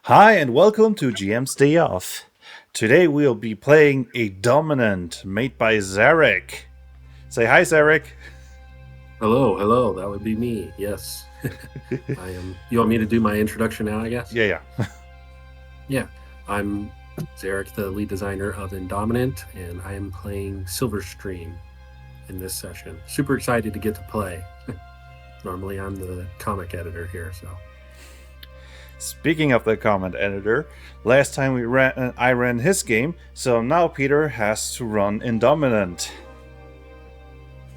Hi and welcome to GM's Day Off. Today we'll be playing Indominant, made by Zarek. Say hi, Zarek. Hello, that would be me, yes. I am. You want me to do my introduction now, I guess? Yeah. Yeah, I'm Zarek, the lead designer of Indominant, and I am playing Silverstream in this session. Super excited to get to play. Normally I'm the comic editor here, so. Speaking of the comment editor, last time I ran his game, so now Peter has to run Indominant.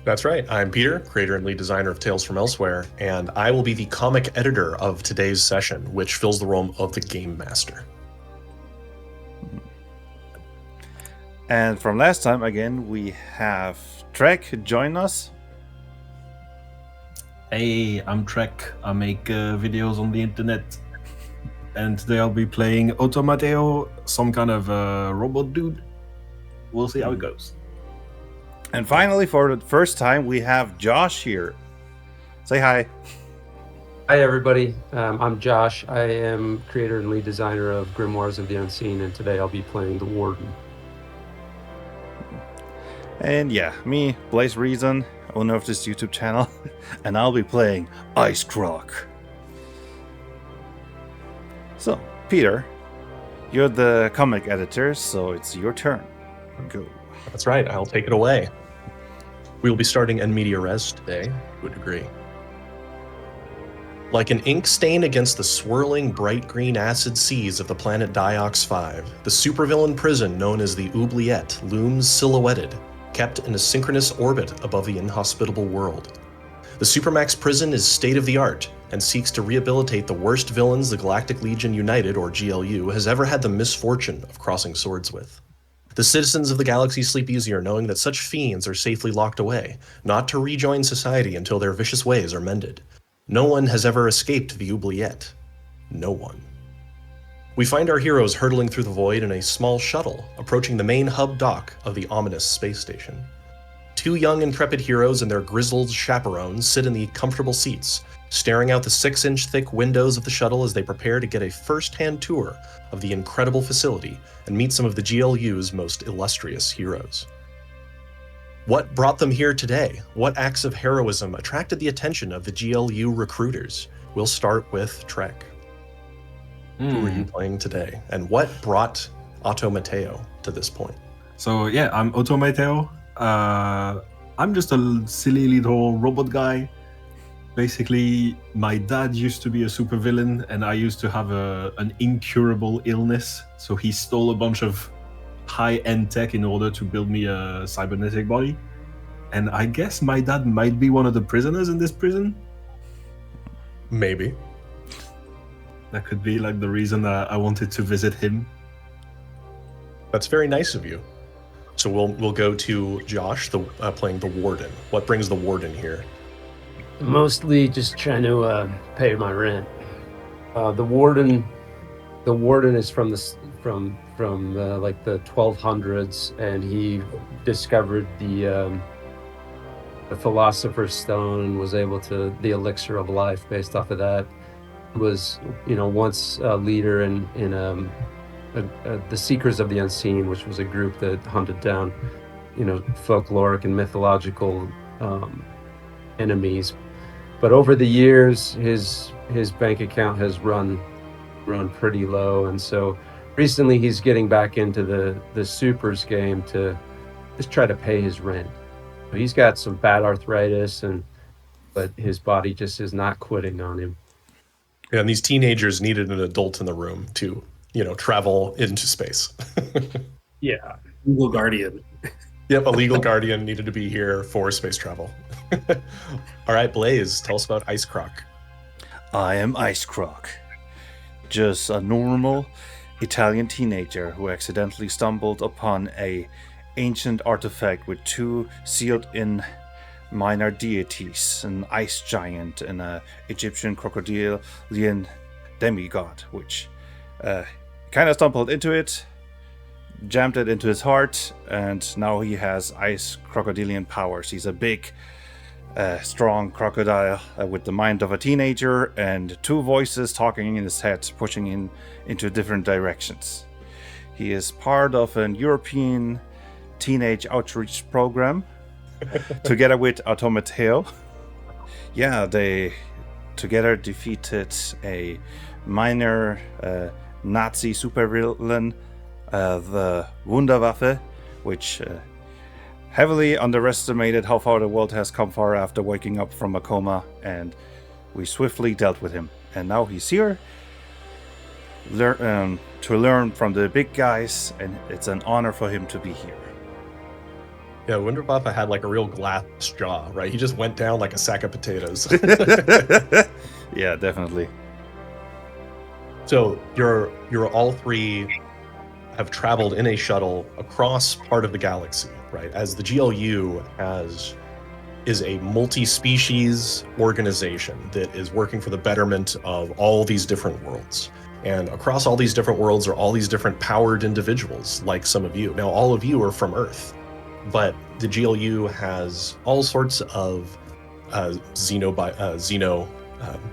That's right. I'm Peter, creator and lead designer of Tales from Elsewhere, and I will be the comic editor of today's session, which fills the role of the Game Master. And from last time, again, we have Trek join us. Hey, I'm Trek. I make videos on the internet. And today I'll be playing Automateo, some kind of robot dude. We'll see how it goes. And finally, for the first time, we have Josh here. Say hi. Hi, everybody. I'm Josh. I am creator and lead designer of Grimoires of the Unseen, and today I'll be playing the Warden. And yeah, me, Blaze Reason, owner of this YouTube channel, and I'll be playing Ice Croc. So, Peter, you're the comic editor, so it's your turn. Go. That's right. I'll take it away. We will be starting in media res today, to a degree. Like an ink stain against the swirling bright green acid seas of the planet Diox 5, the supervillain prison known as the Oubliette looms silhouetted, kept in a synchronous orbit above the inhospitable world. The Supermax prison is state-of-the-art and seeks to rehabilitate the worst villains the Galactic Legion United, or GLU, has ever had the misfortune of crossing swords with. The citizens of the galaxy sleep easier knowing that such fiends are safely locked away, not to rejoin society until their vicious ways are mended. No one has ever escaped the Oubliette. No one. We find our heroes hurtling through the void in a small shuttle, approaching the main hub dock of the ominous space station. Two young, intrepid heroes and their grizzled chaperones sit in the comfortable seats, staring out the 6-inch thick windows of the shuttle as they prepare to get a first-hand tour of the incredible facility and meet some of the GLU's most illustrious heroes. What brought them here today? What acts of heroism attracted the attention of the GLU recruiters? We'll start with Trek. Who are you playing today? And what brought Automateo to this point? So yeah, I'm Automateo. I'm just a silly little robot guy. Basically, my dad used to be a supervillain, and I used to have an incurable illness. So he stole a bunch of high-end tech in order to build me a cybernetic body. And I guess my dad might be one of the prisoners in this prison. Maybe. That could be like the reason I wanted to visit him. That's very nice of you. So we'll go to Josh, playing the Warden. What brings the Warden here? Mostly just trying to pay my rent. The Warden is from like the 1200s, and he discovered the Philosopher's Stone and was able to the elixir of life based off of that. Was once a leader in the Seekers of the Unseen, which was a group that hunted down folkloric and mythological enemies. But over the years, his bank account has run pretty low, and so recently he's getting back into the supers game to just try to pay his rent. He's got some bad arthritis, but his body just is not quitting on him. Yeah, and these teenagers needed an adult in the room to, travel into space. Yeah, legal guardian. Yep, a legal guardian needed to be here for space travel. All right, Blaze, tell us about Ice Croc. I am Ice Croc. Just a normal Italian teenager who accidentally stumbled upon an ancient artifact with two sealed-in minor deities, an ice giant and an Egyptian crocodilian demigod, which kind of stumbled into it, jammed it into his heart, and now he has ice crocodilian powers. He's a big a strong crocodile with the mind of a teenager and two voices talking in his head, pushing him into different directions. He is part of an European teenage outreach program together with Automateo. Yeah, they together defeated a minor Nazi supervillain, the Wunderwaffe, which heavily underestimated how far the world has come far after waking up from a coma, and we swiftly dealt with him. And now he's here to learn from the big guys, and it's an honor for him to be here. Yeah, Wunderwaffe had like a real glass jaw, right? He just went down like a sack of potatoes. Yeah, definitely. So you're all three have traveled in a shuttle across part of the galaxy, right? As the GLU is a multi-species organization that is working for the betterment of all these different worlds. And across all these different worlds are all these different powered individuals, like some of you. Now, all of you are from Earth, but the GLU has all sorts of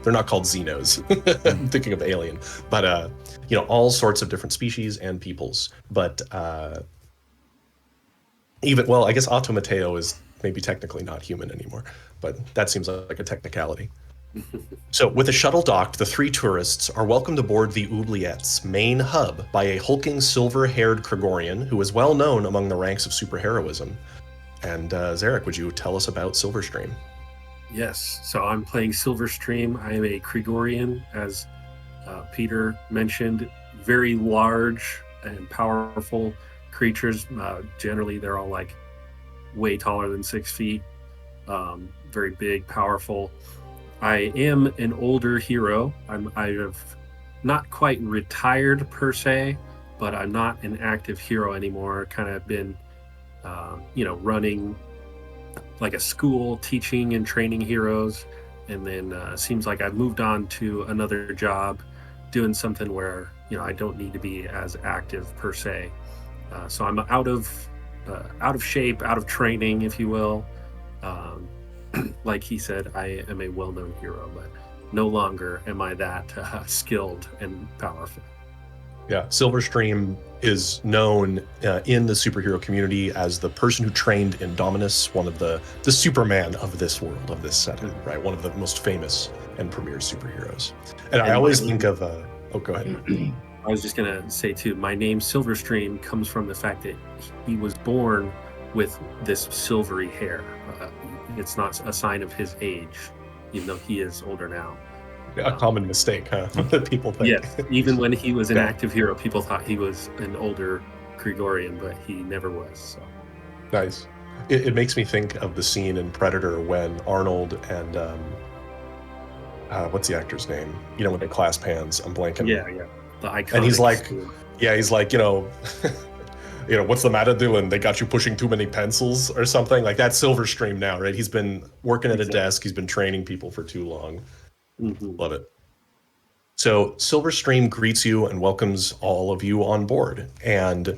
they're not called Xenos. I'm thinking of Alien, but all sorts of different species and peoples. But I guess Automateo is maybe technically not human anymore, but that seems like a technicality. So with the shuttle docked, the three tourists are welcomed aboard the Oubliette's main hub by a hulking silver-haired Gregorian who is well known among the ranks of superheroism. And Zarek, would you tell us about Silverstream? Yes, so I'm playing Silverstream. I am a Gregorian, as Peter mentioned. Very large and powerful creatures. Generally, they're all like way taller than 6 feet. Very big, powerful. I am an older hero. I have not quite retired per se, but I'm not an active hero anymore. Kind of been, running like a school, teaching and training heroes, and then seems like I've moved on to another job, doing something where I don't need to be as active per se. So I'm out of shape, out of training, if you will. Like he said, I am a well-known hero, but no longer am I that skilled and powerful. Yeah, Silverstream is known in the superhero community as the person who trained Indominus, one of the Superman of this world, of this setting, right? One of the most famous and premier superheroes. And I always think of... go ahead. I was just going to say, too, my name Silverstream comes from the fact that he was born with this silvery hair. It's not a sign of his age, even though he is older now. A common mistake, huh? That people think. Yes, even when he was an active hero, people thought he was an older Gregorian, but he never was. So. Nice. It makes me think of the scene in Predator when Arnold and what's the actor's name? When they clasp hands. I'm blanking. Yeah. The iconic. And he's like, what's the matter, Dylan? They got you pushing too many pencils or something? Like that's Silverstream now, right? He's been working at a desk. He's been training people for too long. Mm-hmm. Love it. So Silverstream greets you and welcomes all of you on board. And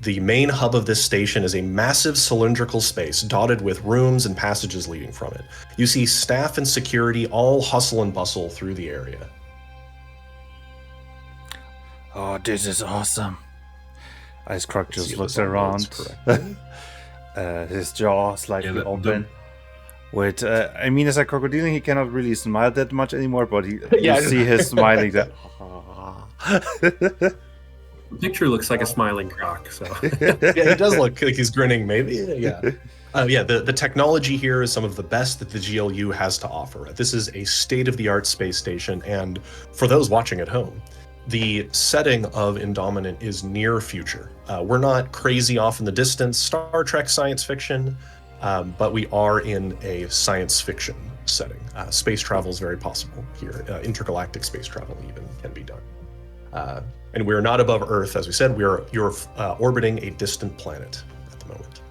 the main hub of this station is a massive cylindrical space dotted with rooms and passages leading from it. You see staff and security all hustle and bustle through the area. Oh, this is awesome. Ice Croc just looks around. His jaw slightly open. As a crocodile, he cannot really smile that much anymore, but you see his smiling. The picture looks like a smiling croc. So yeah, he does look like he's grinning. Maybe, yeah. The technology here is some of the best that the GLU has to offer. This is a state-of-the-art space station, and for those watching at home, the setting of Indominant is near future. We're not crazy off in the distance, Star Trek science fiction. But we are in a science fiction setting. Space travel is very possible here. Intergalactic space travel even can be done. And we're not above Earth, as we said. You're orbiting a distant planet at the moment.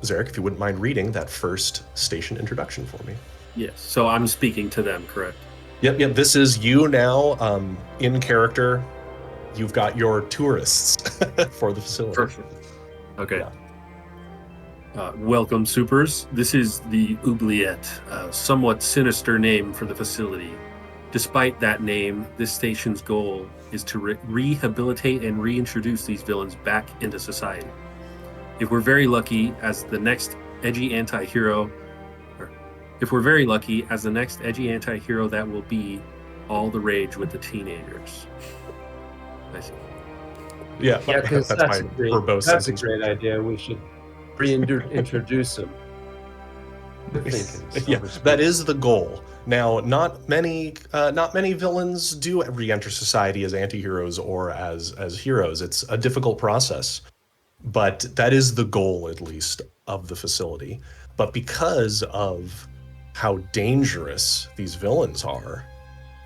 Zarek, if you wouldn't mind reading that first station introduction for me. Yes, so I'm speaking to them, correct? Yep. This is you now in character. You've got your tourists for the facility. Perfect. Okay. Welcome, supers. This is the Oubliette, a somewhat sinister name for the facility. Despite that name, this station's goal is to rehabilitate and reintroduce these villains back into society. If we're very lucky, as the next edgy anti-hero, that will be all the rage with the teenagers. I see. Yeah, because that's my verbose that's a sentence. great idea. We should reintroduce him. Yeah, that is the goal. Now, not many villains do re-enter society as anti-heroes or as heroes. It's a difficult process, but that is the goal, at least, of the facility. But because of how dangerous these villains are,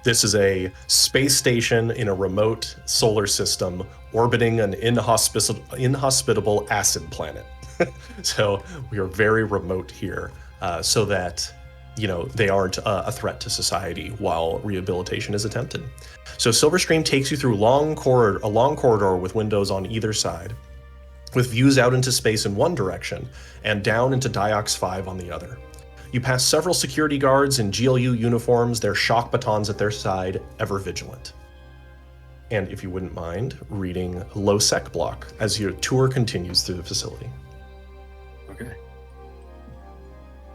this is a space station in a remote solar system orbiting an inhospitable acid planet. So we are very remote here, so that they aren't a threat to society while rehabilitation is attempted. So Silverstream takes you through a long corridor with windows on either side, with views out into space in one direction and down into Diox 5 on the other. You pass several security guards in GLU uniforms, their shock batons at their side, ever vigilant. And if you wouldn't mind reading low sec block as your tour continues through the facility. Okay.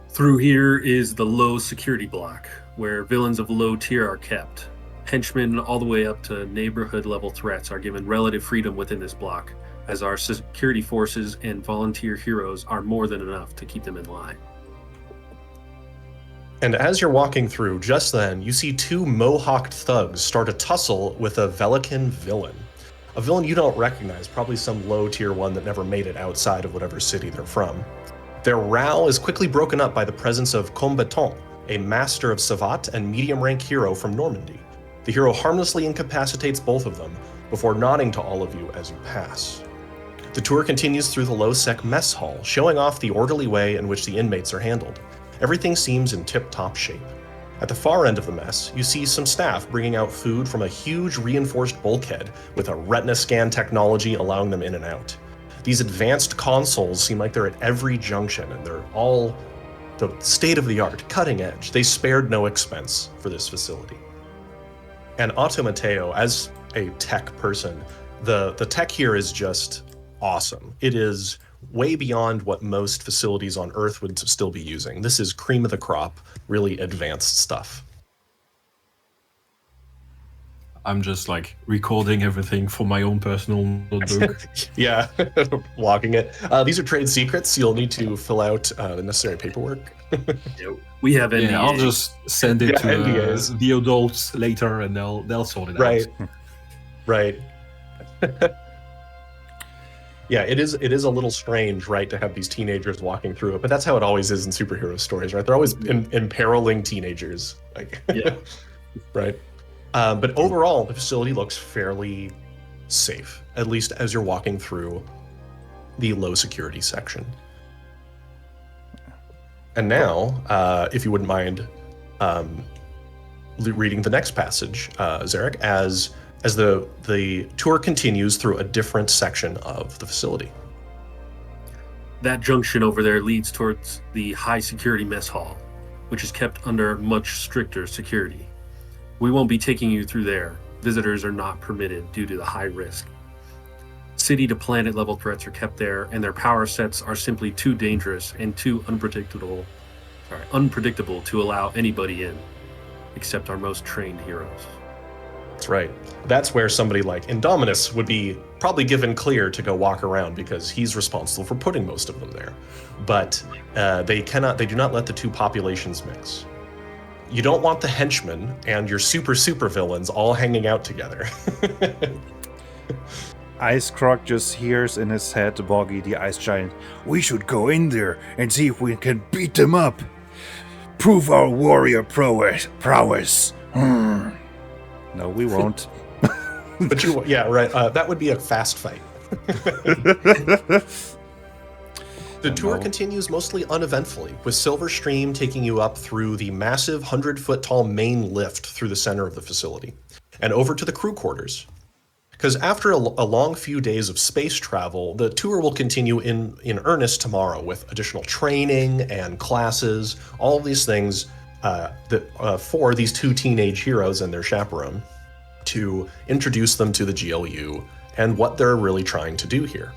Through here is the low security block, where villains of low tier are kept. Henchmen all the way up to neighborhood level threats are given relative freedom within this block, as our security forces and volunteer heroes are more than enough to keep them in line. And as you're walking through, just then, you see two mohawked thugs start a tussle with a Velikan villain. A villain you don't recognize, probably some low tier one that never made it outside of whatever city they're from. Their row is quickly broken up by the presence of Combattant, a master of Savat and medium rank hero from Normandy. The hero harmlessly incapacitates both of them before nodding to all of you as you pass. The tour continues through the low-sec mess hall, showing off the orderly way in which the inmates are handled. Everything seems in tip-top shape. At the far end of the mess, you see some staff bringing out food from a huge reinforced bulkhead with a retina scan technology allowing them in and out. These advanced consoles seem like they're at every junction, and they're all the state-of-the-art, cutting edge. They spared no expense for this facility. And Automateo, as a tech person, the tech here is just awesome. It is way beyond what most facilities on Earth would still be using. This is cream of the crop, really advanced stuff. I'm just like recording everything for my own personal notebook. Yeah, logging it. These are trade secrets. You'll need to fill out the necessary paperwork. We have NDAs. Yeah, I'll just send it to NDAs. the adults later, and they'll sort it Right. out. Right. Yeah, it is a little strange, right, to have these teenagers walking through it, but that's how it always is in superhero stories, right? They're always imperiling teenagers, like, Yeah. right? But overall, the facility looks fairly safe, at least as you're walking through the low security section. And now, if you wouldn't mind reading the next passage, Zarek, as the tour continues through a different section of the facility. That junction over there leads towards the high security mess hall, which is kept under much stricter security. We won't be taking you through there. Visitors are not permitted due to the high risk. City to planet level threats are kept there, and their power sets are simply too dangerous and too unpredictable to allow anybody in, except our most trained heroes. That's right. That's where somebody like Indominus would be probably given clear to go walk around, because he's responsible for putting most of them there. But they do not let the two populations mix. You don't want the henchmen and your super villains all hanging out together. Ice Croc just hears in his head Boggy the Ice Giant. We should go in there and see if we can beat them up. Prove our warrior prowess. No, we won't. But yeah, right. That would be a fast fight. The tour continues mostly uneventfully, with Silverstream taking you up through the massive 100-foot tall main lift through the center of the facility, and over to the crew quarters. Because after a long few days of space travel, the tour will continue in earnest tomorrow with additional training and classes, all of these things for these two teenage heroes and their chaperone to introduce them to the GLU and what they're really trying to do here.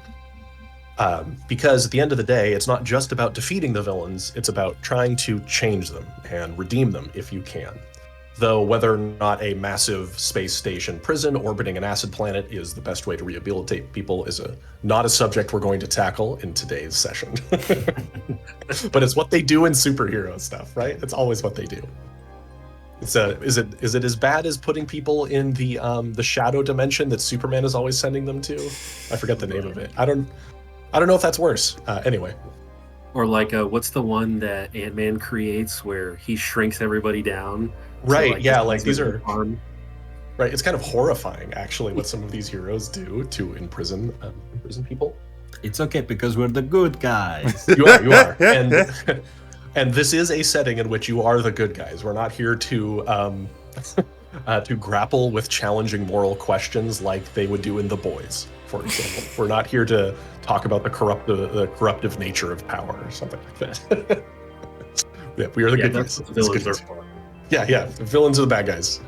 Because at the end of the day, it's not just about defeating the villains, it's about trying to change them and redeem them if you can. Though whether or not a massive space station prison orbiting an acid planet is the best way to rehabilitate people is not a subject we're going to tackle in today's session. But it's what they do in superhero stuff, right? It's always what they do. Is it as bad as putting people in the shadow dimension that Superman is always sending them to? I forget the name of it. I don't know if that's worse. Anyway. Or like, what's the one that Ant-Man creates where he shrinks everybody down? Right, So, like, yeah, like these are... arm. Right, it's kind of horrifying, actually, what some of these heroes do to imprison people. It's okay because we're the good guys. You are. And this is a setting in which you are the good guys. We're not here to grapple with challenging moral questions like they would do in The Boys, for example. We're not here to talk about the corruptive nature of power or something like that. Yeah, we are the good guys. The villains are for. Yeah, the villains are the bad guys.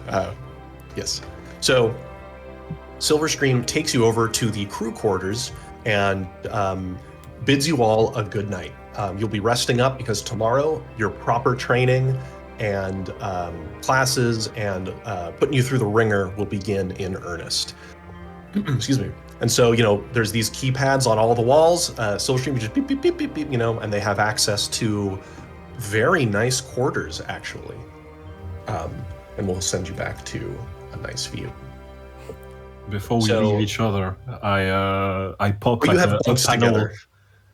Yes. So Silverstream takes you over to the crew quarters and bids you all a good night. You'll be resting up because tomorrow your proper training and classes and putting you through the ringer will begin in earnest. Excuse me. And so, there's these keypads on all the walls. Silverstream just beep, beep, beep, beep, beep, and they have access to very nice quarters, actually. And we'll send you back to a nice view. Before we leave each other, I pop like a panel. Together.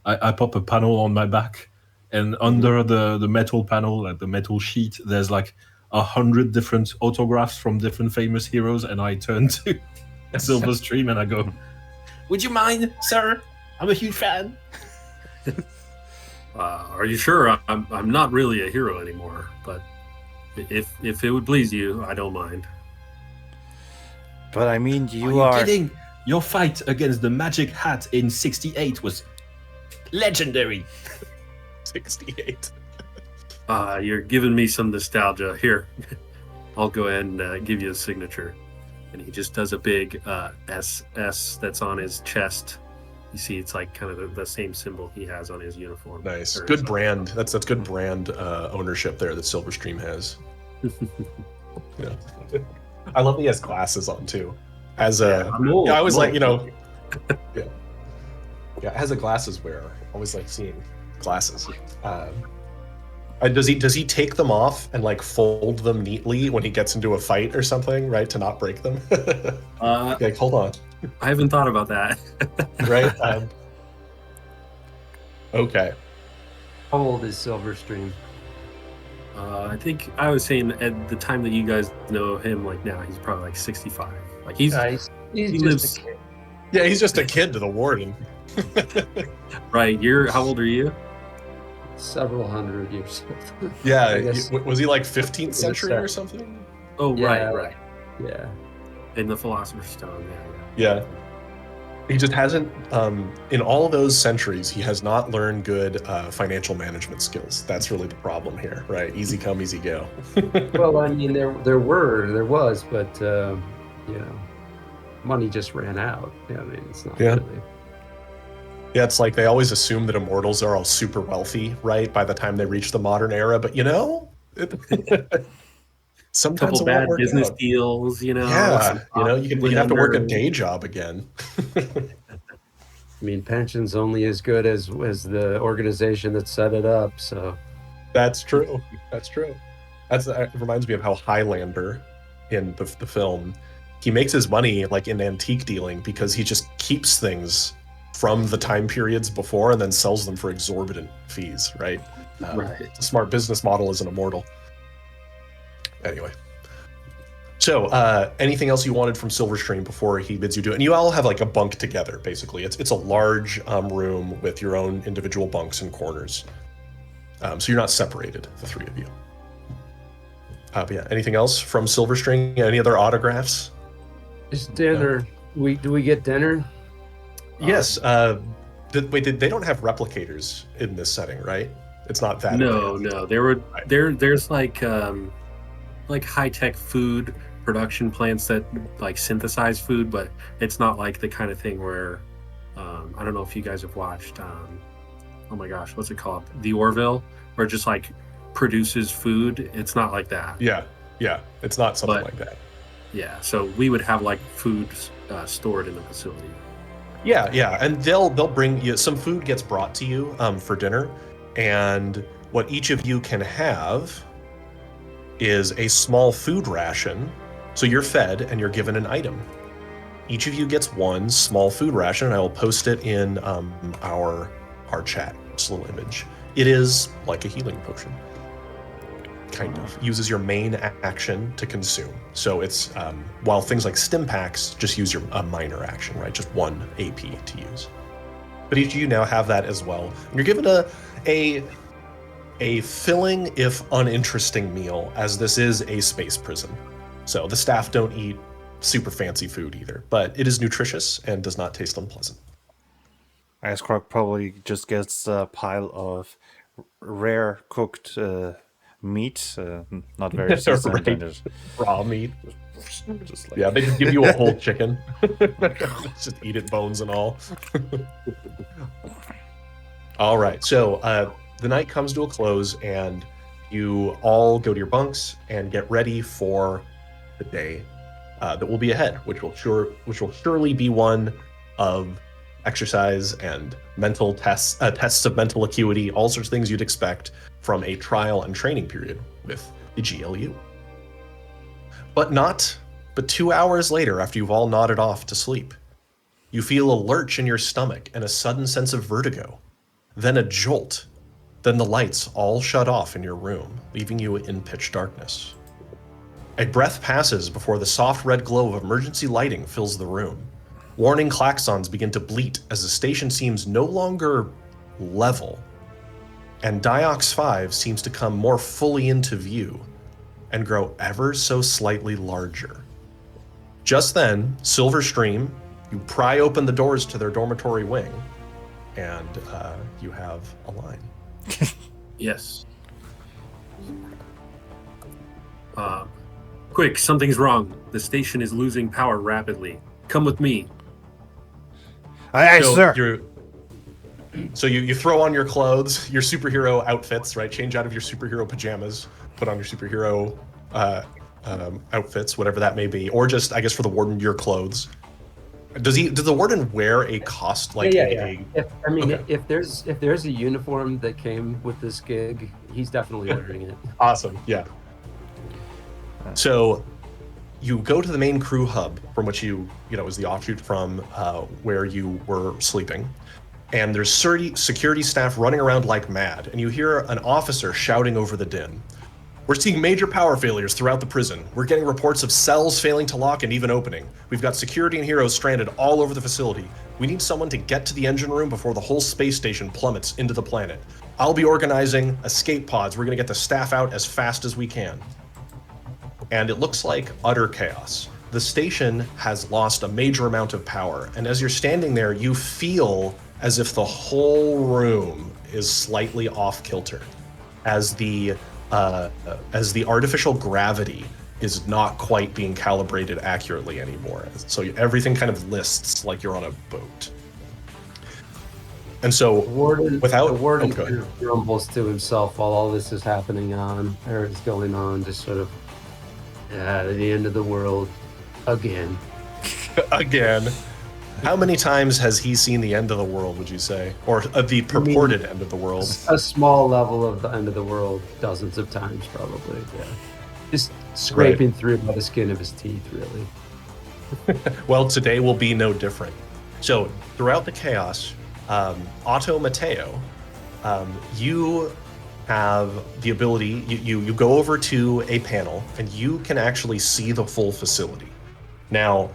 I pop a panel on my back, and under the metal panel, like the metal sheet, there's like 100 different autographs from different famous heroes, and I turn to Silverstream and I go, "Would you mind, sir? I'm a huge fan." Are you sure? I'm not really a hero anymore, but if it would please you, I don't mind. But I mean, Are you kidding? Your fight against the Magic Hat in '68 was legendary. 68. You're giving me some nostalgia. Here, I'll go ahead and give you a signature. And he just does a big SS that's on his chest. You see, it's like kind of the same symbol he has on his uniform. Nice, good brand. That's good brand ownership there that Silverstream has. Yeah, I love that he has glasses on too. I was like, yeah, as a glasses wearer, I always like seeing glasses. Does he take them off and like fold them neatly when he gets into a fight or something, right, to not break them? Like, hold on. I haven't thought about that. Right. Okay. How old is Silverstream? I think I was saying at the time that you guys know him, like now, he's probably like 65. Like he just lives. a kid. Yeah, he's just a kid to the warden. Right. How old are you? Several hundred years old. Yeah. Was he like 15th century or something? Oh, Yeah. right. Yeah. In the Philosopher's Stone. Yeah. He just hasn't, in all those centuries, he has not learned good financial management skills. That's really the problem here, right? Easy come, easy go. Well, I mean, there was, but money just ran out. Yeah, I mean, it's not really. Yeah, it's like they always assume that immortals are all super wealthy, right? By the time they reach the modern era, but sometimes couple bad business deals, Yeah, you have to work a day job again. I mean, pension's only as good as the organization that set it up. So that's true. It reminds me of how Highlander, in the film, he makes his money like in antique dealing because he just keeps things from the time periods before and then sells them for exorbitant fees, right? Right. It's a smart business model as an immortal. Anyway. So, anything else you wanted from Silverstream before he bids you do it? And you all have like a bunk together, basically. It's a large room with your own individual bunks and corners. So you're not separated, the three of you. But yeah, anything else from Silverstream? Any other autographs? is dinner Do we get dinner? Yes. Wait, they don't have replicators in this setting, right? It's not that. No, advanced. no. There's like high tech food production plants that like synthesize food, but it's not like the kind of thing where I don't know if you guys have watched. Oh my gosh, what's it called? The Orville, where it just like produces food. It's not like that. Yeah. It's not something like that. Yeah, so we would have like food stored in the facility. Yeah, and they'll bring you some food gets brought to you for dinner, and what each of you can have is a small food ration. So you're fed and you're given an item. Each of you gets one small food ration, and I will post it in our chat. Just a little image. It is like a healing potion. Kind of uses your main action to consume. So it's while things like stim packs just use your minor action, right? Just 1 AP to use. But each of you now have that as well. And you're given a filling, if uninteresting, meal, as this is a space prison. So the staff don't eat super fancy food either, but it is nutritious and does not taste unpleasant. Ice Croc probably just gets a pile of rare cooked meat, not very seasoned. Right. Raw meat. Just like, yeah, they just give you a whole chicken. Just eat it, bones and all. All right, so the night comes to a close, and you all go to your bunks and get ready for the day that will be ahead, which will surely be one of exercise and mental tests of mental acuity, all sorts of things you'd expect from a trial and training period with the GLU. But 2 hours later, after you've all nodded off to sleep, you feel a lurch in your stomach and a sudden sense of vertigo, then a jolt, then the lights all shut off in your room, leaving you in pitch darkness. A breath passes before the soft red glow of emergency lighting fills the room. Warning klaxons begin to bleat as the station seems no longer level, and Diox 5 seems to come more fully into view and grow ever so slightly larger. Just then, Silverstream, you pry open the doors to their dormitory wing, and you have a line. Yes. Quick, something's wrong. The station is losing power rapidly. Come with me. Aye, sir. So you throw on your clothes, your superhero outfits, right? Change out of your superhero pajamas, put on your superhero outfits, whatever that may be, or just, I guess, for the warden, your clothes. Does the warden wear a cost like yeah. If there's a uniform that came with this gig, he's definitely wearing it. Awesome, yeah. So you go to the main crew hub, from which you is the offshoot from where you were sleeping, and there's security staff running around like mad, and you hear an officer shouting over the din. We're seeing major power failures throughout the prison. We're getting reports of cells failing to lock and even opening. We've got security and heroes stranded all over the facility. We need someone to get to the engine room before the whole space station plummets into the planet. I'll be organizing escape pods. We're gonna get the staff out as fast as we can. And it looks like utter chaos. The station has lost a major amount of power, and as you're standing there, you feel as if the whole room is slightly off kilter, as the artificial gravity is not quite being calibrated accurately anymore. So everything kind of lists like you're on a boat. And so The warden grumbles to himself while all this is happening is going on, just sort of, the end of the world again. Again. How many times has he seen the end of the world, would you say? Or the purported end of the world? A small level of the end of the world, dozens of times probably, yeah. Just scraping through by the skin of his teeth, really. Well, today will be no different. So, throughout the chaos, Otto Mateo, you have the ability, you go over to a panel, and you can actually see the full facility. Now,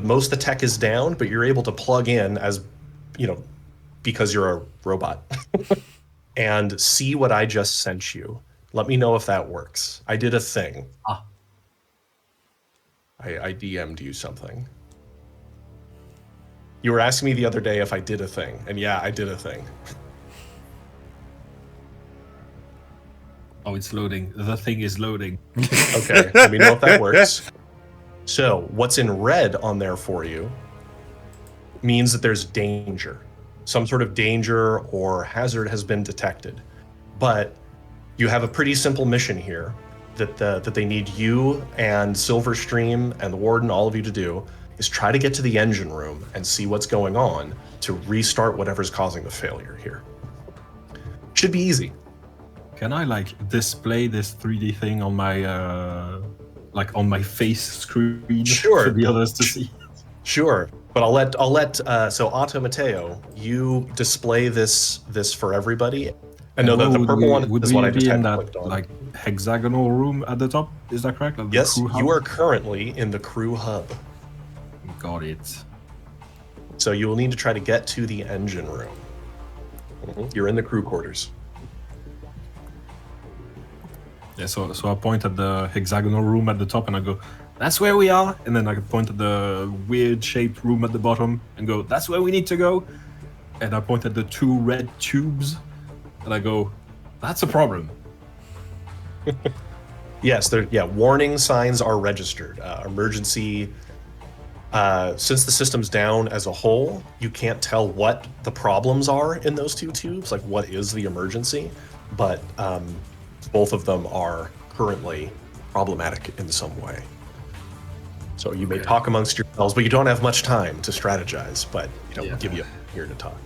most of the tech is down, but you're able to plug in because you're a robot and see what I just sent you. Let me know if that works. I did a thing. I DM'd you something. You were asking me the other day if I did a thing, and yeah, I did a thing. Oh, it's loading. The thing is loading. Okay, let me know if that works. So, what's in red on there for you means that there's danger. Some sort of danger or hazard has been detected. But you have a pretty simple mission here that they need you and Silverstream and the Warden, all of you to do, is try to get to the engine room and see what's going on to restart whatever's causing the failure here. Should be easy. Can I like display this 3D thing on my on my face screen Sure. for the others to see? Sure, but I'll let so Otto Mateo, you display this for everybody. And no, the purple one is what I just had clicked on. Like hexagonal room at the top. Is that correct? Like yes, you are currently in the crew hub. Got it. So you will need to try to get to the engine room. You're in the crew quarters. Yeah, so I point at the hexagonal room at the top and I go, that's where we are. And then I point at the weird shaped room at the bottom and go, that's where we need to go. And I point at the 2 red tubes and I go, that's a problem. Yes, warning signs are registered. Emergency. Since the system's down as a whole, you can't tell what the problems are in those 2 tubes, like what is the emergency, but both of them are currently problematic in some way. So you may talk amongst yourselves, but you don't have much time to strategize, but we'll give you here to talk.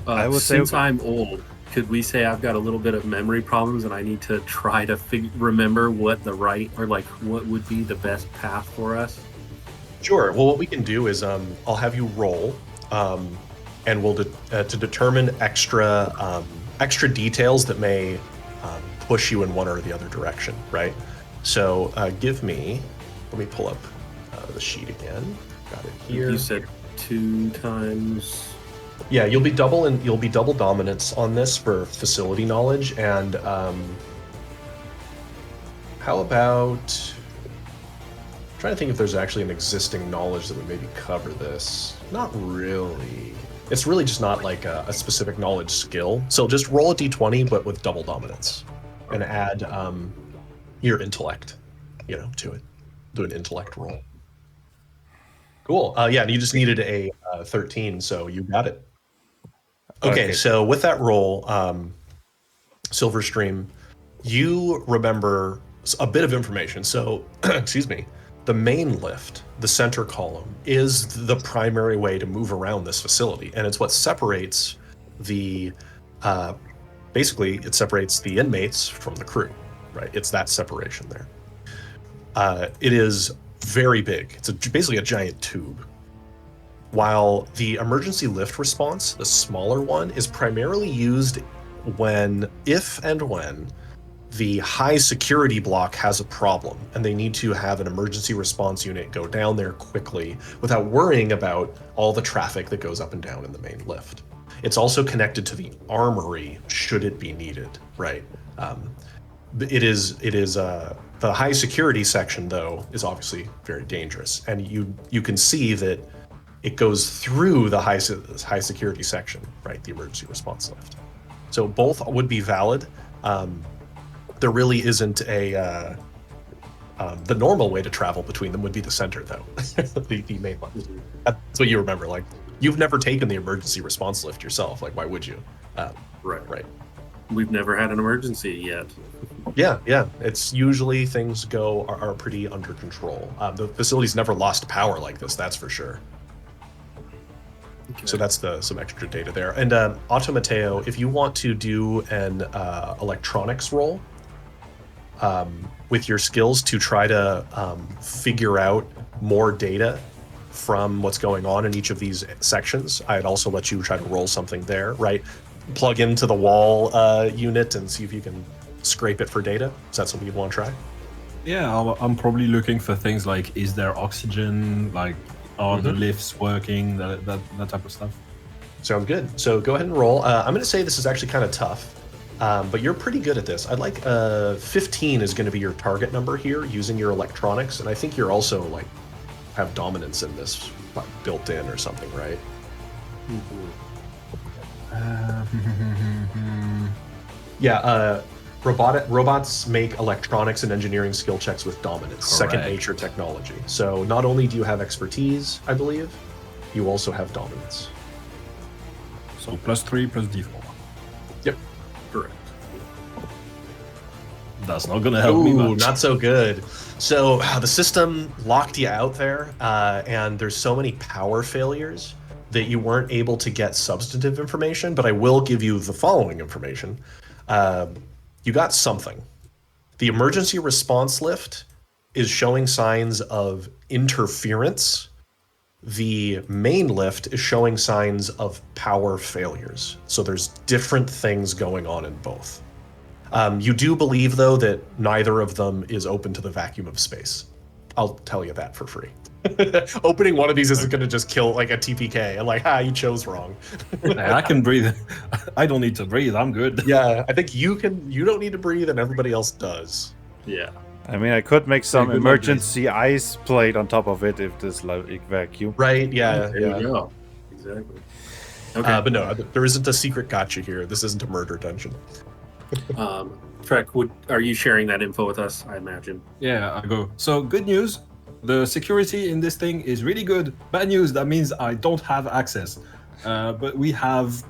I would since say I'm old, could we say I've got a little bit of memory problems and I need to try to remember what the right or like what would be the best path for us? Sure. Well, what we can do is I'll have you roll, and we'll to determine extra details that may push you in one or the other direction, right? So let me pull up the sheet again. Got it here. You said 2 times. Yeah, you'll be double dominance on this for facility knowledge, and how about? I'm trying to think if there's actually an existing knowledge that would maybe cover this. Not really. It's really just not like a specific knowledge skill. So just roll a d20, but with double dominance, and add your intellect, to it. Do an intellect roll. Cool. Yeah, and you just needed a 13, so you got it. Okay, so with that roll, Silverstream, you remember a bit of information. So, excuse me, the main lift, the center column, is the primary way to move around this facility, and it's what separates basically, it separates the inmates from the crew, right? It's that separation there. It is very big. It's basically a giant tube. While the emergency lift response, the smaller one, is primarily used if and when the high security block has a problem and they need to have an emergency response unit go down there quickly without worrying about all the traffic that goes up and down in the main lift. It's also connected to the armory should it be needed, right? It is the high security section, though, is obviously very dangerous, and you can see that it goes through the high security section, right? The emergency response lift. So both would be valid. There really isn't the normal way to travel between them would be the center, though. the main one. That's what you remember. Like, you've never taken the emergency response lift yourself. Like, why would you? Right. We've never had an emergency yet. Yeah. It's usually things are pretty under control. The facility's never lost power like this, that's for sure. Okay. So that's some extra data there. And Otto Mateo, if you want to do an electronics roll with your skills to try to figure out more data from what's going on in each of these sections, I'd also let you try to roll something there, right? Plug into the wall unit and see if you can scrape it for data. Is that something you'd want to try? Yeah, I'm probably looking for things like, is there oxygen? Like, are the lifts working? That type of stuff. Sounds good. So go ahead and roll. I'm going to say this is actually kind of tough, but you're pretty good at this. I'd like 15 is going to be your target number here using your electronics, and I think you're also have dominance in this built in or something, right? Yeah, robots make electronics and engineering skill checks with dominance, second Correct. nature technology. So not only do you have expertise, I believe, you also have dominance. So +3 plus D4. Yep. Correct. That's not gonna help me Ooh, much. not so good. So the system locked you out there, and there's so many power failures that you weren't able to get substantive information, but I will give you the following information. You got something. The emergency response lift is showing signs of interference. The main lift is showing signs of power failures. So there's different things going on in both. You do believe, though, that neither of them is open to the vacuum of space. I'll tell you that for free. Opening one of these isn't going to just kill like a TPK and like, you chose wrong. Hey, I can breathe. I don't need to breathe. I'm good. Yeah, I think you don't need to breathe and everybody else does. Yeah. I mean, I could make some good luck, emergency ice plate on top of it if there's like vacuum. Right, yeah, There yeah. you go. Exactly. Okay. But no, there isn't a secret gotcha here. This isn't a murder dungeon. Trek, are you sharing that info with us? I imagine. Yeah, I go. So good news, the security in this thing is really good. Bad news, that means I don't have access. But we have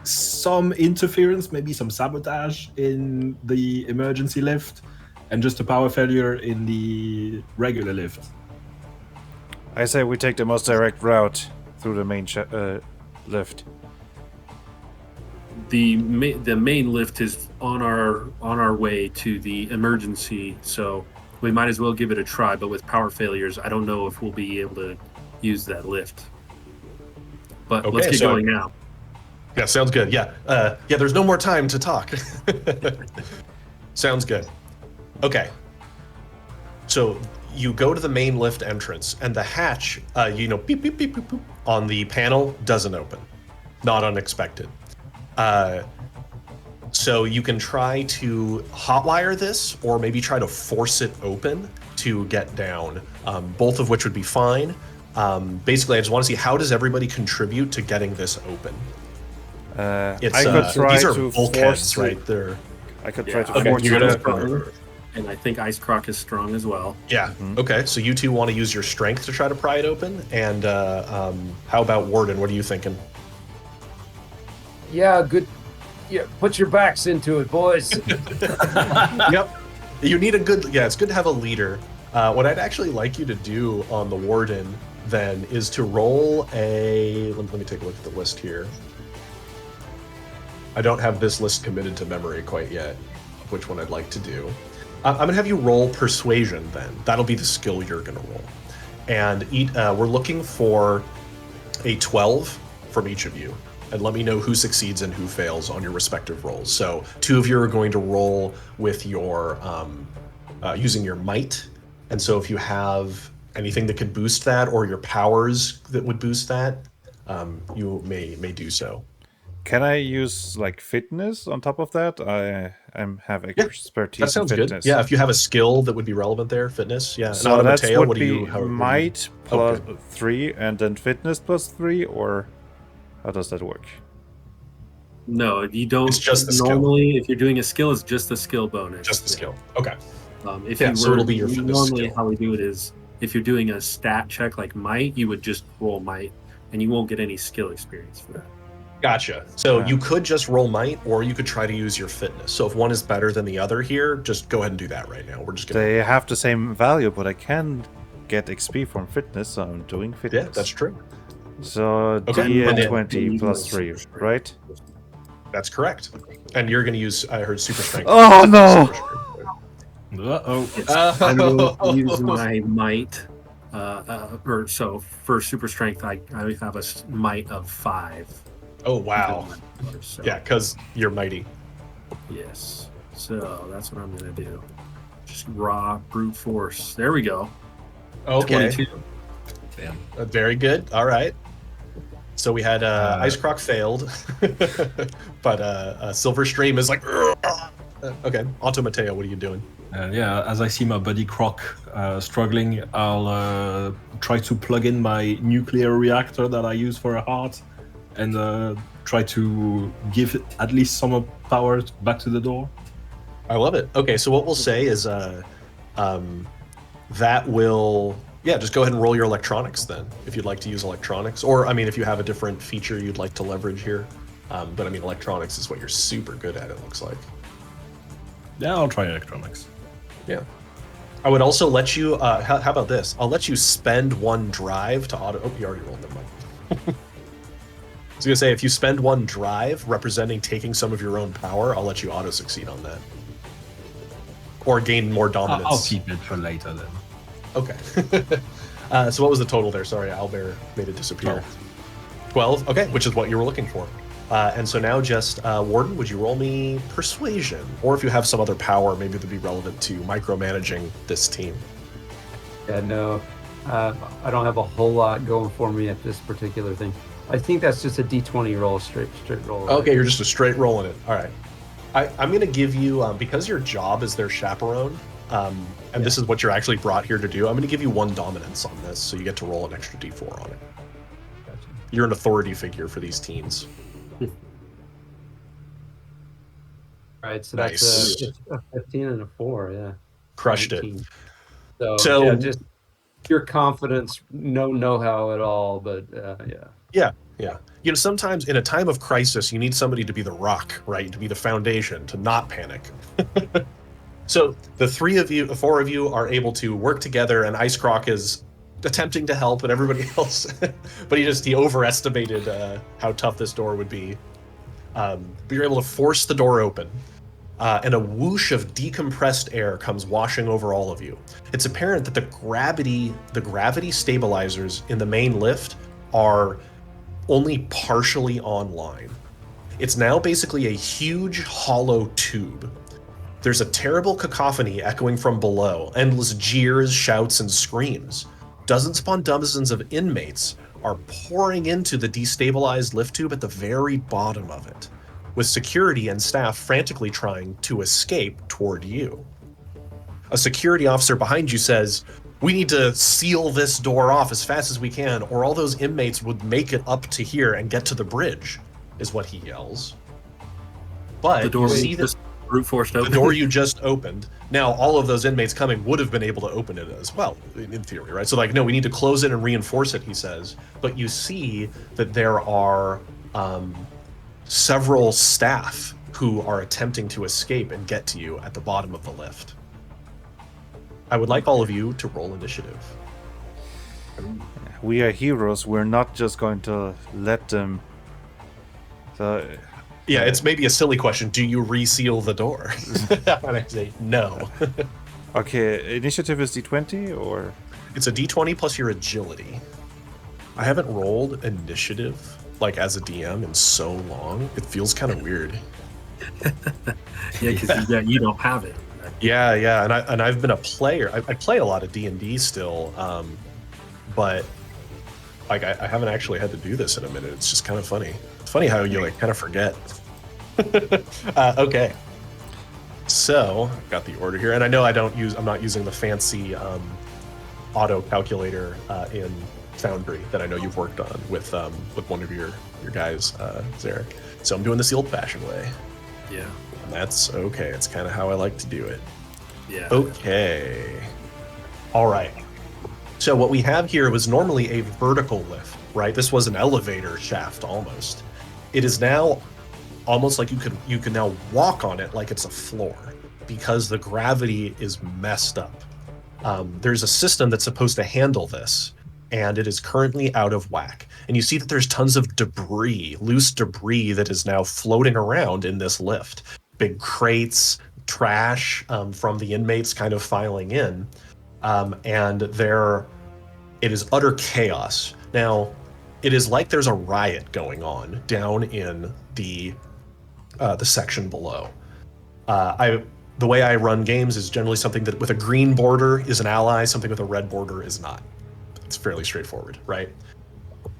some interference, maybe some sabotage in the emergency lift, and just a power failure in the regular lift. I say we take the most direct route through the main lift. The main lift is on our way to the emergency, so we might as well give it a try. But with power failures, I don't know if we'll be able to use that lift. But Okay, let's get so- going now. Yeah, sounds good. Yeah, there's no more time to talk. Sounds good. Okay. So you go to the main lift entrance, and the hatch, beep, beep, beep, beep, beep, on the panel doesn't open. Not unexpected. So you can try to hotwire this, or maybe try to force it open to get down, both of which would be fine. Basically, I just want to see, how does everybody contribute to getting this open? I could try These are to bulkheads, force right? They're I could try to I'm force you're it gonna- open. and I think Ice Croc is strong as well. Yeah. Okay. So you two want to use your strength to try to pry it open, and how about Warden? What are you thinking? Yeah, good. Yeah, put your backs into it, boys. Yep. You need a good. Yeah, it's good to have a leader. What I'd actually like you to do on the Warden then is to roll a. Let me take a look at the list here. I don't have this list committed to memory quite yet, of which one I'd like to do. I'm gonna have you roll Persuasion then. That'll be the skill you're gonna roll, and we're looking for a 12 from each of you. And let me know who succeeds and who fails on your respective rolls. So 2 of you are going to roll with your using your might, and so if you have anything that could boost that, or your powers that would boost that, you may do so. Can I use like fitness on top of that? I have expertise That sounds in good. fitness. Yeah, if you have a skill that would be relevant there, fitness. Yeah. So and that Mateo, would what do be you? might plus Okay. 3 and then fitness plus 3, or how does that work? No, you don't. It's just the skill. Normally, if you're doing a skill, it's just a skill bonus. Just the skill. Okay. If Yeah, you so were, it'll be your fitness normally skill. how we do it is, if you're doing a stat check like might, you would just roll might, and you won't get any skill experience for that. Gotcha. So Yeah. you could just roll might, or you could try to use your fitness. So if one is better than the other here, just go ahead and do that right now. We're just gonna. They have the same value, but I can get XP from fitness, so I'm doing fitness. Yeah, that's true. So Okay. D20 plus 3, right? That's correct. And you're going to use, I heard, super strength. Oh, no! Uh-oh. I'm going to use my might. So for super strength, I have a might of 5. Oh, wow. So, Yeah, because you're mighty. Yes. So that's what I'm going to do. Just raw brute force. There we go. Okay. 22. Damn. Very good. All right. So we had Ice Croc failed, but Silver Stream is like, okay. Auto Mateo, what are you doing? Yeah, as I see my buddy Croc struggling, I'll try to plug in my nuclear reactor that I use for a heart and try to give at least some power back to the door. I love it. Okay, so what we'll say is that will... Yeah, just go ahead and roll your electronics then, if you'd like to use electronics. Or, I mean, if you have a different feature you'd like to leverage here. But, I mean, electronics is what you're super good at, it looks like. Yeah, I'll try electronics. Yeah. I would also let you... how about this? I'll let you spend one drive to auto... Oh, you already rolled, never mind. I was going to say, if you spend one drive representing taking some of your own power, I'll let you auto-succeed on that. Or gain more dominance. I'll keep it for later then. Okay. So what was the total there? Sorry, Owlbear made it disappear. 12. Okay, which is what you were looking for. And so now just, Warden, would you roll me Persuasion? Or if you have some other power, maybe that'd be relevant to micromanaging this team. Yeah, no, I don't have a whole lot going for me at this particular thing. I think that's just a D20 roll, straight roll. Okay, you're just a straight rolling it. All right. I'm going to give you, because your job is their chaperone, and this is what you're actually brought here to do, I'm going to give you 1 dominance on this, so you get to roll an extra D4 on it. Gotcha. You're an authority figure for these teens. All right, so Nice. that's a 15 and a 4, yeah. Crushed 19. it. So yeah, just pure confidence, no know-how at all, but yeah. Yeah. You know, sometimes in a time of crisis, you need somebody to be the rock, right? To be the foundation, to not panic. So the 4 of you are able to work together, and Ice Croc is attempting to help, and everybody else, but he overestimated how tough this door would be. But you're able to force the door open, and a whoosh of decompressed air comes washing over all of you. It's apparent that the gravity stabilizers in the main lift are only partially online. It's now basically a huge hollow tube. There's a terrible cacophony echoing from below, endless jeers, shouts, and screams. Dozens upon dozens of inmates are pouring into the destabilized lift tube at the very bottom of it, with security and staff frantically trying to escape toward you. A security officer behind you says, "We need to seal this door off as fast as we can, or all those inmates would make it up to here and get to the bridge," is what he yells. But The door you was see that just brute forced open. the door you just opened, now all of those inmates coming would have been able to open it as well, in theory, right? So, like, no, we need to close it and reinforce it, he says. But you see that there are several staff who are attempting to escape and get to you at the bottom of the lift. I would like all of you to roll initiative. We are heroes. We're not just going to let them. Yeah, it's maybe a silly question. Do you reseal the door? And I say no. Okay, initiative is D20 or? It's a D20 plus your agility. I haven't rolled initiative like as a DM in so long. It feels kind of weird. Yeah, because you don't have it. Yeah, and I've been a player. I play a lot of D&D still, but like I haven't actually had to do this in a minute. It's just kind of funny. It's funny how you like kind of forget. Okay, so I've got the order here, and I know I'm not using the fancy auto calculator in Foundry that I know you've worked on with one of your guys, Zarek. So I'm doing this the old-fashioned way. Yeah. And that's okay. It's kind of how I like to do it. Yeah. Okay. All right. So what we have here was normally a vertical lift, right? This was an elevator shaft almost. It is now almost like you can now walk on it like it's a floor because the gravity is messed up. There's a system that's supposed to handle this, and it is currently out of whack. And you see that there's tons of debris, loose debris that is now floating around in this lift. Big crates, trash from the inmates kind of filing in. And it is utter chaos. Now, it is like there's a riot going on down in the section below. The way I run games is generally something that with a green border is an ally, something with a red border is not. It's fairly straightforward, right?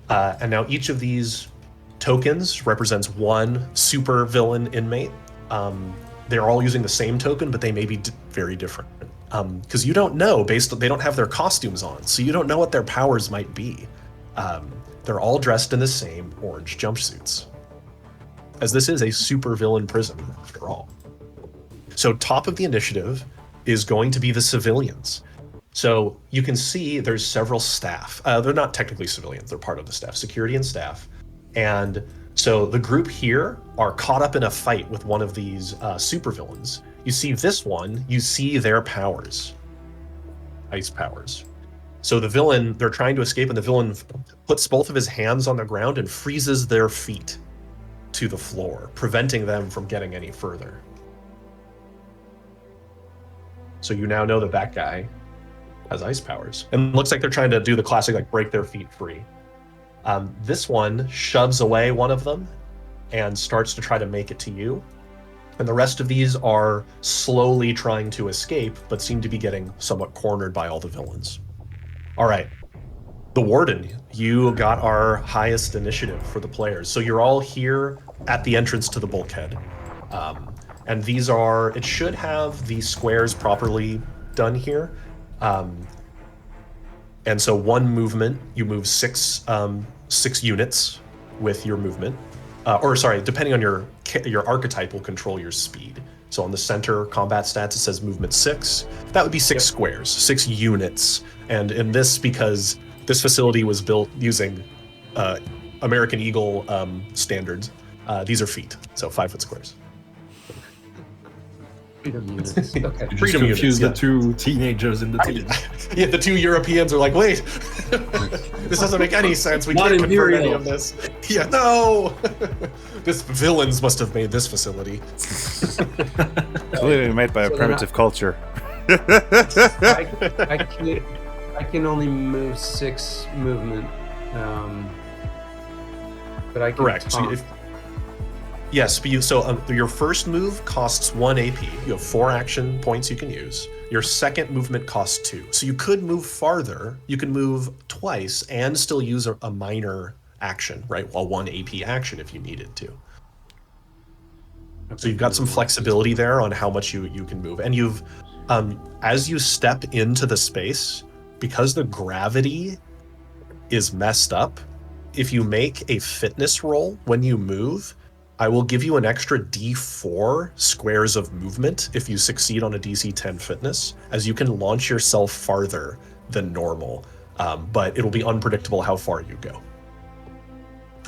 And now each of these tokens represents one super villain inmate. They're all using the same token, but they may be very different. Because you don't know, they don't have their costumes on, so you don't know what their powers might be. They're all dressed in the same orange jumpsuits, as this is a supervillain prison after all. So top of the initiative is going to be the civilians. So you can see there's several staff. They're not technically civilians, they're part of the staff, security and staff. And so the group here are caught up in a fight with one of these supervillains. You see this one, you see their powers, ice powers. So the villain, they're trying to escape, and the villain puts both of his hands on the ground and freezes their feet to the floor, preventing them from getting any further. So you now know that that guy has ice powers. And it looks like they're trying to do the classic, like, break their feet free. This one shoves away one of them and starts to try to make it to you. And the rest of these are slowly trying to escape, but seem to be getting somewhat cornered by all the villains. All right. The Warden, you got our highest initiative for the players. So you're all here at the entrance to the bulkhead. And these are, it should have the squares properly done here. And so one movement, you move six units with your movement. Or sorry, depending on your archetype will control your speed. So on the center combat stats, it says movement 6. That would be 6 squares, 6 units. And in this, because this facility was built using American Eagle standards, these are feet, so 5-foot squares. Freedom units. Okay. You just Freedom confuse units, the two teenagers in the team. Yeah, the 2 Europeans are like, wait, this doesn't make any sense. We Not can't convert Imperial. any of this. Yeah, no! This villains must have made this facility. Clearly made by a So they're primitive culture. I can only move 6 movement, but I can Correct. So taunt. yes, but your first move costs 1 AP. You have 4 action points you can use. Your second movement costs 2. So you could move farther. You can move twice and still use a minor action, right? Well, 1 AP action if you needed to. So you've got some flexibility there on how much you can move. And you've, as you step into the space, because the gravity is messed up, if you make a fitness roll when you move, I will give you an extra D4 squares of movement if you succeed on a DC 10 fitness, as you can launch yourself farther than normal, but it'll be unpredictable how far you go.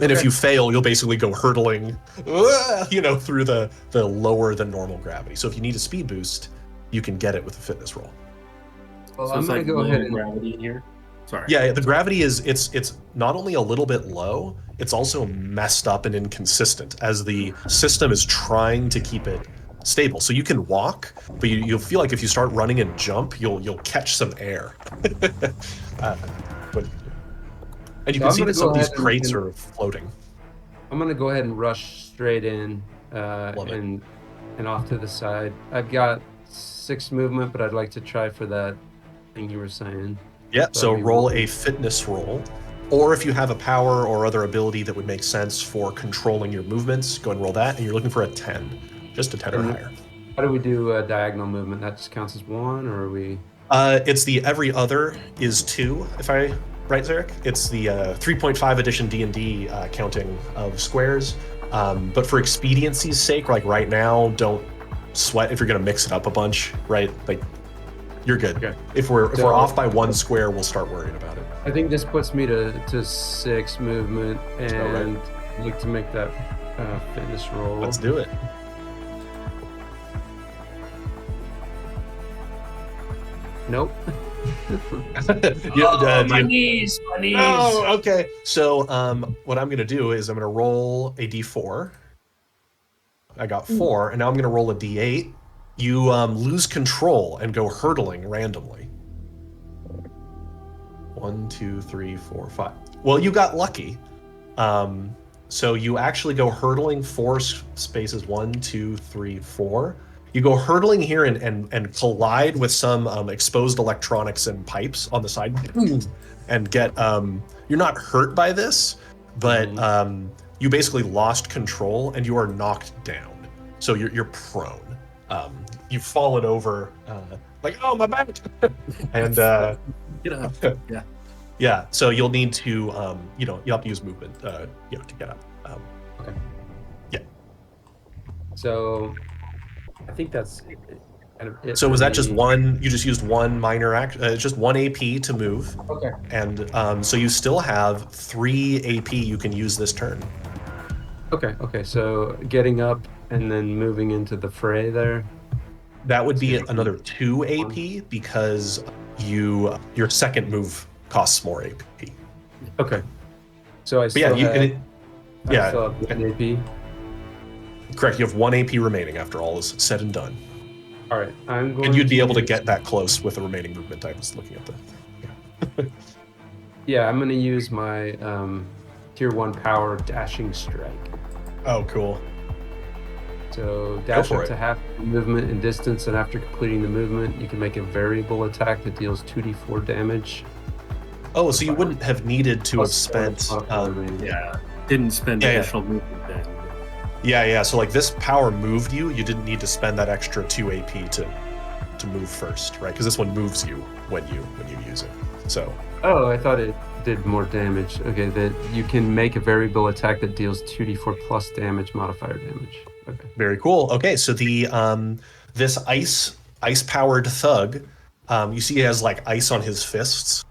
And if you fail, you'll basically go hurtling, through the lower than normal gravity. So if you need a speed boost, you can get it with a fitness roll. Well, So I'm it's gonna like go low ahead and gravity in here. Sorry. Yeah, the gravity is it's not only a little bit low, it's also messed up and inconsistent as the system is trying to keep it stable. So you can walk, but you'll feel like if you start running and jump, you'll catch some air. And you So can I'm see gonna that some go of these ahead and- crates are floating. I'm gonna go ahead and rush straight in Love it. and off to the side. I've got 6 movement, but I'd like to try for that thing you were saying. Yeah, so That'd be roll really- a fitness roll. Or if you have a power or other ability that would make sense for controlling your movements, go and roll that. And you're looking for a 10. Just a 10 or Mhm. higher. How do we do diagonal movement? That just counts as 1, or are we? It's the every other is 2, if I right, Zarek? It's the 3.5 edition D&D counting of squares. But for expediency's sake, like right now, don't sweat if you're gonna mix it up a bunch, right? Like you're good. Okay. If we're So- off by 1 square, we'll start worrying about it. I think this puts me to 6 movement, and I'd like to make that fitness roll. Let's do it. Nope. My knees. Oh, okay. So what I'm gonna do is I'm gonna roll a d4. I got 4, and now I'm gonna roll a d8. You lose control and go hurtling randomly. 1, 2, 3, 4, 5. Well, you got lucky. So you actually go hurtling 4 spaces. 1, 2, 3, 4. You go hurtling here and collide with some exposed electronics and pipes on the side, and get. You're not hurt by this, but you basically lost control and you are knocked down. So you're prone. You've fallen over, like, oh, my back, and Get up. Yeah. Yeah, so you'll need to, you'll have to use movement, to get up. Okay. Yeah. So I think that's kind of it. So for was that just me. one? You just used one minor act, just one AP to move, Okay. and so you still have 3 AP you can use this turn. Okay. So getting up and then moving into the fray there. That would be another 2 AP because your second move costs more AP. Okay. So I But still yeah, have, yeah, I still have an AP. correct. You have 1 AP remaining after all is said and done, All right. I'm going. and you'd be able to use- get that close with the remaining movement. I was looking at the. Yeah, I'm going to use my tier 1 power dashing strike. Oh, cool. So dash for up it. to half the movement and distance, and after completing the movement, you can make a variable attack that deals 2d4 damage. Oh, so you wouldn't have needed to have Plus spent. modifier remaining. Yeah, didn't spend Yeah. additional movement then. Yeah. So like this power moved you. You didn't need to spend that extra 2 AP to move first, right? Because this one moves you when you use it. So Oh, I thought it did more damage. Okay, that you can make a variable attack that deals 2d4 plus damage, modifier damage. Okay. very cool. Okay, so the this ice powered thug, you see he has like ice on his fists.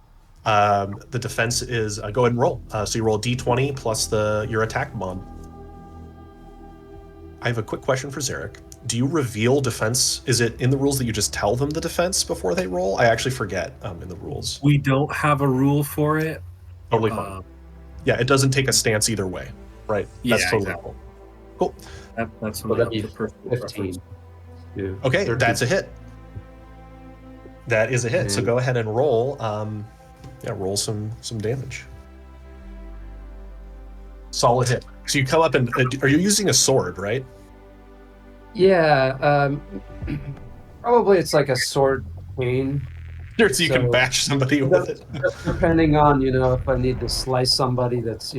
The defense is go ahead and roll. So you roll D20 plus your attack mod. I have a quick question for Zarek. Do you reveal defense? Is it in the rules that you just tell them the defense before they roll? I actually forget in the rules. We don't have a rule for it. Totally fine. Yeah, it doesn't take a stance either way, right? That's Yeah, totally exactly. cool. That's Well, that'd be the personal 15. preference. Yeah. Okay, 13. that's a hit. That is a hit. So And- go ahead and roll. Roll some damage. Solid hit. So you come up and are you using a sword, right? Yeah, probably it's like a sword cane. Sure, so you can So- bash somebody with it. Depending on, if I need to slice somebody that's,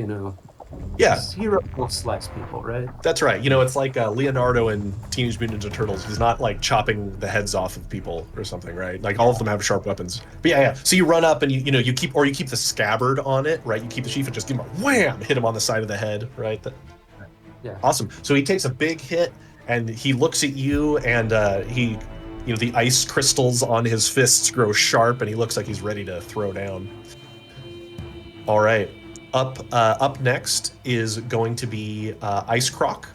Yeah, hero don't slice people, right? that's right. It's like Leonardo in Teenage Mutant Ninja Turtles. He's not like chopping the heads off of people or something, right? Like all of them have sharp weapons. But yeah. So you run up and you keep the scabbard on it, right? You keep the sheath and just give him a wham, hit him on the side of the head, right? Yeah. Awesome. So he takes a big hit and he looks at you and he, the ice crystals on his fists grow sharp and he looks like he's ready to throw down. All right. Up next is going to be Ice Croc.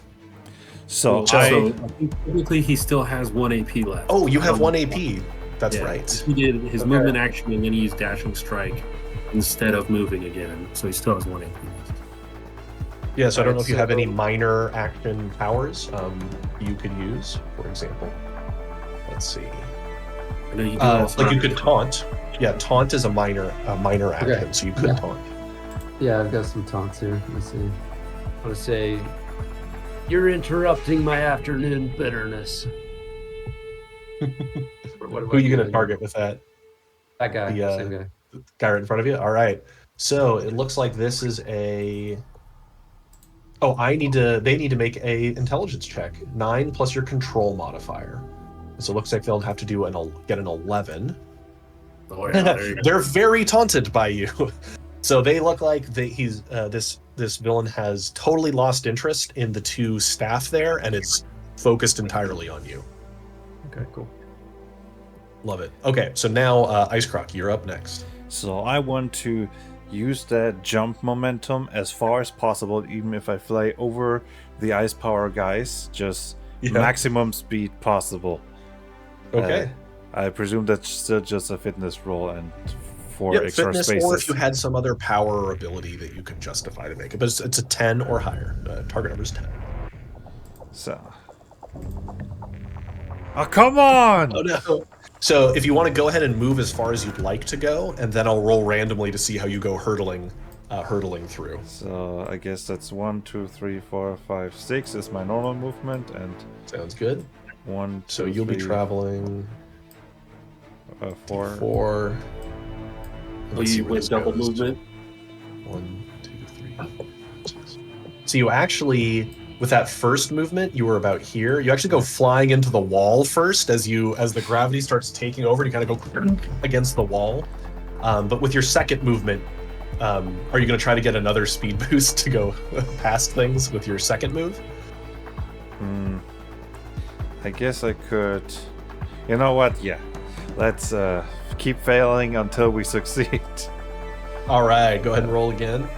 So So I I think technically he still has 1 AP left. Oh, you have Um, 1 AP. That's yeah, right. He did his Okay. movement action and then he used dashing strike instead of moving again. So he still has 1 AP left. Yeah, so I don't know Alright, if you have any so- minor action powers you could use, for example. Let's see. I know you can also Like you have- could taunt. Yeah, taunt is a minor action, so you could Yeah. taunt. Yeah, I've got some taunts here. Let's see. I want to say, you're interrupting my afternoon bitterness. What Who are you going to target with that? That guy, the, same guy. Guy right in front of you? All right. So it looks like this is a. Oh, they need to make a intelligence check. 9 plus your control modifier. So it looks like they'll have to get an 11. Oh, yeah, there you go. They're very taunted by you. So they look like this villain has totally lost interest in the 2 staff there and is focused entirely on you. Okay, cool. Love it. Okay, so now Ice Croc, you're up next. So I want to use that jump momentum as far as possible, even if I fly over the ice power guys, just maximum speed possible. Okay. I presume that's still just a fitness roll and for Yep, extra fitness, spaces. or if you had some other power or ability that you can justify to make it. But it's a 10 or higher. Target number is 10. So. Oh, come on! Oh, no. So if you want to go ahead and move as far as you'd like to go, and then I'll roll randomly to see how you go hurtling through. So I guess that's 1, 2, 3, 4, 5, 6 is my normal movement, and Sounds good. 1, 2, So you'll be 3, traveling 4. 4. Oh, you went double movement. 1, 2, 3, 4, 6. So you actually, with that first movement, you were about here. You actually go flying into the wall first as the gravity starts taking over. And you kind of go against the wall, But with your second movement, are you going to try to get another speed boost to go past things with your second move? I guess I could. You know what? Yeah. Let's keep failing until we succeed. All right, go ahead and roll again.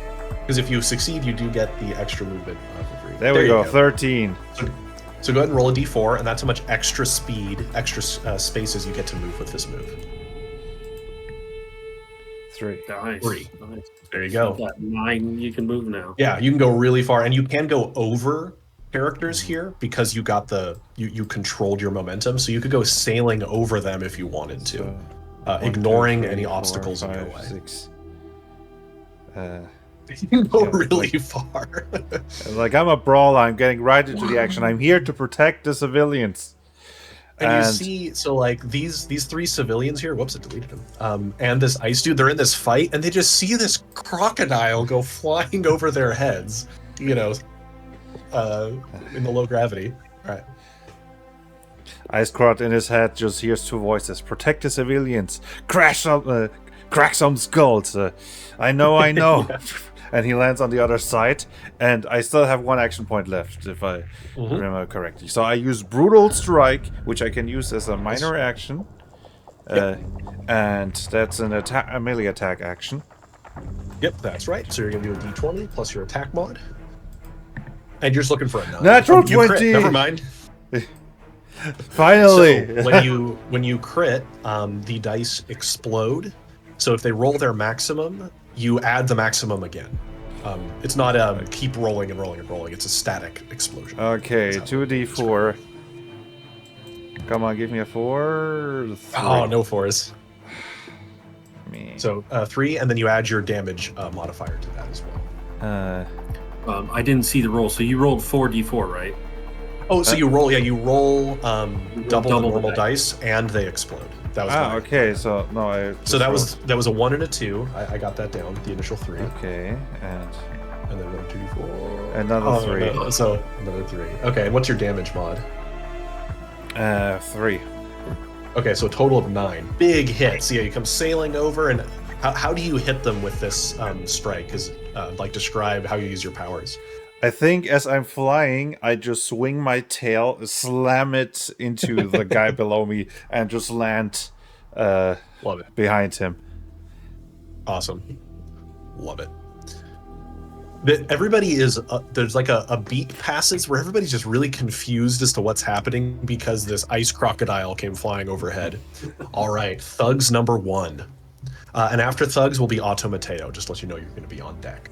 Because if you succeed, you do get the extra movement for free. There we go. 13. So go ahead and roll a d4, and that's how much extra speed, extra spaces you get to move with this move. 3. Nice. 3. Nice. There you go. Got 9. You can move now. Yeah, you can go really far, and you can go over characters here because you got you controlled your momentum, so you could go sailing over them if you wanted to, ignoring any obstacles in your way. 6. You can go really far. Like, I'm a brawler. I'm getting right into the action. I'm here to protect the civilians. And you see, so like these 3 civilians here, whoops, it deleted them. And this ice dude, they're in this fight, and they just see this crocodile go flying over their heads, you know, in the low gravity. All right. Icecrot in his head just hears 2 voices: protect the civilians, crack some skulls. I know. Yeah. And he lands on the other side, and I still have 1 action point left, if I remember correctly. So I use Brutal Strike, which I can use as a minor action, and that's a melee attack action. Yep, that's right. So you're gonna do a d20 plus your attack mod, and you're just looking for a 9. Natural You crit. 20. Never mind. Finally. So when you crit, the dice explode. So if they roll their maximum, you add the maximum again. It's not keep rolling and rolling and rolling. It's a static explosion. Okay, 2d4. Come on, give me a 4. 3. Oh, no 4s. Me. So 3, and then you add your damage modifier to that as well. I didn't see the roll, so you rolled 4d4, right? Oh, so you roll double the normal the dice, and they explode. That was mine. Okay, so no, So that was a 1 and a 2. I got that down. The initial 3, okay, and and then 1, 2, 4. another 3. No, so another 3. Okay, and what's your damage mod? 3. Okay, so a total of 9. Big hits. Yeah, you come sailing over, and how do you hit them with this strike? Describe how you use your powers. I think as I'm flying, I just swing my tail, slam it into the guy below me, and just land Love it. behind him. Awesome. Love it. Everybody is there's like a beat passes where everybody's just really confused as to what's happening because this ice crocodile came flying overhead. All right, thugs number 1, and after thugs will be Automateo. Just to let you know you're going to be on deck.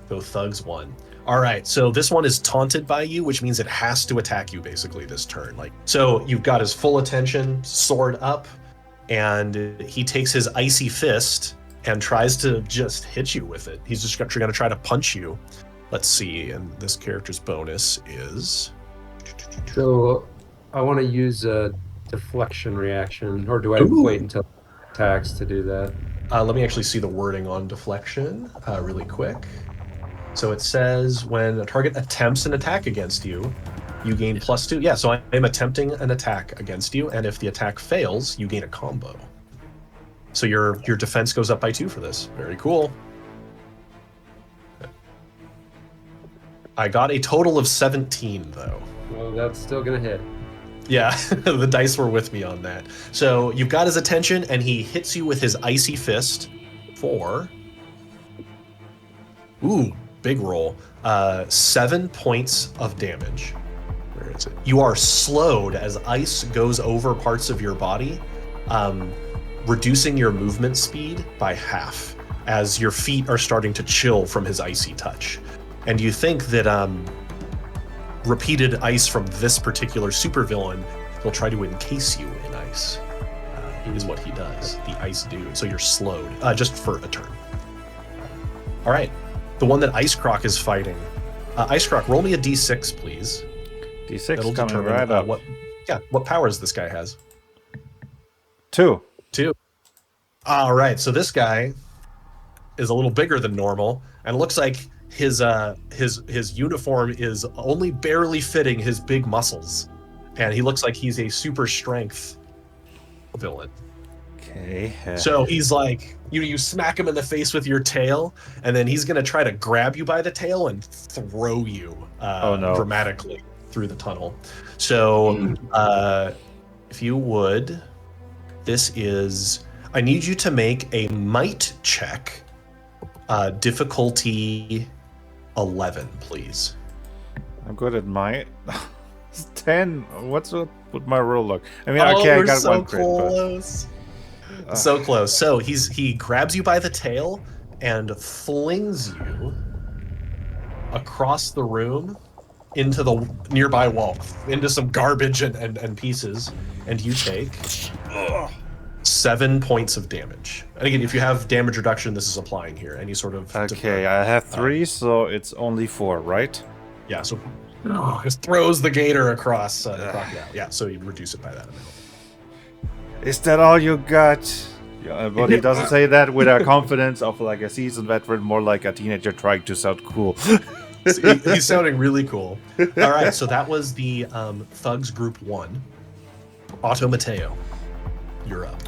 So thugs 1. All right, so this one is taunted by you, which means it has to attack you basically this turn. So you've got his full attention, sword up, and he takes his icy fist and tries to just hit you with it. He's just going to try to punch you. Let's see, and this character's bonus is... So I want to use a deflection reaction, or do I wait until attacks to do that? Let me actually see the wording on deflection really quick. So it says when a target attempts an attack against you, you gain +2. Yeah, so I am attempting an attack against you, and if the attack fails, you gain a combo. So your defense goes up by 2 for this. Very cool. I got a total of 17, though. Well, that's still gonna hit. Yeah, the dice were with me on that. So you've got his attention, and he hits you with his icy fist for... Ooh, big roll. 7 points of damage. Where is it? You are slowed as ice goes over parts of your body, reducing your movement speed by half as your feet are starting to chill from his icy touch. And you think that repeated ice from this particular supervillain will try to encase you in ice. Is what he does, the ice dude. So you're slowed, just for a turn. All right. The one that Ice Croc is fighting. Ice Croc, roll me a d6, please. D6 That'll coming determine right up. what powers this guy has. 2. 2. All right, so this guy is a little bigger than normal, and it looks like his uniform is only barely fitting his big muscles, and he looks like he's a super strength villain. Okay. So he's like, you smack him in the face with your tail, and then he's gonna try to grab you by the tail and throw you dramatically through the tunnel. So if you would, I need you to make a might check, difficulty 11, please. I'm good at my 10. What's up with my roll look? I mean, Oh, okay, I we're got so one crit, close. So close. So he grabs you by the tail and flings you across the room into the nearby wall, into some garbage and pieces, and you take 7 points of damage. And again, if you have damage reduction, this is applying here. Any sort of Okay, I have 3, so it's only 4, right? Yeah, so just throws the gator across the crocodile. Yeah, so you reduce it by that amount. Is that all you got? Yeah, but he doesn't say that with a confidence of like a seasoned veteran, more like a teenager trying to sound cool. He's sounding really cool. All right, so that was the Thugs Group 1. Otto Mateo, you're up.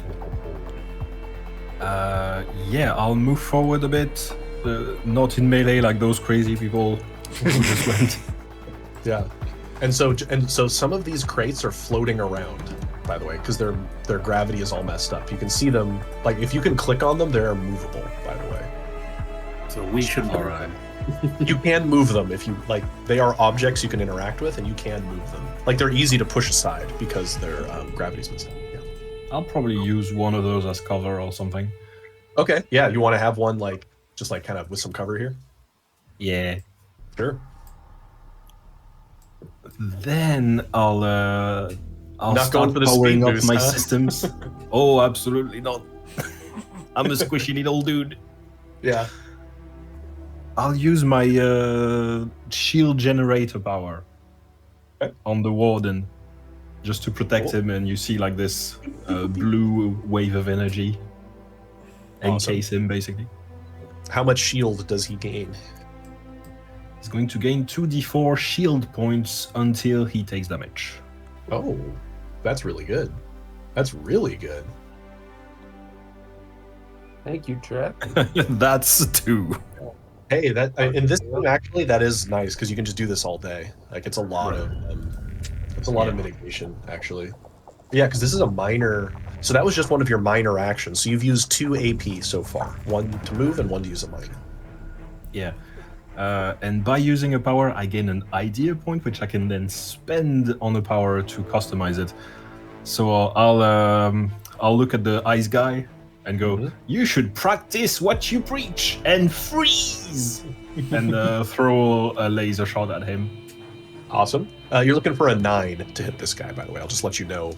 Yeah, I'll move forward a bit. Not in melee like those crazy people who just went. Yeah, and so some of these crates are floating around, by the way, because their gravity is all messed up. You can see them, like if you can click on them, they're movable, by the way. So we should All right. You can move them if you like. They are objects you can interact with, and you can move them. Like they're easy to push aside because their gravity's messed up. Yeah. I'll probably use one of those as cover or something. Okay. Yeah, you want to have one like just like kind of with some cover here? Yeah. Sure. Then I'll Not going start for the powering speed up boost, my huh? systems. Oh, absolutely not. I'm a squishy little dude. Yeah. I'll use my shield generator power on the warden, just to protect him. And you see like this blue wave of energy encase him, basically. How much shield does he gain? He's going to gain 2d4 shield points until he takes damage. Oh, that's really good. That's really good. Thank you, Trek. That's 2. Hey, that in this game actually that is nice because you can just do this all day. Like it's a lot of mitigation actually. Yeah, because this is a minor. So that was just one of your minor actions. So you've used 2 AP so far, 1 to move and 1 to use a minor. Yeah. And by using a power, I gain an idea point, which I can then spend on a power to customize it. So I'll look at the ice guy and go, "You should practice what you preach and freeze," and throw a laser shot at him. Awesome. You're looking for a 9 to hit this guy, by the way. I'll just let you know.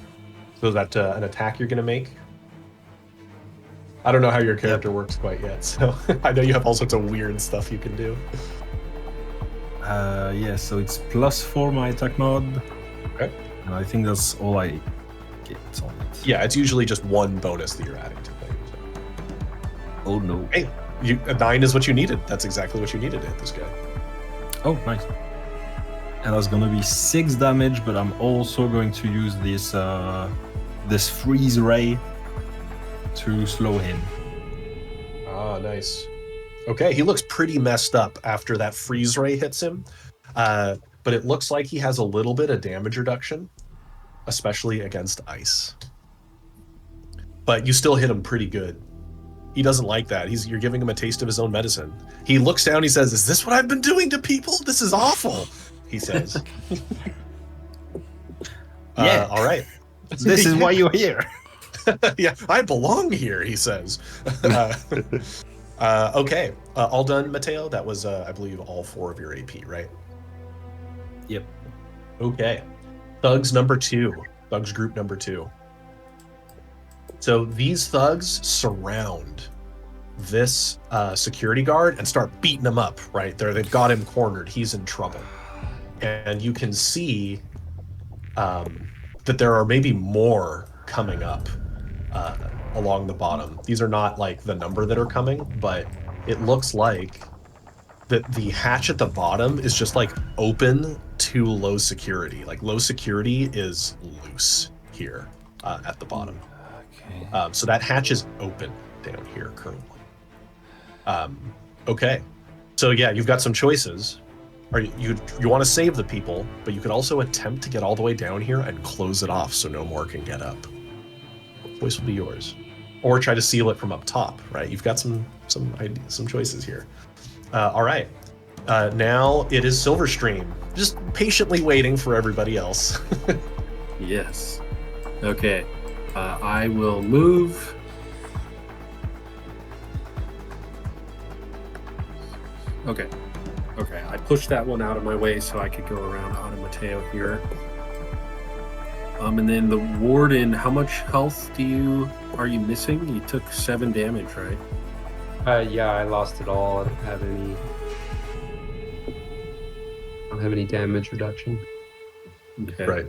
So is that an attack you're going to make? I don't know how your character works quite yet, so I know you have all sorts of weird stuff you can do. Yeah, so it's +4 my attack mod. Okay. And I think that's all I get on it. Yeah, it's usually just 1 bonus that you're adding to things. Oh no. Hey, a 9 is what you needed. That's exactly what you needed to hit this guy. Oh, nice. And that's gonna be 6 damage, but I'm also going to use this freeze ray to slow him. Ah, nice. Okay, he looks pretty messed up after that freeze ray hits him. But it looks like he has a little bit of damage reduction, especially against ice. But you still hit him pretty good. He doesn't like that. You're giving him a taste of his own medicine. He looks down, he says, "Is this what I've been doing to people? This is awful," he says. Yeah. All right. This is why you're here. Yeah, I belong here, he says. Okay, all done, Mateo? That was, I believe, all 4 of your AP, right? Yep. Okay. Thugs number 2. Thugs group number 2. So these thugs surround this security guard and start beating him up, right? They've got him cornered. He's in trouble. And you can see that there are maybe more coming up along the bottom. These are not like the number that are coming, but it looks like that the hatch at the bottom is just like open to low security. Like low security is loose here at the bottom. Okay. So that hatch is open down here currently. Okay. So yeah, you've got some choices. You want to save the people, but you could also attempt to get all the way down here and close it off so no more can get up. Choice will be yours. Or try to seal it from up top, right? You've got some ideas, some choices here. All right. Now it is Silverstream, just patiently waiting for everybody else. Yes. Okay. I will move. Okay. I pushed that one out of my way so I could go around Mateo here. And then the warden, how much health are you missing? You took 7 damage, right? Yeah, I lost it all. I don't have any damage reduction. Okay. Right.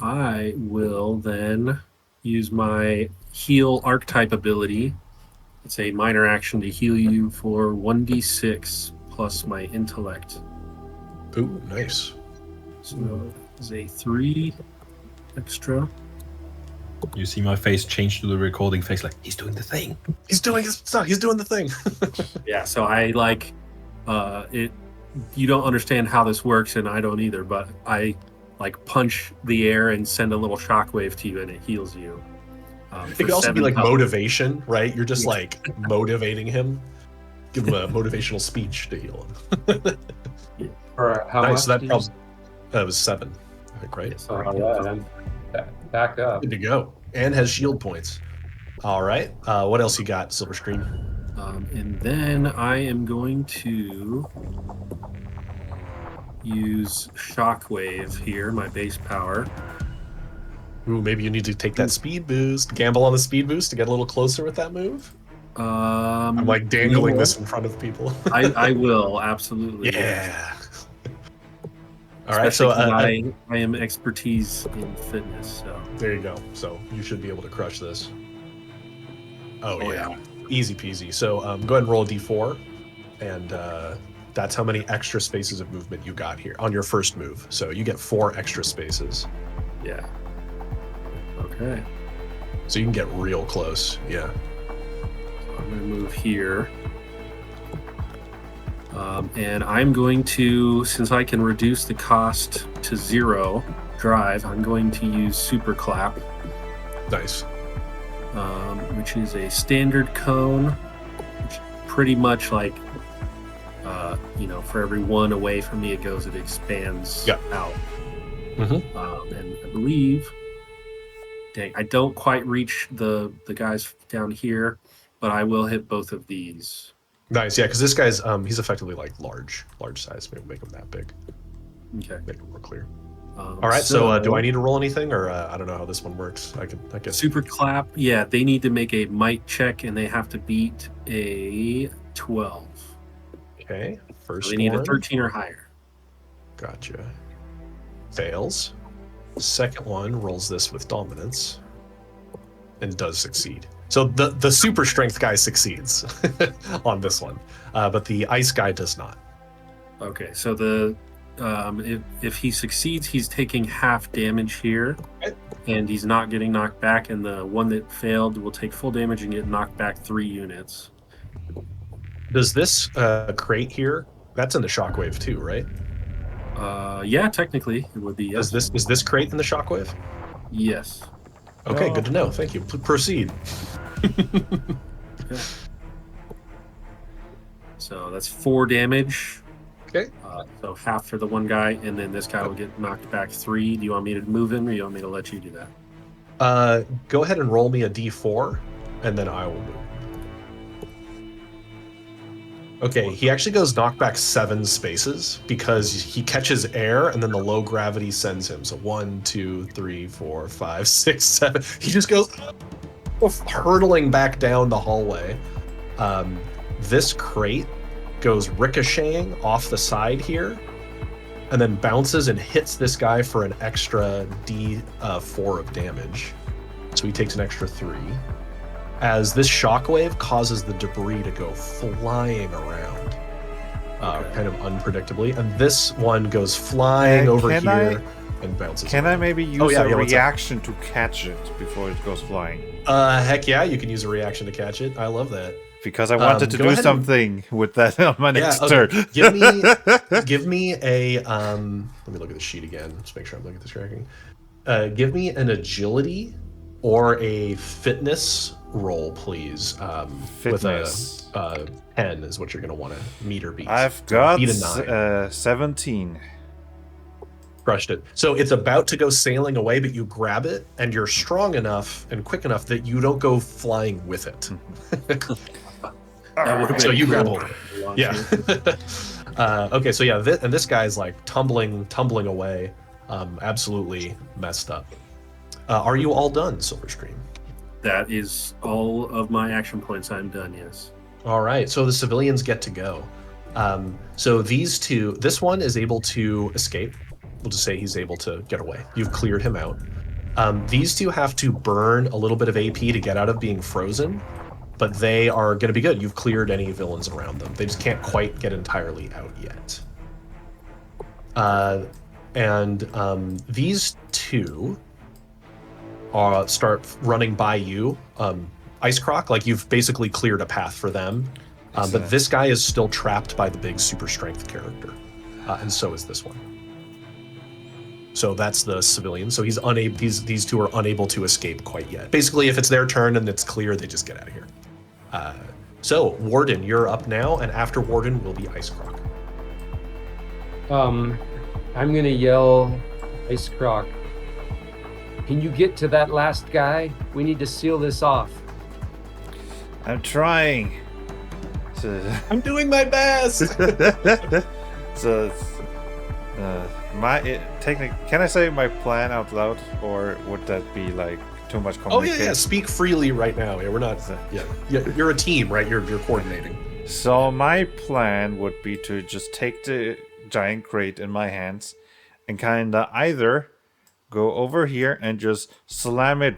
I will then use my heal archetype ability. It's a minor action to heal you for 1d6 plus my intellect. Ooh, nice. So it's a 3 extra. You see my face change to the recording face, like he's doing the thing. He's doing his stuff. He's doing the thing. Yeah, so I it. You don't understand how this works, and I don't either. But I punch the air and send a little shockwave to you, and it heals you. It could also be like motivation, right? You're just motivating him. Give him a motivational speech to heal him. Or how nice. much? So that probably that was 7, I think, right? Yes. Oh, yeah, then back up. Good to go. And has shield points. All right. What else you got, Silverstream? And then I am going to use shockwave here, my base power. Ooh, maybe you need to take that speed boost. Gamble on the speed boost to get a little closer with that move. I'm dangling this in front of people. I will, absolutely. Yeah. All right, so I am expertise in fitness, so there you go. So you should be able to crush this. Oh yeah. Easy peasy. So go ahead and roll a d4, and that's how many extra spaces of movement you got here on your first move. So you get 4 extra spaces. Yeah. Okay. So you can get real close. Yeah. I'm going to move here. And I'm going to, since I can reduce the cost to 0 drive, I'm going to use Super Clap. Nice. Which is a standard cone, which pretty much for every 1 away from me it goes, it expands out. Mm-hmm. And I believe, I don't quite reach the guys down here, but I will hit both of these. Nice, yeah, because this guy's he's effectively large size. Maybe make him that big. Okay. Make it more clear. All right, so do I need to roll anything, or I don't know how this one works? I guess. Super Clap, yeah, they need to make a might check, and they have to beat a 12. Okay, first So they need one. a 13 or higher. Gotcha. Fails. Second one rolls this with dominance and does succeed. So the super strength guy succeeds on this one, but the ice guy does not. Okay, so if he succeeds, he's taking half damage here, and he's not getting knocked back, and the one that failed will take full damage and get knocked back 3 units. Does this crate here, that's in the shockwave too, right? Yeah, technically it would be, yes. Is this crate in the shockwave? Yes. Okay, good to know. Thank you. Proceed. Okay. So that's 4 damage. Okay. So half for the one guy, and then this guy will get knocked back 3. Do you want me to move him, or do you want me to let you do that? Go ahead and roll me a d4, and then I will move. Okay, he actually goes knockback 7 spaces because he catches air, and then the low gravity sends him. So 1, 2, 3, 4, 5, 6, 7. He just goes hurtling back down the hallway. This crate goes ricocheting off the side here, and then bounces and hits this guy for an extra d4 of damage. So he takes an extra 3. As this shockwave causes the debris to go flying around, kind of unpredictably, and this one goes flying over here. and bounces. Can I around. maybe use yeah, a what's up? reaction to catch it before it goes flying? Heck yeah, you can use a reaction to catch it. I love that. Because I wanted to go do ahead and- something with that on my next okay. turn. Give me a let me look at the sheet again. Just make sure I'm looking at this tracking. Give me an agility or a fitness roll, please. Fitness. With a 10 is what you're going to want to meet or beat. I've So got beat a 9. 17. Crushed it. So it's about to go sailing away, but you grab it, and you're strong enough and quick enough that you don't go flying with it. That would've So been you grab cool. hold of it. Yeah. Okay, so yeah, and this guy's like tumbling away, absolutely messed up. Are you all done, Silverstream? That is all of my action points. I'm done. Yes. All right, so the civilians get to go. So these two, this one is able to escape. We'll just say he's able to get away. You've cleared him out. These two have to burn a little bit of AP to get out of being frozen, but they are going to be good. You've cleared any villains around them. They just can't quite get entirely out yet. These two start running by you. Ice Croc, like you've basically cleared a path for them. But this guy is still trapped by the big super strength character. And so is this one. So that's the civilian. So he's unable. These two are unable to escape quite yet. Basically, if it's their turn and it's clear, they just get out of here. So Warden, you're up now, and after Warden will be Ice Croc. I'm gonna yell, Ice Croc. Can you get to that last guy? We need to seal this off. I'm trying. I'm doing my best. So, can I say my plan out loud, or would that be like too much Oh communication? yeah. Speak freely right now. Yeah, we're not. Yeah. You're a team, right? You're coordinating. So my plan would be to just take the giant crate in my hands and kinda either go over here and just slam it,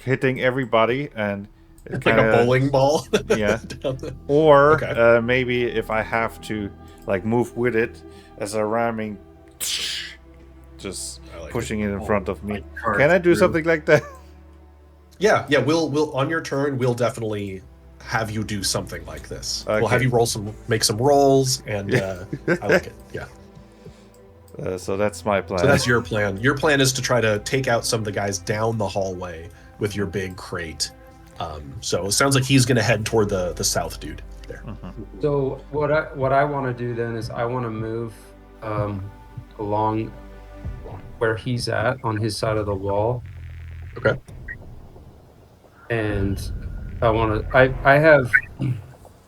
hitting everybody, and Like a bowling ball. Yeah. Down the- Or Okay. maybe if I have to like move with it as a ramming, just I like pushing it in front of me. Like carve Can I do through. something like that? Yeah. We'll on your turn. We'll definitely have you do something like this. We'll Okay. have you make some rolls, and I like it. Yeah. So that's my plan. So that's your plan. Your plan is to try to take out some of the guys down the hallway with your big crate. So it sounds like he's going to head toward the south dude there. So what I want to do then is I want to move along where he's at on his side of the wall, Okay. and I want to. I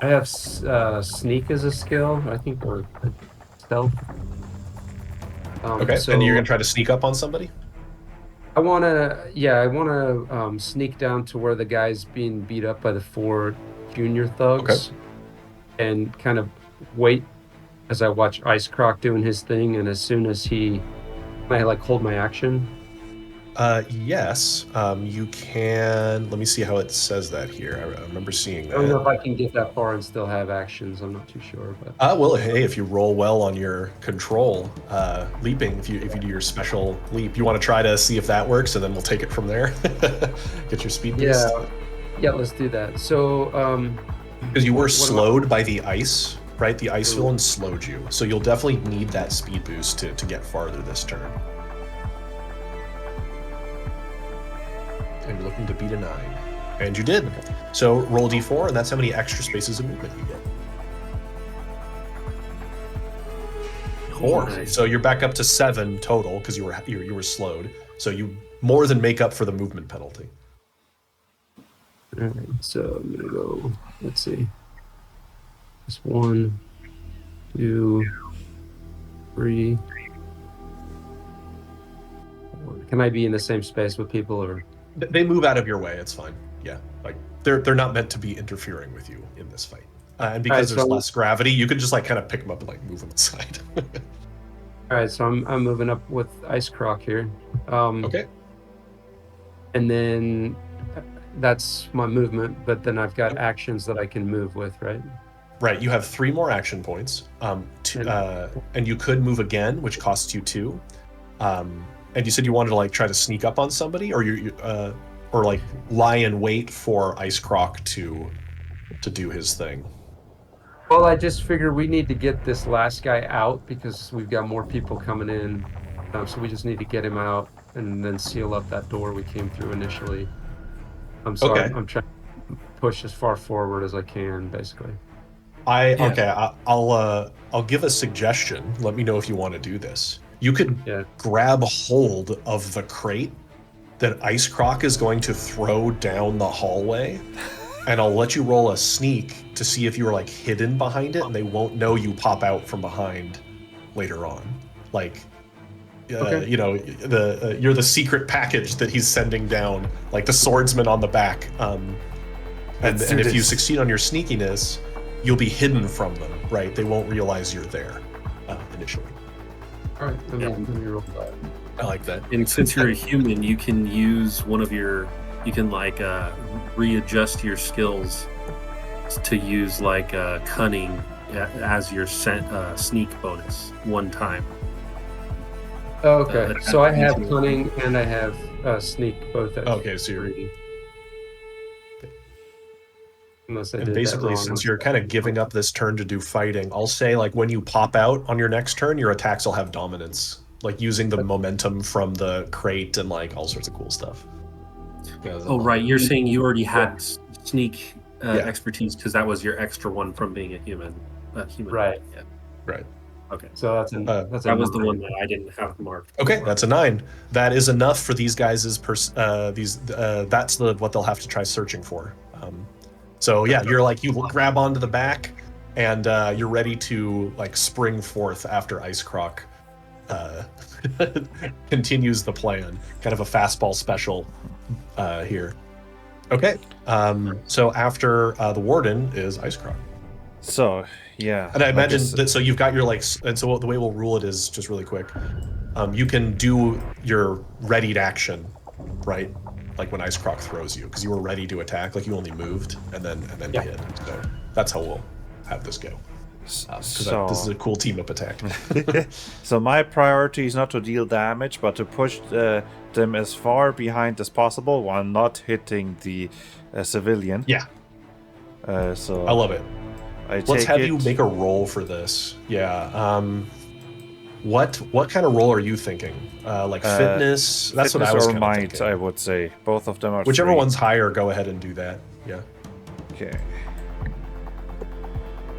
have sneak as a skill, I think, or stealth. Okay. So And you're going to try to sneak up on somebody? I want to sneak down to where the guy's being beat up by the 4 junior thugs, and kind of wait as I watch Ice Croc doing his thing, and as soon as I like hold my action. Yes. You can. Let me see how it says that here. I remember seeing I don't know that. if I can get that far and still have actions. I'm not too sure, but Well, hey, if you roll well on your control, leaping, if you do your special leap, you want to try to see if that works, and then we'll take it from there. Get your speed boost. yeah, let's do that. So Because you were what slowed by the ice, right? The ice villain slowed you, so you'll definitely need that speed boost to get farther this turn. And you're looking to beat a 9. And you did. So roll d4, and that's how many extra spaces of movement you get. 4. Nice. So you're back up to 7 total because you were slowed. So you more than make up for the movement penalty. all right, so I'm gonna go. Let's see. Just 1, 2, 3. 4. Can I be in the same space with people, or? They move out of your way. It's fine. Yeah, like they're not meant to be interfering with you in this fight. And because Alright, there's so- less gravity, you can just like kind of pick them up and like move them aside. All right, so I'm moving up with Ice Croc here. Okay. And then that's my movement, but then I've got actions that I can move with, right? Right. You have 3 more action points. And you could move again, which costs you 2. And you said you wanted to like try to sneak up on somebody, or or like lie in wait for Ice Croc to do his thing. Well, I just figured we need to get this last guy out because we've got more people coming in. So we just need to get him out and then seal up that door we came through initially. I'm sorry. Okay. I'm trying to push as far forward as I can, basically. I'll give a suggestion. Let me know if you want to do this. You could grab hold of the crate that Ice Croc is going to throw down the hallway, and I'll let you roll a sneak to see if you're like hidden behind it, and they won't know you pop out from behind later on. Like, you know, you're the secret package that he's sending down, like the swordsman on the back. And if you succeed on your sneakiness, you'll be hidden from them, right? They won't realize you're there initially. All right, let me roll that. I like that. And since you're a human, you can use one of your, you can like readjust your skills to use like cunning as your sneak bonus one time. Oh, okay, so I have cunning and I have sneak both. Okay, so you're. Unless I and did basically, since you're kind of giving up this turn to do fighting, I'll say like when you pop out on your next turn, your attacks will have dominance, like using the momentum from the crate and like all sorts of cool stuff. Oh, right. You're saying you already had sneak expertise because that was your extra one from being a human. Right. Yeah. Right. Okay. So that was the one that I didn't have marked. Okay, that's a 9. That is enough for these guys' that's what they'll have to try searching for. So yeah, you're like, you grab onto the back and you're ready to like spring forth after Ice Croc continues the plan. Kind of a fastball special here. Okay, so after the warden is Ice Croc. So yeah, and I imagine that. So you've got your like, and so the way we'll rule it is just really quick. You can do your readied action, right? Like when Ice Croc throws you, because you were ready to attack, like you only moved and then hit. So that's how we'll have this go. This is a cool team up attack. So my priority is not to deal damage, but to push them as far behind as possible while not hitting the civilian. Yeah. So I love it. Let's have you make a roll for this. Yeah. What kind of role are you thinking? Like fitness? That's what I was kind of might, thinking. I would say. Both of them are Whichever 3. one's higher, go ahead and do that. Yeah. Okay.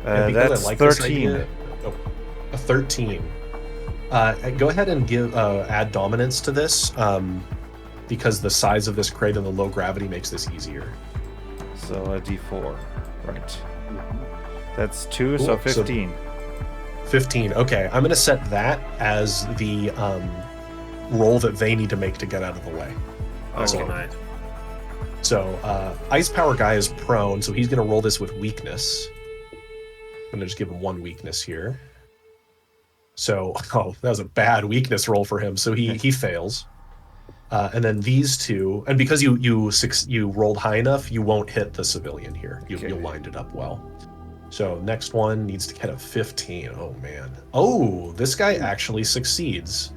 That's like 13. A 13. Go ahead and add dominance to this, because the size of this crate and the low gravity makes this easier. So a d4, right? That's 2, Cool. so 15. 15. Okay, I'm gonna set that as the roll that they need to make to get out of the way. Okay. So Ice Power Guy is prone, so he's gonna roll this with weakness. I'm gonna just give him 1 weakness here. So, that was a bad weakness roll for him. So he fails. And then these two, and because you rolled high enough, you won't hit the civilian here. You'll lined it up well. So next one needs to get a 15. Oh man. Oh, this guy actually succeeds.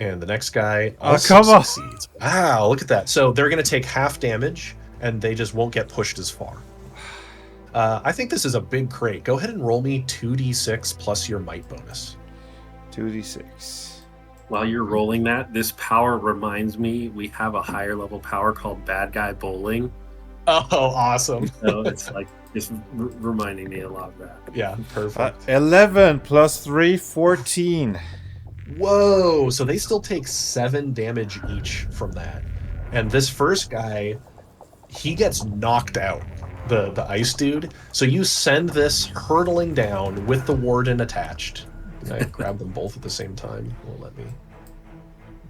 And the next guy also succeeds. Wow, look at that. So they're going to take half damage, and they just won't get pushed as far. I think this is a big crate. Go ahead and roll me 2d6 plus your might bonus. 2d6. While you're rolling that, this power reminds me we have a higher level power called Bad Guy Bowling. Oh, awesome. So it's like just reminding me a lot of that. Yeah, perfect. 11 plus 3, 14. Whoa, so they still take 7 damage each from that. And this first guy, he gets knocked out, the ice dude. So you send this hurtling down with the warden attached. Can I grab them both at the same time? Won't let me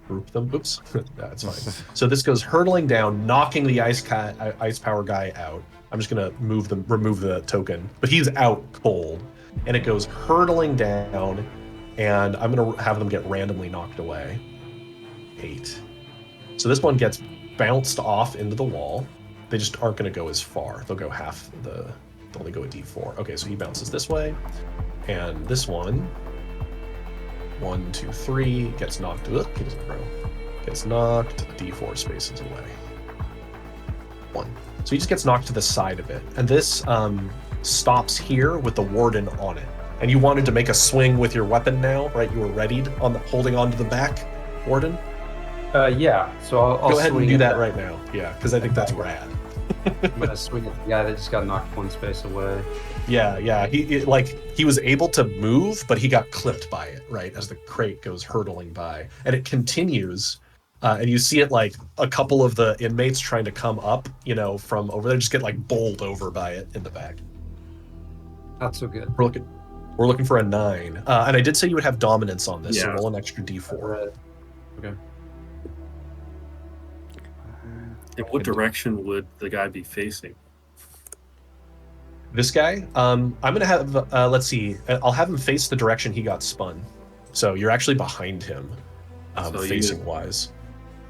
group them. Oops, that's fine. So this goes hurtling down, knocking the ice power guy out. I'm just gonna remove the token, but he's out cold, and it goes hurtling down, and I'm gonna have them get randomly knocked away. 8. So this one gets bounced off into the wall. They just aren't gonna go as far. They'll go half they'll only go a d4. Okay, so he bounces this way, and this one 1, 2, 3. Gets knocked. Ugh, he doesn't grow. Gets knocked d4 spaces away. 1. So he just gets knocked to the side of it. And this stops here with the warden on it. And you wanted to make a swing with your weapon now, right? You were readied on holding onto the back, warden? Yeah, so I'll go ahead and swing do at that right now. Yeah, because I think that's rad. I'm gonna swing at the guy that just got knocked one space away. Yeah. He was able to move, but he got clipped by it, right? As the crate goes hurtling by, and it continues, and you see it like a couple of the inmates trying to come up, from over there, just get like bowled over by it in the back. Not so good. We're looking for a 9, and I did say you would have dominance on this, so Yeah. roll an extra d4. Okay. In what direction would the guy be facing? This guy, I'm gonna have. Let's see. I'll have him face the direction he got spun. So you're actually behind him, facing wise.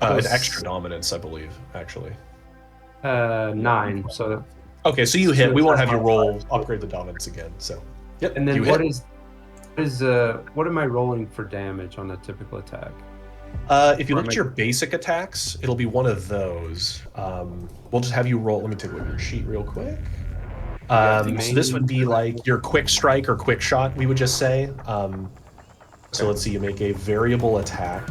An extra dominance, I believe, actually. 9. So. Okay, so you hit. We won't have you roll upgrade the dominance again. So. Yep. And then you what hit. what am I rolling for damage on a typical attack? If you look at your basic attacks, it'll be one of those. We'll just have you roll. Let me take a look at your sheet real quick. So this would be like your quick strike or quick shot, we would just say. So let's see, you make a variable attack.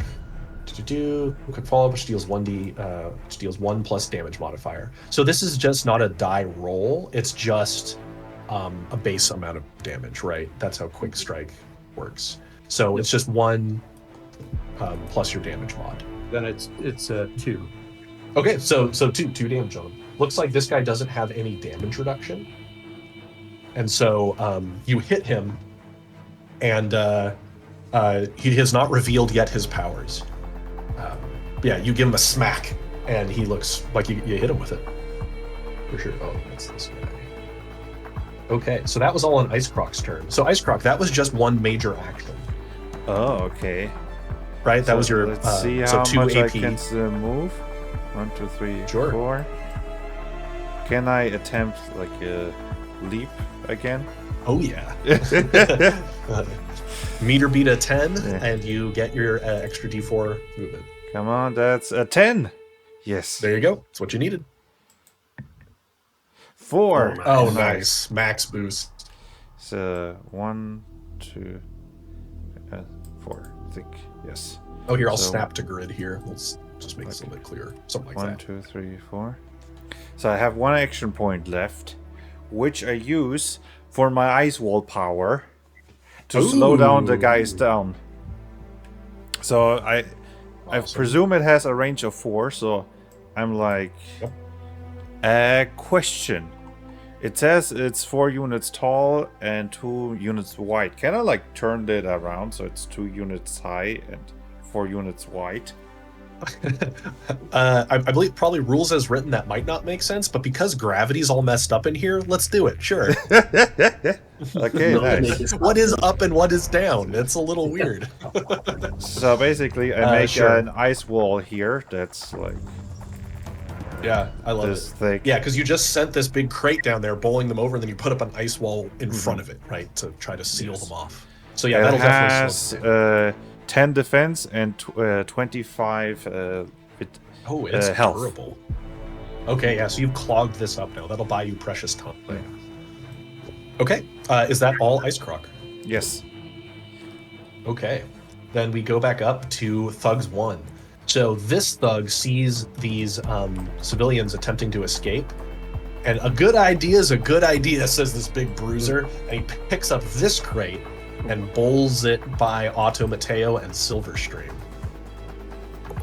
Quick follow-up, which deals 1 plus damage modifier. So this is just not a die roll, it's just a base amount of damage, right? That's how quick strike works. So it's just 1 plus your damage mod. Then it's 2. Okay, so 2 damage on him. Looks like this guy doesn't have any damage reduction. And so you hit him, and he has not revealed yet his powers. You give him a smack, and he looks like you hit him with it. For sure. Oh, that's this guy. Okay, so that was all on Ice Croc's turn. So Ice Croc, that was just one major action. Oh, okay. Right, that was your. Let's see so how 2 much AP. I can still move. 1, 2, 3, Sure. 4. Can I attempt like a leap again? Oh yeah. Meter beat a 10, and you get your extra D4 movement. Come on, that's a 10. Yes. There you go. That's what you needed. 4. Oh, nice. Max boost. So 1, 2, 4. I think yes. Oh, here, I'll So- snap to grid here. Let's just make this a little bit clearer. Something like 1, that. 2, 3, 4. So I have 1 action point left, which I use for my ice wall power to slow down the guys down. So I Awesome. presume it has a range of 4. So I'm like, question. It says it's 4 units tall and 2 units wide. Can I like turn that around so it's 2 units high and 4 units wide? I believe probably rules as written that might not make sense, but because gravity's all messed up in here, let's do it. Sure. Okay, nice. What is up and what is down? It's a little weird. So basically, I make sure. an ice wall here that's like Yeah, I love this it. thick. Yeah, because you just sent this big crate down there, bowling them over, and then you put up an ice wall in front of it, right, to try to seal them off. So yeah, It that'll definitely has slow them down. 10 defense and 25 Oh, it's health. durable. Okay, yeah, so you've clogged this up now. That'll buy you precious time. Okay, is that all Ice Croc? Yes. Okay, then we go back up to Thugs 1. So this thug sees these civilians attempting to escape, and a good idea is a good idea, says this big bruiser, and he picks up this crate and bowls it by Otto Mateo and Silverstream.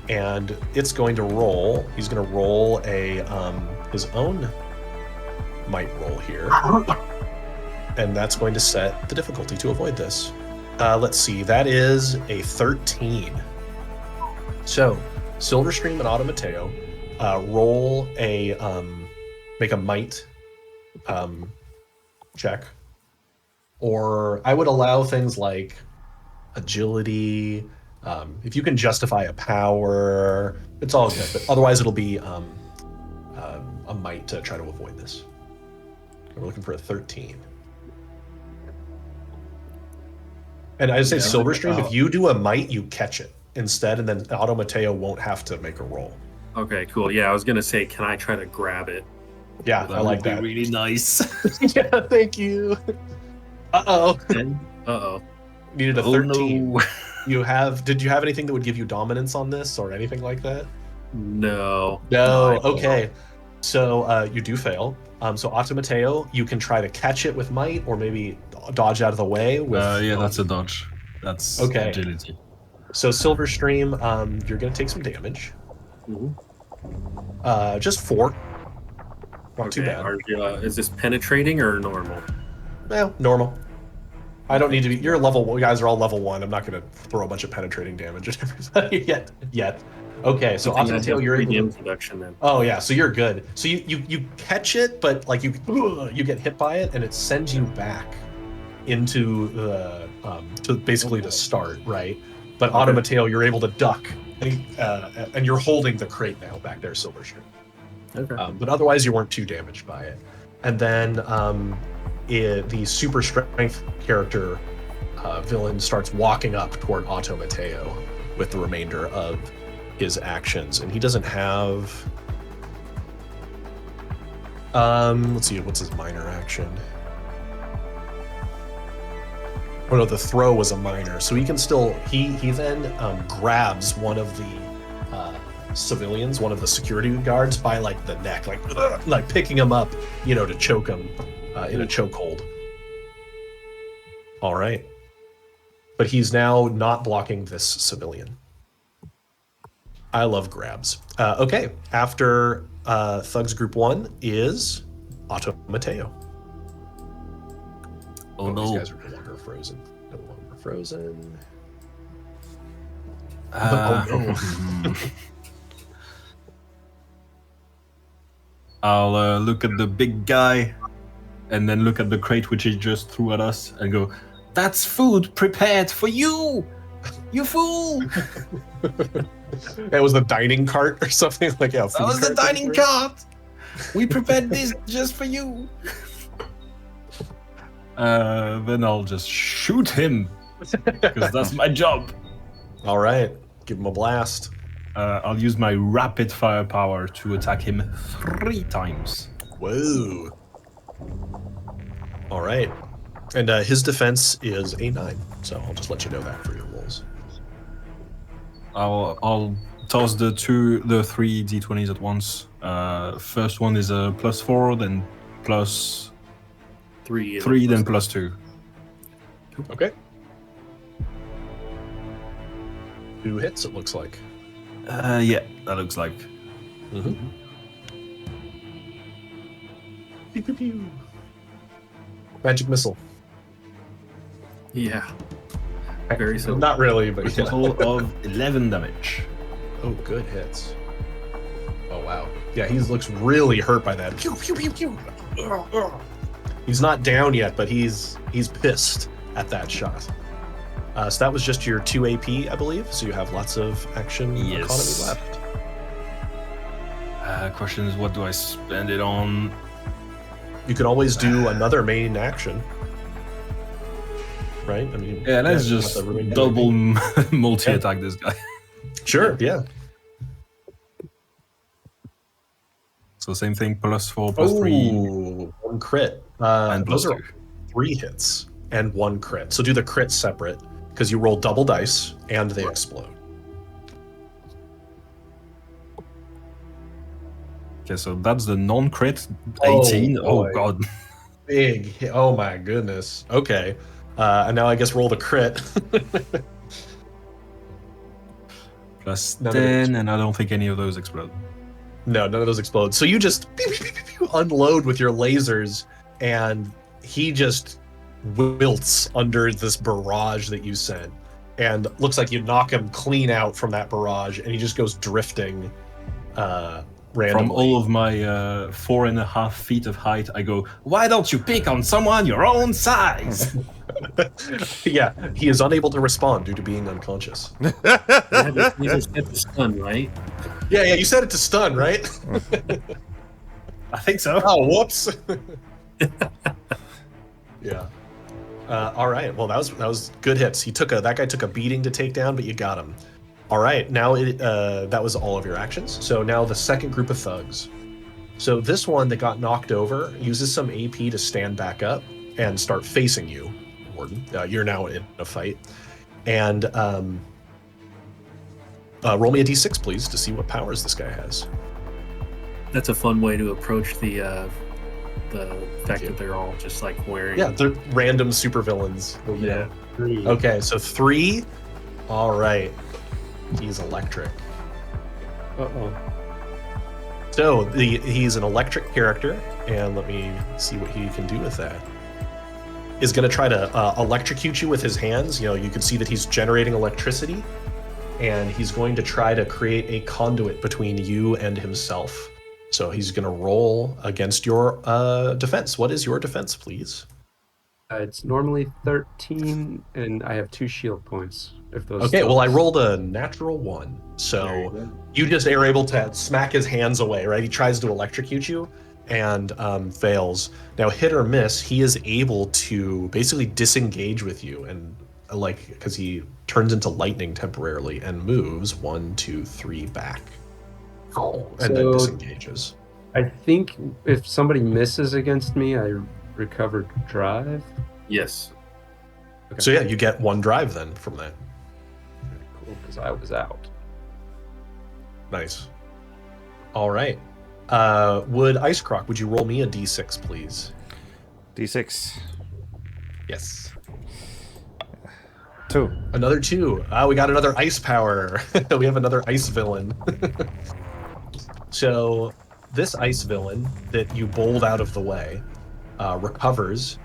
And it's going to roll. He's going to roll a his own might roll here, and that's going to set the difficulty to avoid this. Let's see. That is a 13. So Silverstream and Otto Mateo roll a make a might check, or I would allow things like agility. If you can justify a power, it's all good. But otherwise, it'll be a might to try to avoid this. We're looking for a 13. And I say Yeah, Silverstream, like, if you do a might, you catch it instead, and then Auto Mateo won't have to make a roll. Okay, cool. Yeah, I was gonna say, can I try to grab it? Yeah, that I like would be that. really nice. Yeah, thank you. Uh-oh. Uh-oh. Needed a Oh, 13. no. Did you have anything that would give you dominance on this or anything like that? No. No, I don't. okay. So you do fail. So Auto Mateo, you can try to catch it with might or maybe dodge out of the way with Yeah, that's a dodge. That's Okay. agility. So Silverstream, you're gonna take some damage. Mhm. Just 4. Not too Okay, bad. is this penetrating or normal? Well, normal. I don't need to be. You're level. You guys are all level 1. I'm not going to throw a bunch of penetrating damage at everybody yet. Okay, so I think Auto I Mateo, have you're 3 able to. damage reduction then. Oh yeah, so you're good. So you catch it, but like you get hit by it, and it sends you back into the to basically the start, right? But Auto Okay. Mateo, you're able to duck, and you're holding the crate now back there, Silverstream. Okay. But otherwise, you weren't too damaged by it. And then the super strength character villain starts walking up toward Auto Mateo with the remainder of his actions, and he doesn't have. Let's see, what's his minor action? Oh no, the throw was a minor, so he can still. He then grabs one of the civilians, one of the security guards, by like the neck, like picking him up, to choke him in a chokehold. All right, but he's now not blocking this civilian. I love grabs. Okay, after Thugs Group 1 is Auto Mateo. Oh, These no. guys are no longer frozen. No longer frozen. I'll look at the big guy and then look at the crate which he just threw at us and go, "That's food prepared for you, you fool!" That was the dining cart or something like That was the dining cart. We prepared this just for you. Then I'll just shoot him because that's my job. All right, give him a blast. I'll use my rapid firepower to attack him 3 times. Whoa. All right. And his defense is a 9, so I'll just let you know that for your rolls. I'll toss the 3 d20s at once. First one is a +4, then plus 3, 3, then +2. Okay. 2 hits, it looks like. Yeah, that looks like. Mm-hmm. Pew, pew, pew. Magic missile. Yeah. Very simple. Not really, A but yeah. total of 11 damage. Oh, good hits. Oh, wow. Yeah, he looks really hurt by that. Pew, pew, pew, pew. He's not down yet, but he's pissed at that shot. So that was just your 2 AP, I believe. So you have lots of action Yes. economy left. Question is, what do I spend it on? You can always do another main action. Right? I mean, Yeah, let's you just have the remaining double AP. multi-attack this guy. Sure, yeah. So same thing, +4, +3, Ooh, 1 crit. and Those are +2. 3 hits and 1 crit. So do the crit separate because you roll double dice and they explode. Okay, so that's the non-crit, 18. Oh, boy. god. Big hit. Oh my goodness. Okay. And now I guess roll the crit. Plus None of it 10, and I don't think any of those explode. No, none of those explode. So you just unload with your lasers, and he just wilts under this barrage that you sent. And looks like you knock him clean out from that barrage, and he just goes drifting randomly. From all of my 4.5 feet of height, I go, "Why don't you pick on someone your own size?" Yeah, he is unable to respond due to being unconscious. You just hit the stun, right? Yeah, you said it to stun, right? I think so. Oh, whoops. Yeah. All right. Well, that was good hits. That guy took a beating to take down, but you got him. All right. Now that was all of your actions. So now the second group of thugs. So this one that got knocked over uses some AP to stand back up and start facing you, Warden. You're now in a fight, and roll me a d6, please, to see what powers this guy has. That's a fun way to approach the fact that they're all just like wearing. Yeah, they're random supervillains. Yeah. 3. Okay, so 3. All right. He's electric. Uh-oh. So he's an electric character, and let me see what he can do with that. Is going to try to electrocute you with his hands. You know, you can see that he's generating electricity, and he's going to try to create a conduit between you and himself. So he's going to roll against your defense. What is your defense, please? It's normally 13, and I have 2 shield points. If those. Okay, well, I rolled a natural 1. So you just are able to smack his hands away, right? He tries to electrocute you and fails. Now, hit or miss, he is able to basically disengage with you, and because he turns into lightning temporarily and moves 1, 2, 3 back. And then disengages. I think if somebody misses against me, I recover drive. Yes. Okay. So yeah, you get 1 drive then from that. Cool, because I was out. Nice. All right. Ice Croc, would you roll me a d6, please? D6. Yes. 2. Another 2. We got another ice power. We have another ice villain. So this ice villain that you bowled out of the way recovers.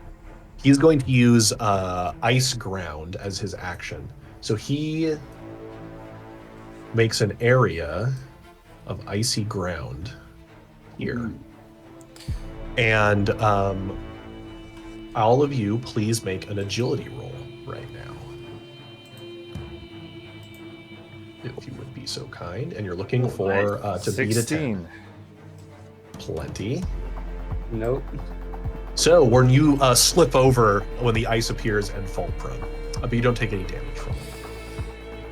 He's going to use Ice Ground as his action. So he makes an area of icy ground here. And all of you, please make an agility roll right now. If you would be so kind. And you're looking for to beat a 10. Plenty. Nope. So when you slip over when the ice appears and fall prone, but you don't take any damage from it.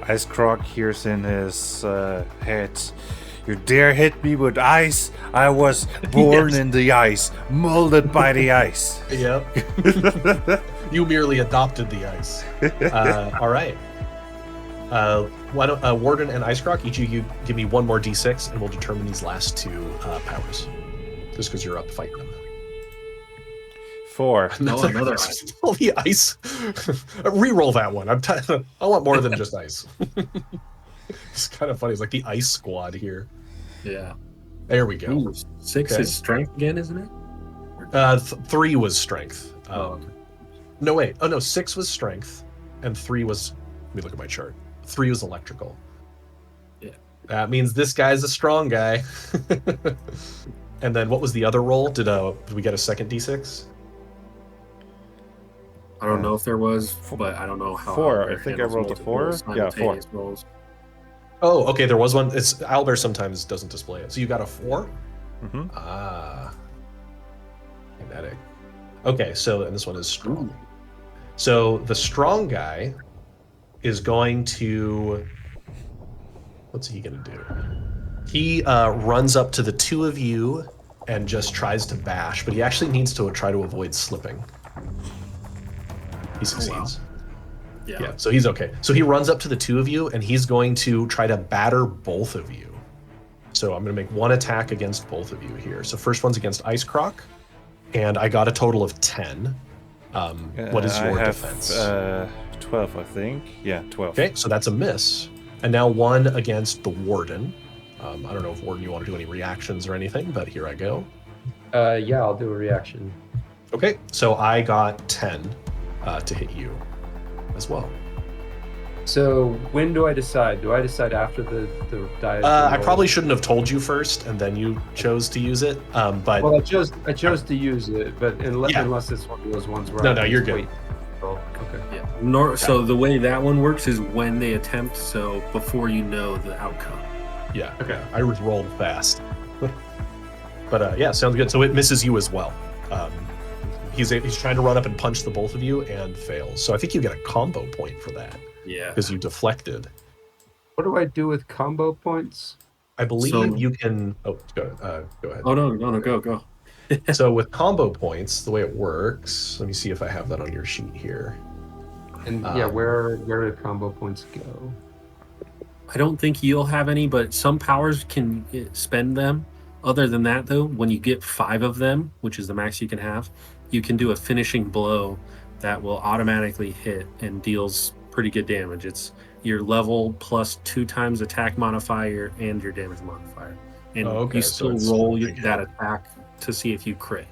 Ice Croc hears in his head, "You dare hit me with ice? I was born Yes. in the ice, molded by the ice." Yep. You merely adopted the ice. All right. Why don't Warden and Ice Croc, each of you give me 1 more d6, and we'll determine these last 2 powers. Just because you're up fighting them. 4. No, another ice. All the ice. Reroll that one. I want more than just ice. It's kind of funny. It's like the ice squad here. Yeah. There we go. Ooh, 6 Okay. is strength again, isn't it? 3 was strength. Okay. No, wait. Oh, no. 6 was strength, and 3 was. Let me look at my chart. 3 was electrical. Yeah. That means this guy's a strong guy. And then what was the other roll? Did we get a second d6? I don't know if there was, but I don't know how. 4. I Albert think I handles rolled a multiple 4. Yeah, 4. simultaneous rolls. Oh, okay. There was one. It's Albert sometimes doesn't display it. So you got a 4? Mm-hmm. Kinetic. Okay, and this one is strong. So the strong guy is going to. What's he going to do? He runs up to the 2 of you and just tries to bash, but he actually needs to try to avoid slipping. He succeeds. Yeah. Yeah, so he's okay. So he runs up to the 2 of you, and he's going to try to batter both of you. So I'm going to make 1 attack against both of you here. So first one's against Ice Croc, and I got a total of 10. What is your defense? 12, I think. Yeah, 12. Okay, so that's a miss. And now 1 against the Warden. I don't know if Warden, you want to do any reactions or anything, but here I go. Yeah, I'll do a reaction. Okay, so I got 10 to hit you as well. So when do I decide? Do I decide after the die? I probably shouldn't have told you first, and then you chose to use it. But Well, I chose to use it, but unless it's one of those ones where No, you're good. Oh, okay. Yeah. So the way that one works is when they attempt, so before you know the outcome. yeah, okay. I was rolled fast. But yeah, sounds good. So it misses you as well. he's trying to run up and punch the both of you and fails. So I think you get a combo point for that Yeah. because you deflected. What do I do with combo points? I believe So- you can. Oh, go ahead. Oh no, go. So with combo points, the way it works, let me see if I have that on your sheet here. And yeah, where do combo points go? I don't think you'll have any, but some powers can spend them. Other than that, though, when you get 5 of them, which is the max you can have, you can do a finishing blow that will automatically hit and deals pretty good damage. It's your level plus 2 times attack modifier and your damage modifier. And you still roll that attack to see if you crit.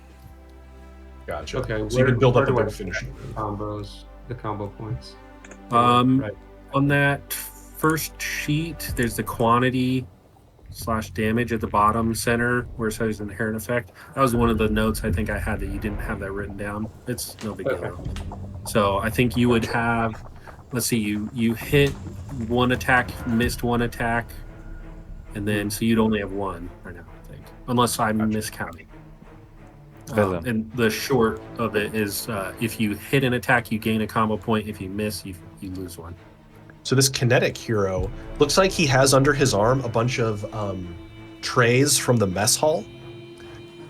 Gotcha. Okay, so you can build up a where big do I finishing. combos, the combo points. Right. On that first sheet, there's the quantity / damage at the bottom center where it says inherent effect. That was one of the notes I think I had that you didn't have that written down. It's no big deal. So I think you would have, let's see, you hit 1 attack, missed 1 attack, and then so you'd only have 1 right now, I think, unless I'm miscounting. And the short of it is if you hit an attack, you gain a combo point. If you miss, you lose 1. So this kinetic hero looks like he has under his arm a bunch of trays from the mess hall,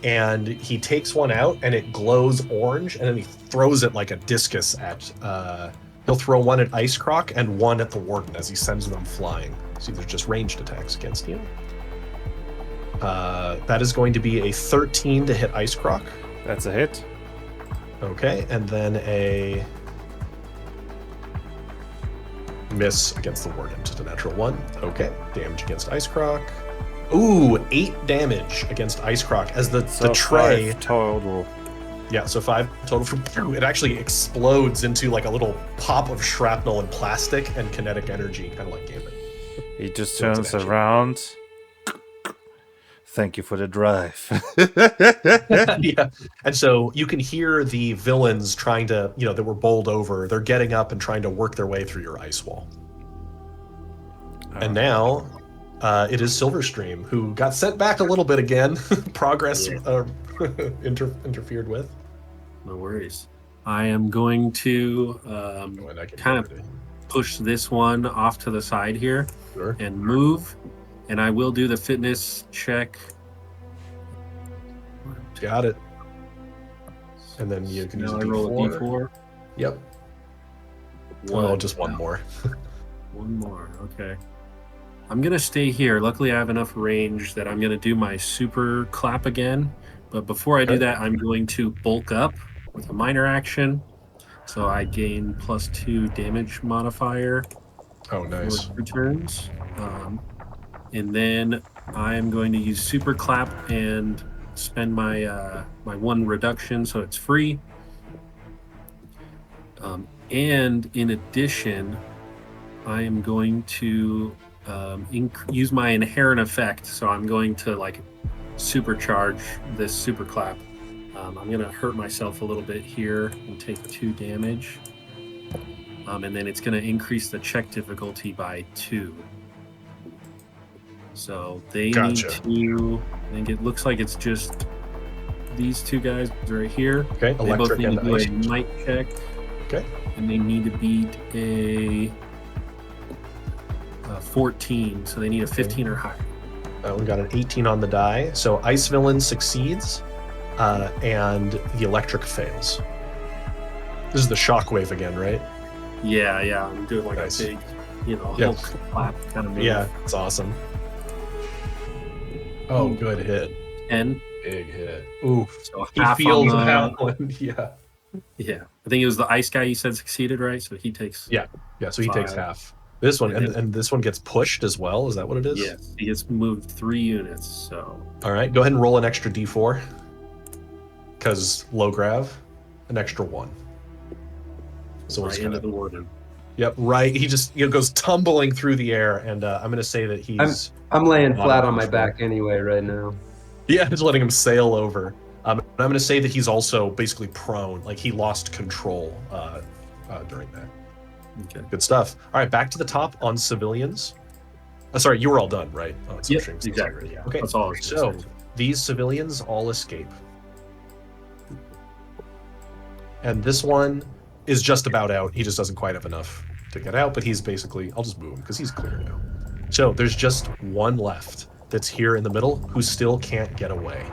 and he takes one out and it glows orange, and then he throws it like a discus at. He'll throw 1 at Ice Croc and 1 at the Warden as he sends them flying. So there's just ranged attacks against you. That is going to be a 13 to hit Ice Croc. That's a hit. Okay, and then a miss against the Warden, just a natural 1. Okay, damage against Ice Croc. Ooh, 8 damage against Ice Croc as the tray. 5 total. Yeah, so 5 total. It actually explodes into like a little pop of shrapnel and plastic and kinetic energy, kind of like Gambit. He just So it's turns an action. around. Thank you for the drive. Yeah, and so you can hear the villains trying to, that were bowled over. They're getting up and trying to work their way through your ice wall. And now it is Silverstream, who got sent back a little bit again. Progress interfered with. No worries. I am going to kind of push this one off to the side here and move. And I will do the fitness check. Got it. And then you can use now a I roll a D4. D4. Yep. Just one more. One more. Okay. I'm going to stay here. Luckily, I have enough range that I'm going to do my super clap again. But before I do that, I'm going to bulk up with a minor action. So I gain +2 damage modifier. Oh, nice. For returns. And then I'm going to use super clap and spend my my 1 reduction, so it's free. And in addition, I am going to use my inherent effect. So I'm going to like supercharge this super clap. I'm going to hurt myself a little bit here and take 2 damage. And then it's going to increase the check difficulty by 2. So they need to, I think it looks like it's just these 2 guys right here. Okay, They both electric need and to do ice. a might check. Okay. And they need to beat a 14. So they need a 15 or higher. We got an 18 on the die. So Ice Villain succeeds, and the electric fails. This is the shockwave again, right? Yeah, I'm doing like Nice. a big, Hulk Yep. clap kind of move. Yeah, it's awesome. Oh, good hit. 10. Big hit. Ooh, So he half feels on that one. Yeah. Yeah. I think it was the ice guy you said succeeded, right? So he takes. Yeah, so he takes 5. half. This one, And and this one gets pushed as well. Is that what it is? Yes. He gets moved 3 units. So. All right, go ahead and roll an extra D4. Because low grav, an extra 1. So it's Right kind into of. the warden. Yep, right. He just goes tumbling through the air, and I'm going to say that he's. I'm laying Not flat on my unusual. back anyway right now. Yeah, just letting him sail over. And I'm going to say that he's also basically prone, like he lost control during that. Okay. Good stuff. All right, back to the top on civilians. Sorry, you were all done, right? Oh, it's Yep, streams. exactly. Yeah. Okay, That's all I was so gonna say. these civilians all escape. And this one is just about out. He just doesn't quite have enough to get out, but he's basically, I'll just move him because he's clear now. So there's just one left that's here in the middle who still can't get away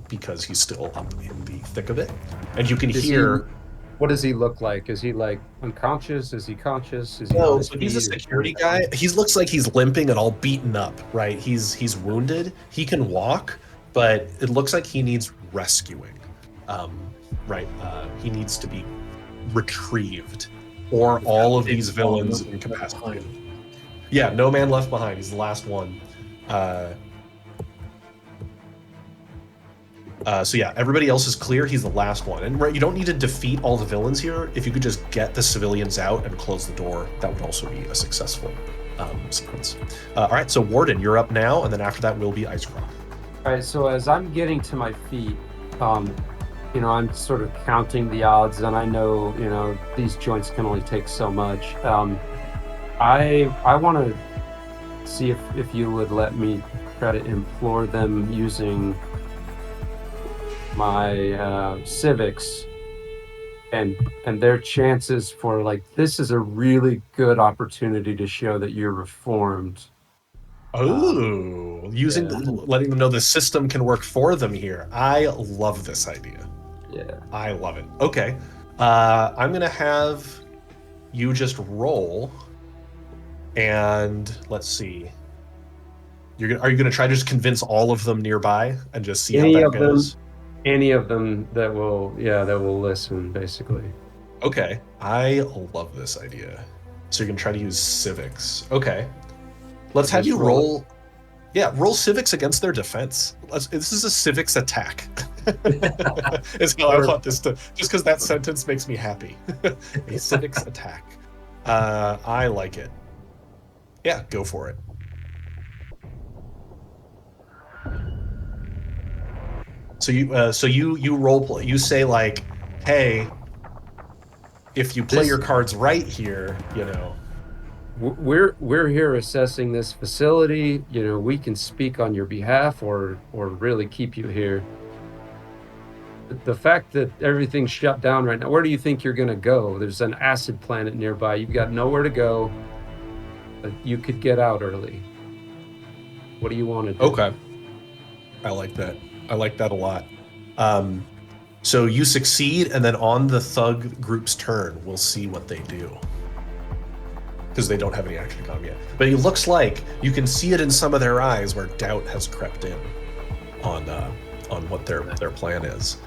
because he's still up in the thick of it. And you can hear... What does he look like? Is he like unconscious? Is he conscious? Is he No, so he's a security guy. He looks like he's limping and all beaten up, right? He's wounded. He can walk, but it looks like he needs rescuing. Right? He needs to be retrieved, or all of these villains incapacitated. Yeah, no man left behind. He's the last one. So yeah, everybody else is clear. He's the last one. And right, you don't need to defeat all the villains here. If you could just get the civilians out and close the door, that would also be a successful sequence. All right, so Warden, you're up now, and then after that will be Ice Croc. All right, so as I'm getting to my feet, I'm sort of counting the odds, and I know, these joints can only take so much. I want to see if you would let me try to implore them using my civics and their chances for this is a really good opportunity to show that you're reformed. Letting them know the system can work for them here. I love this idea. Yeah, I love it. Okay, I'm gonna have you just roll, and let's see. Are you gonna try to just convince all of them nearby and just see how that goes? Any of them that will listen, basically. Okay, I love this idea. So you're gonna try to use civics. Okay, let's have you roll. Yeah, roll civics against their defense. This is a civics attack. Is how I want this to. Just because that sentence makes me happy. A civics attack. I like it. Yeah, go for it. So you role play. You say hey, if you play your cards right here, We're here assessing this facility. We can speak on your behalf or really keep you here. The fact that everything's shut down right now, where do you think you're going to go? There's an acid planet nearby. You've got nowhere to go. You could get out early. What do you want to do? Okay. I like that. I like that a lot. So you succeed, and then on the thug group's turn, we'll see what they do. Because they don't have any action to come yet. But it looks like you can see it in some of their eyes where doubt has crept in on what their plan is.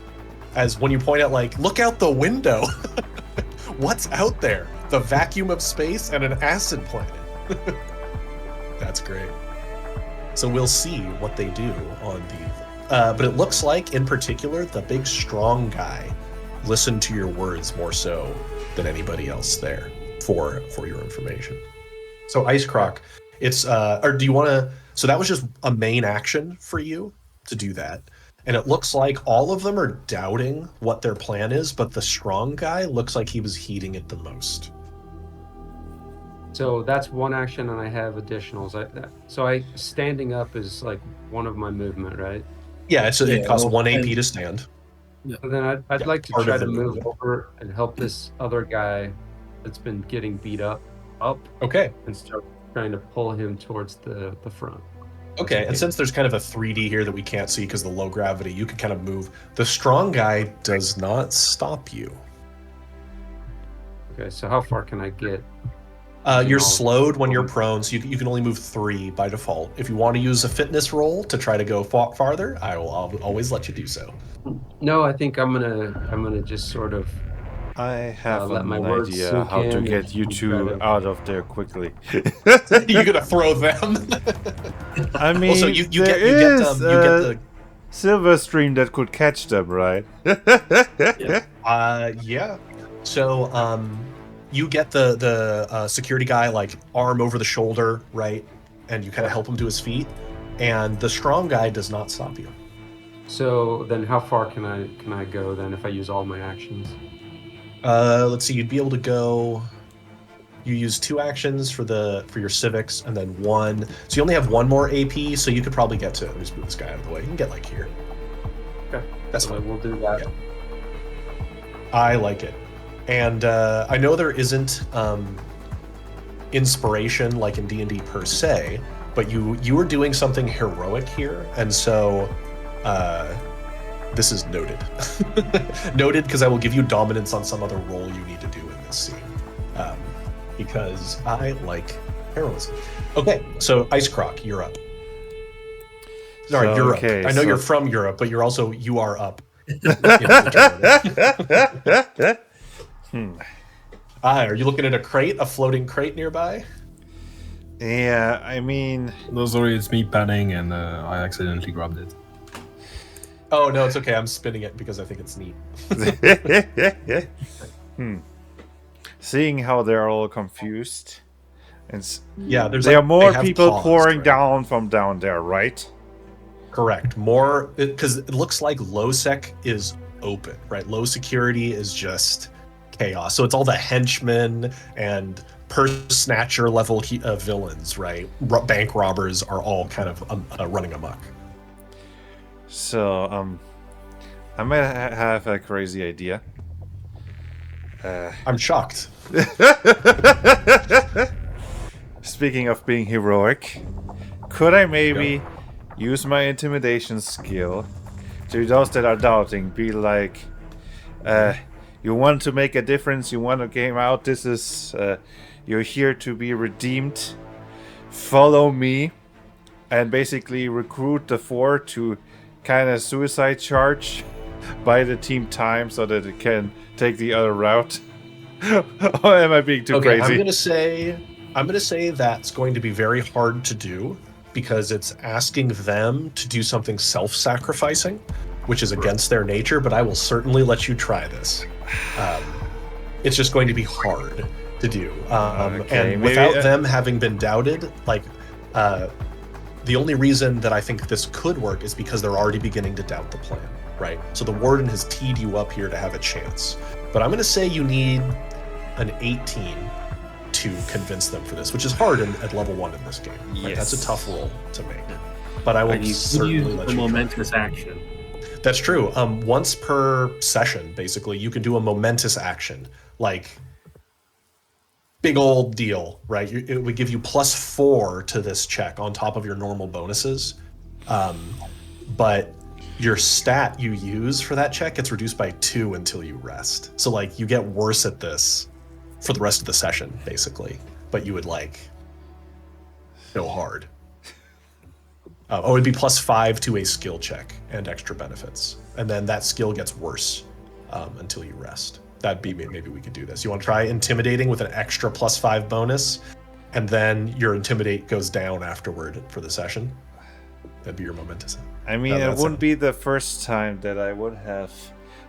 As when you point out, look out the window. What's out there? The vacuum of space and an acid planet. That's great. So we'll see what they do on the... but it looks like, in particular, the big strong guy listened to your words more so than anybody else there for your information. So Ice Croc, it's or do you want to? So that was just a main action for you to do that, and it looks like all of them are doubting what their plan is, but the strong guy looks like he was heeding it the most. So that's one action, and I have additionals. So standing up is one of my movement, right? Yeah, it costs 1 AP to stand. Yeah. And then I'd like to try to move over and help this other guy that's been getting beat up. Okay. And start trying to pull him towards the front. Okay, and since there's kind of a 3D here that we can't see because of the low gravity, you can kind of move. The strong guy does not stop you. Okay, so how far can I get? You're slowed when you're prone, so you can only move 3 by default. If you want to use a fitness roll to try to go farther, I'll always let you do so. No, I think I'm gonna just sort of. I have an idea how to get you two out of there quickly. You're gonna throw them. I mean, also, you get the silver stream that could catch them, right? Yeah. So you get the security guy arm over the shoulder, right, and you kind of help him to his feet, and the strong guy does not stop you. So then, how far can I go then if I use all my actions? Let's see. You'd be able to go. You use 2 actions for your civics, and then 1. So you only have 1 more AP. So you could probably get to. Let me just move this guy out of the way. You can get here. Okay. That's so fine. We'll do that. I like it. And I know there isn't inspiration like in D&D per se, but you are doing something heroic here, and so this is noted. Noted, because I will give you dominance on some other role you need to do in this scene, because I like heroism. Okay, so Ice Croc, you're up. Sorry, So, Europe. okay, I know so- you're from Europe, but you are up. Are you looking at a floating crate nearby? Yeah, I mean, No, sorry, it's me panning and I accidentally grabbed it. Oh no, it's okay. I'm spinning it because I think it's neat. seeing how they're all confused, and Yeah, there's there are like, more they have people paused, pouring right? down from down there, right? Correct. More because it looks like low sec is open, right? Low security is just chaos. So it's all the henchmen and purse snatcher level villains, right? Bank robbers are all kind of running amok. So, I might have a crazy idea. I'm shocked. Speaking of being heroic, could I maybe use my intimidation skill to those that are doubting? Be like, you want to make a difference, you want to game out, this is, you're here to be redeemed. Follow me, and basically recruit the four to kind of suicide charge by the team time so that it can take the other route. Or am I being too crazy? I'm gonna say that's going to be very hard to do because it's asking them to do something self-sacrificing, which is against their nature, but I will certainly let you try this. It's just going to be hard to do. Okay, and maybe, without them having been doubted, like, the only reason that I think this could work is because they're already beginning to doubt the plan, right? So the warden has teed you up here to have a chance. But I'm going to say you need an 18 to convince them for this, which is hard at level 1 in this game. Right? That's a tough roll to make. But I will You certainly use let the you try. momentous action. That's true. Once per session, basically, you can do a momentous action, like big old deal, right? It would give you +4 to this check on top of your normal bonuses. But your stat you use for that check gets reduced by 2 until you rest. So like you get worse at this for the rest of the session, basically. But you would like go hard. It'd be +5 to a skill check and extra benefits. And then that skill gets worse until you rest. That'd be, maybe we could do this. You want to try intimidating with an extra +5 bonus, and then your intimidate goes down afterward for the session. That'd be your momentous. I mean, it wouldn't be the first time that I would have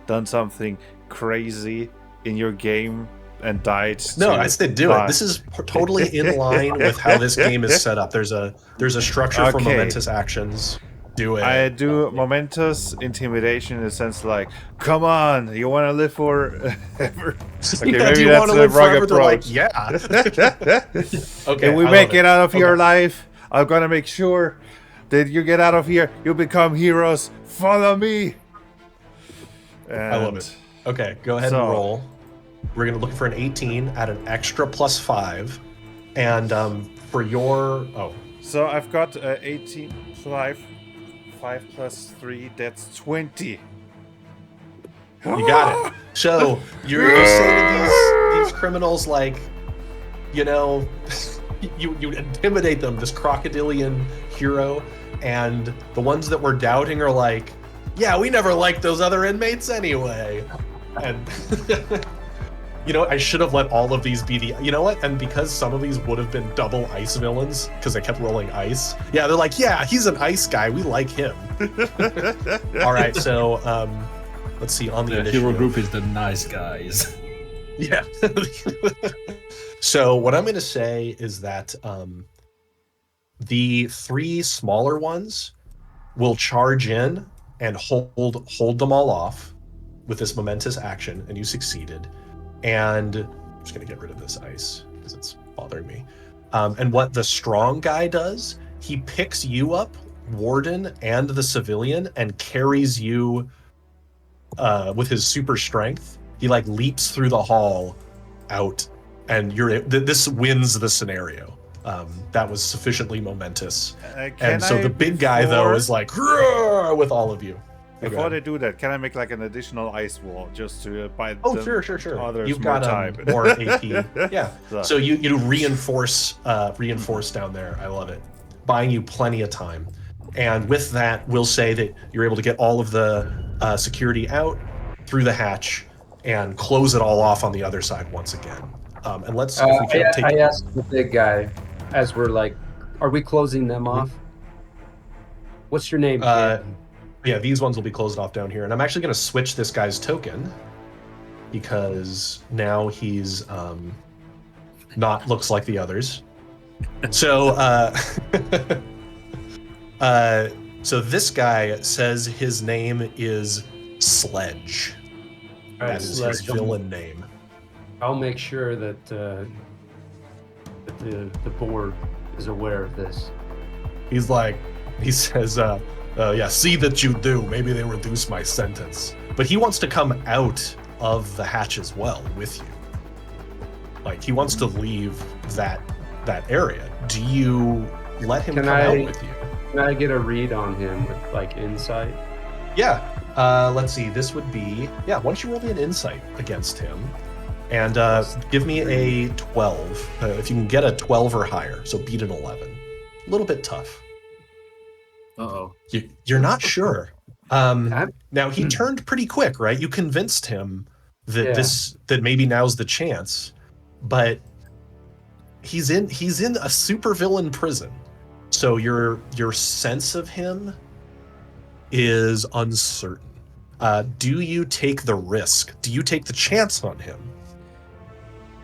done something crazy in your game and died. No, I said do it. This is totally in line with how this game is set up. There's a structure for momentous actions. Do it. I do momentous intimidation in the sense like, come on, you want to live forever? Okay, Yeah, maybe do you that's want to the live wrong forever? They're like, approach. yeah. Okay. If we I make love it out of your Okay. life, I'm gonna make sure that you get out of here. You become heroes. Follow me. I love it. Okay, go ahead So- and roll. We're gonna look for an 18 at an extra +5, and for your So I've got 18 5 plus 3, that's 20. you got it. So you say to these criminals, like, you know, you intimidate them, this crocodilian hero, and the ones that were doubting are like, yeah, we never liked those other inmates anyway. And you know what? I should have let all of these be you know what? And because some of these would have been double ice villains, because they kept rolling ice. Yeah, they're like, yeah, he's an ice guy. We like him. All right, so let's see on the The initiative. hero group is the nice guys. Yeah. So what I'm going to say is that the 3 smaller ones will charge in and hold them all off with this momentous action, and you succeeded. And I'm just going to get rid of this ice because it's bothering me. And what the strong guy does, he picks you up, Warden, and the civilian, and carries you with his super strength He like leaps through the hall out, and this wins the scenario. That was sufficiently momentous. And so the big guy though is like "Roar!" with all of you. Before they do that, can I make like an additional ice wall just to buy sure. others You've more got time? More AP. Yeah. So you reinforce down there. I love it. Buying you plenty of time. And with that, we'll say that you're able to get all of the security out through the hatch and close it all off on the other side once again. And let's. If we can take. I asked the big guy, as we're like, are we closing them off? What's your name? Yeah, these ones will be closed off down here, and I'm actually going to switch this guy's token because now he's looks like the others. So, so this guy says his name is Sledge. All right, that is Sledge. his villain name. I'll make sure that the board is aware of this. He says, yeah, see that you do. Maybe they reduce my sentence. But he wants to come out of the hatch as well with you. Like, he wants to leave that area. Do you let him come out with you? Can I get a read on him with, like, insight? Yeah. Let's see. This would be... Yeah, why don't you roll me an insight against him? And give me a 12. If you can get a 12 or higher, so beat an 11. A little bit tough. Uh-oh. You're not sure. Now he turned pretty quick, right? You convinced him that that maybe now's the chance, but he's in a supervillain prison. So your sense of him is uncertain. Do you take the risk? Do you take the chance on him?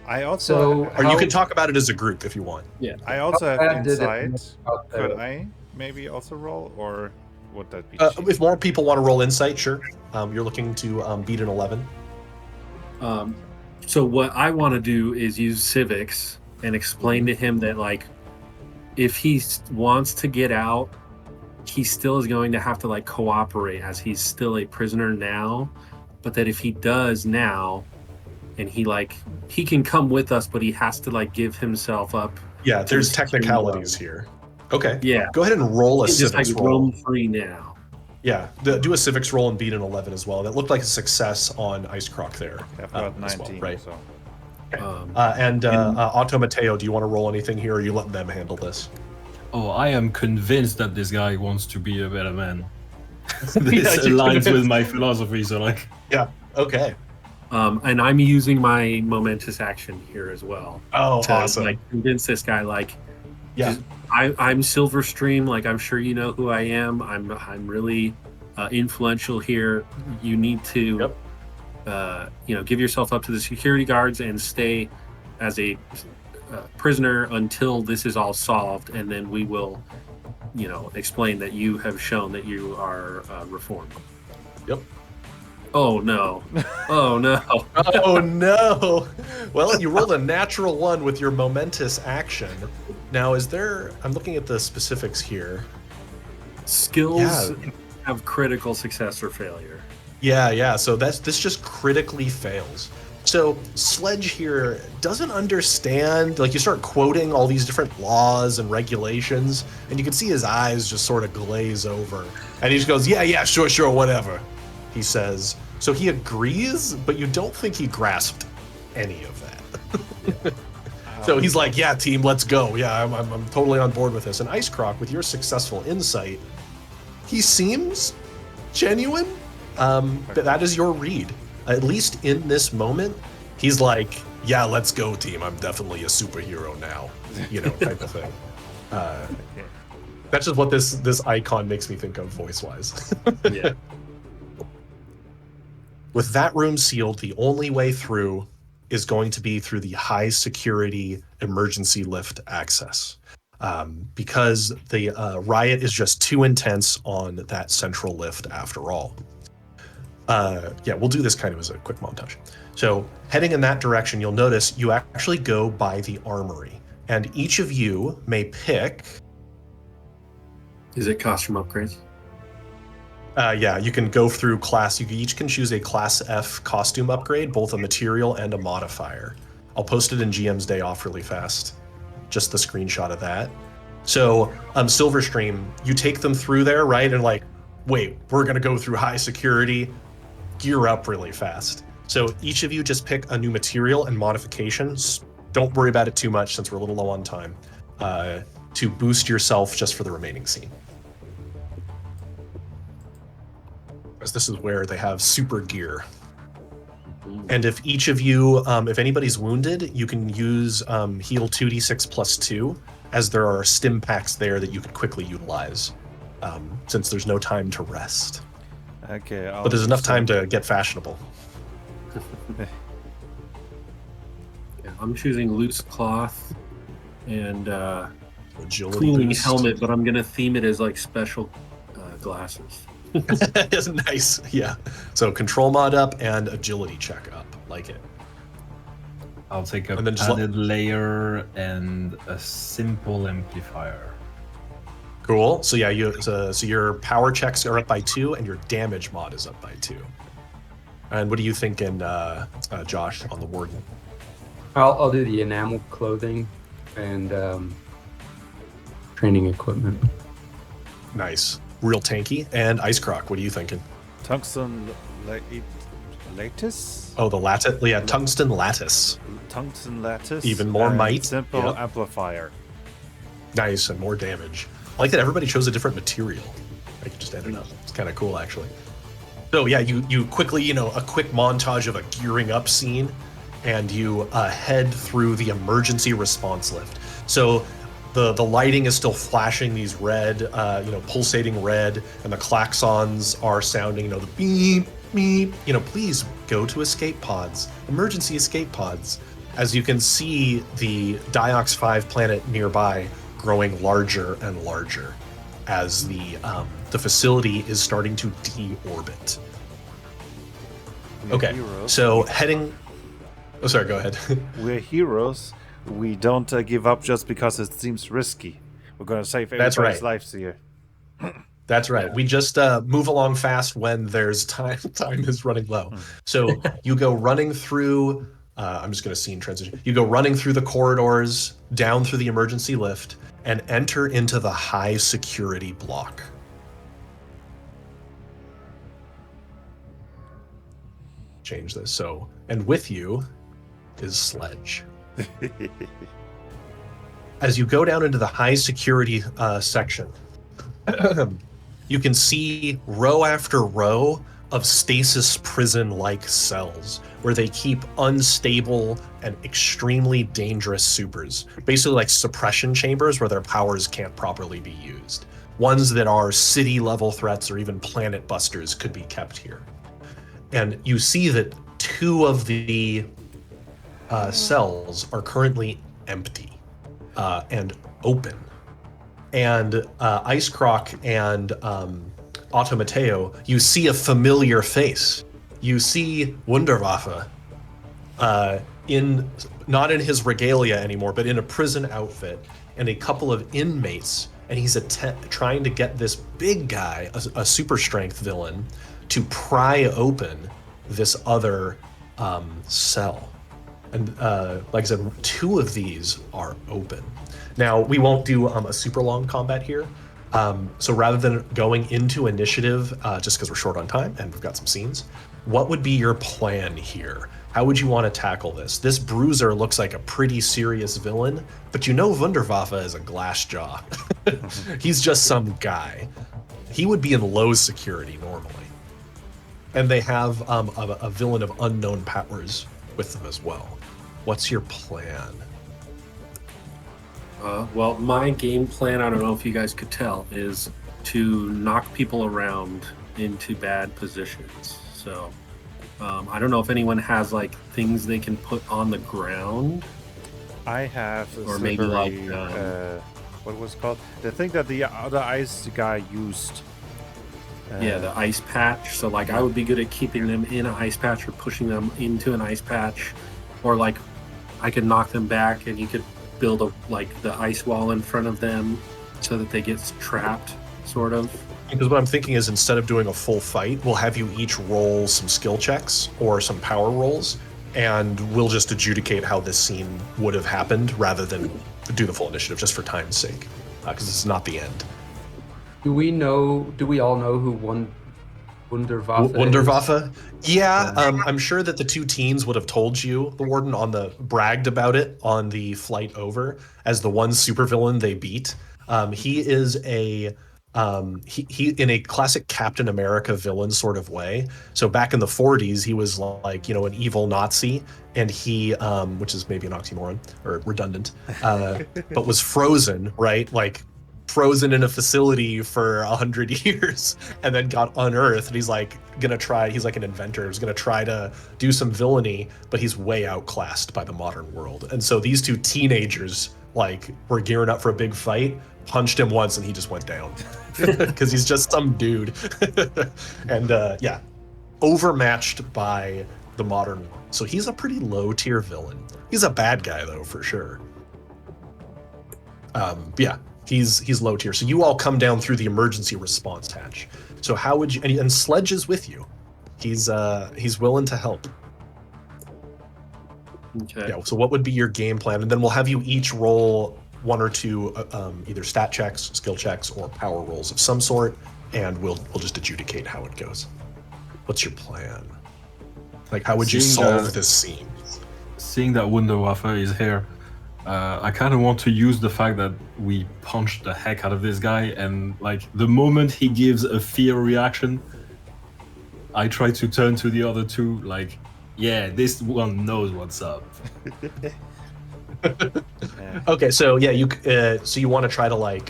I also, or you can talk about it as a group if you want. Yeah, I also have insight. Could I maybe also roll, or would that be? If more people want to roll insight, sure. You're looking to beat an 11. So what I want to do is use civics and explain to him that, like, if he wants to get out, he still is going to have to, like, cooperate as he's still a prisoner now. But that if he does now, and he can come with us, but he has to, like, give himself up. Yeah, there's technicalities here. Okay. Yeah. Go ahead and roll a just, civics like, roll. roam free now. Yeah, do a civics roll and beat an 11 as well. That looked like a success on Ice Croc there. I've got 19, right? So. Okay. Otto Mateo, do you want to roll anything here, or are you letting them handle this? Oh, I am convinced that this guy wants to be a better man. This aligns with my philosophy, so like... Yeah, okay. And I'm using my momentous action here as well. Oh, to, awesome. Like, convince this guy, like, yeah, I'm Silverstream. Like, I'm sure you know who I am. I'm really influential here. You need to, give yourself up to the security guards and stay as a prisoner until this is all solved, and then we will, explain that you have shown that you are reformed. Yep. Oh no! Oh no! Oh no! Well, you rolled a natural 1 with your momentous action. Now, I'm looking at the specifics here. Skills have critical success or failure. Yeah. So this just critically fails. So Sledge here doesn't understand. Like, you start quoting all these different laws and regulations, and you can see his eyes just sort of glaze over, and he just goes, "Yeah, sure, whatever," he says. So he agrees, but you don't think he grasped any of that. So he's like, "Yeah, team, let's go. Yeah, I'm totally on board with this." And Ice Croc, with your successful insight, he seems genuine. That is your read. At least in this moment, he's like, "Yeah, let's go, team. I'm definitely a superhero now," type of thing. That's just what this icon makes me think of voice-wise. Yeah. With that room sealed, the only way through is going to be through the high security emergency lift access, because the riot is just too intense on that central lift after all. We'll do this kind of as a quick montage. So heading in that direction, you'll notice you actually go by the armory, and each of you may pick... Is it costume upgrades? Yeah, you can go through class. You each can choose a Class F costume upgrade, both a material and a modifier. I'll post it in GM's Day Off really fast. Just the screenshot of that. So, Silverstream, you take them through there, right? And like, wait, we're going to go through high security. Gear up really fast. So each of you just pick a new material and modifications. Don't worry about it too much since we're a little low on time. To boost yourself just for the remaining scene. As this is where they have super gear. And if each of you, if anybody's wounded, you can use heal 2d6 plus 2, as there are stim packs there that you could quickly utilize, since there's no time to rest. Okay. But there's enough time to get fashionable. Yeah, I'm choosing loose cloth and Agility cooling boost. helmet, but I'm going to theme it as like special glasses. Nice, yeah. So control mod up and agility check up, like it. I'll take a And then just padded layer and a simple amplifier. Cool. So yeah, so your power checks are up by 2, and your damage mod is up by 2. And what are you thinking, Josh, on the warden? I'll do the enamel clothing and training equipment. Nice, real tanky. And Ice Croc, what are you thinking? Tungsten lattice? Oh, the lattice. Yeah, tungsten lattice. Tungsten lattice. Even more and might. Simple Yep. amplifier. Nice, and more damage. I like that everybody chose a different material. I could just add it up. It's kind of cool, actually. So yeah, you quickly, a quick montage of a gearing up scene, and you head through the emergency response lift. So the lighting is still flashing these red, pulsating red, and the klaxons are sounding, the beep, beep. Please go to escape pods, emergency escape pods. As you can see, the Diox 5 planet nearby growing larger and larger as the facility is starting to deorbit. Okay, so heading. Oh, sorry. Go ahead. We're heroes. We don't give up just because it seems risky. We're going to save That's everybody's right. lives here. That's right. We just move along fast when there's time. Time is running low. So you go running through. I'm just going to scene transition. You go running through the corridors, down through the emergency lift, and enter into the high security block. Change this. So, and with you is Sledge. As you go down into the high security section, you can see row after row of stasis prison-like cells where they keep unstable and extremely dangerous supers. Basically like suppression chambers where their powers can't properly be used. Ones that are city-level threats or even planet busters could be kept here. And you see that 2 of the cells are currently empty and open. And Ice Croc and Automateo, you see a familiar face. You see Wunderwaffe not in his regalia anymore, but in a prison outfit, and a couple of inmates, and he's trying to get this big guy, a super strength villain, to pry open this other cell. And like I said, 2 of these are open. Now, we won't do a super long combat here. So rather than going into initiative, just because we're short on time and we've got some scenes, what would be your plan here? How would you want to tackle this? This bruiser looks like a pretty serious villain, but Wunderwaffe is a glass jaw. He's just some guy. He would be in low security normally. And they have a villain of unknown powers with them as well. What's your plan? Well, my game plan, I don't know if you guys could tell, is to knock people around into bad positions. So I don't know if anyone has like things they can put on the ground. I have a Or maybe like, what was it called? The thing that the other ice guy used. Yeah, the ice patch. So like I would be good at keeping them in an ice patch or pushing them into an ice patch. Or like I could knock them back and you could build the ice wall in front of them so that they get trapped, sort of. Because what I'm thinking is instead of doing a full fight, we'll have you each roll some skill checks or some power rolls, and we'll just adjudicate how this scene would have happened rather than do the full initiative, just for time's sake, because this is not the end. Do we all know who Wunderwaffe is? Wunderwaffe? Yeah, I'm sure that the two teens would have told you, the warden, bragged about it on the flight over as the one supervillain they beat. He is he in a classic Captain America villain sort of way. So back in the 40s, he was like, an evil Nazi, and he, which is maybe an oxymoron or redundant, but was frozen, right? Like frozen in a facility for 100 years and then got unearthed. And he's like an inventor. He's gonna try to do some villainy, but he's way outclassed by the modern world. And so these two teenagers were gearing up for a big fight, punched him once, and he just went down because he's just some dude. And overmatched by the modern world. So he's a pretty low tier villain. He's a bad guy though, for sure. He's low tier. So you all come down through the emergency response hatch. So how would you? And Sledge is with you. He's willing to help. Okay. Yeah. So what would be your game plan? And then we'll have you each roll one or two either stat checks, skill checks, or power rolls of some sort, and we'll just adjudicate how it goes. What's your plan? How would you solve this scene? Seeing that Wunderwaffe is here, I kind of want to use the fact that we punched the heck out of this guy, and the moment he gives a fear reaction, I try to turn to the other two yeah, this one knows what's up. Okay, so yeah, you want to try to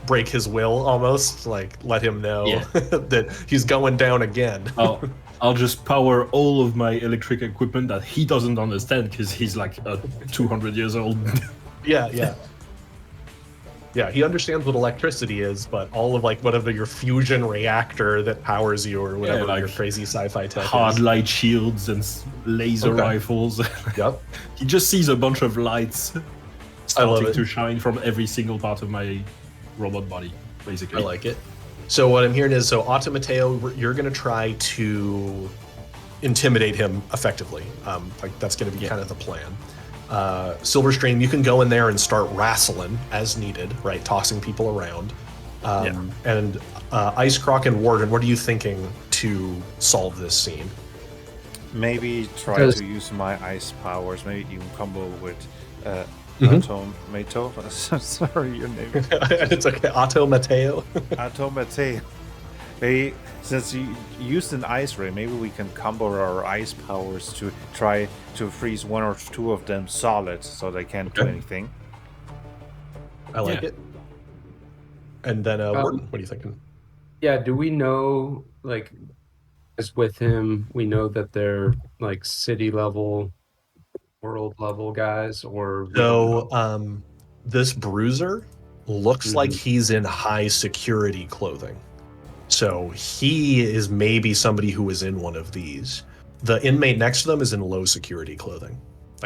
break his will almost, let him know that he's going down again. I'll just power all of my electric equipment that he doesn't understand because he's 200 years old. Yeah, he understands what electricity is, but all of whatever your fusion reactor that powers you or whatever your crazy sci-fi tech hard is. light shields and laser rifles. Yep. He just sees a bunch of lights I love starting it. to shine from every single part of my robot body, basically. I like it. So what I'm hearing is, Automateo, you're going to try to intimidate him effectively. That's going to be kind of the plan. Silverstream, you can go in there and start wrestling as needed, right? Tossing people around. And Ice Croc and Warden, what are you thinking to solve this scene? Maybe try to use my ice powers. Maybe even combo with Automato. Sorry, your name. It's okay. Automateo. Automateo. Maybe since you used an ice ray, maybe we can combo our ice powers to try to freeze one or two of them solid so they can't do anything. I like it. And then Warden, what are you thinking? Yeah, do we know, as with him, we know that they're city level, world level guys, or So this bruiser looks like he's in high security clothing. So he is maybe somebody who is in one of these. The inmate next to them is in low security clothing,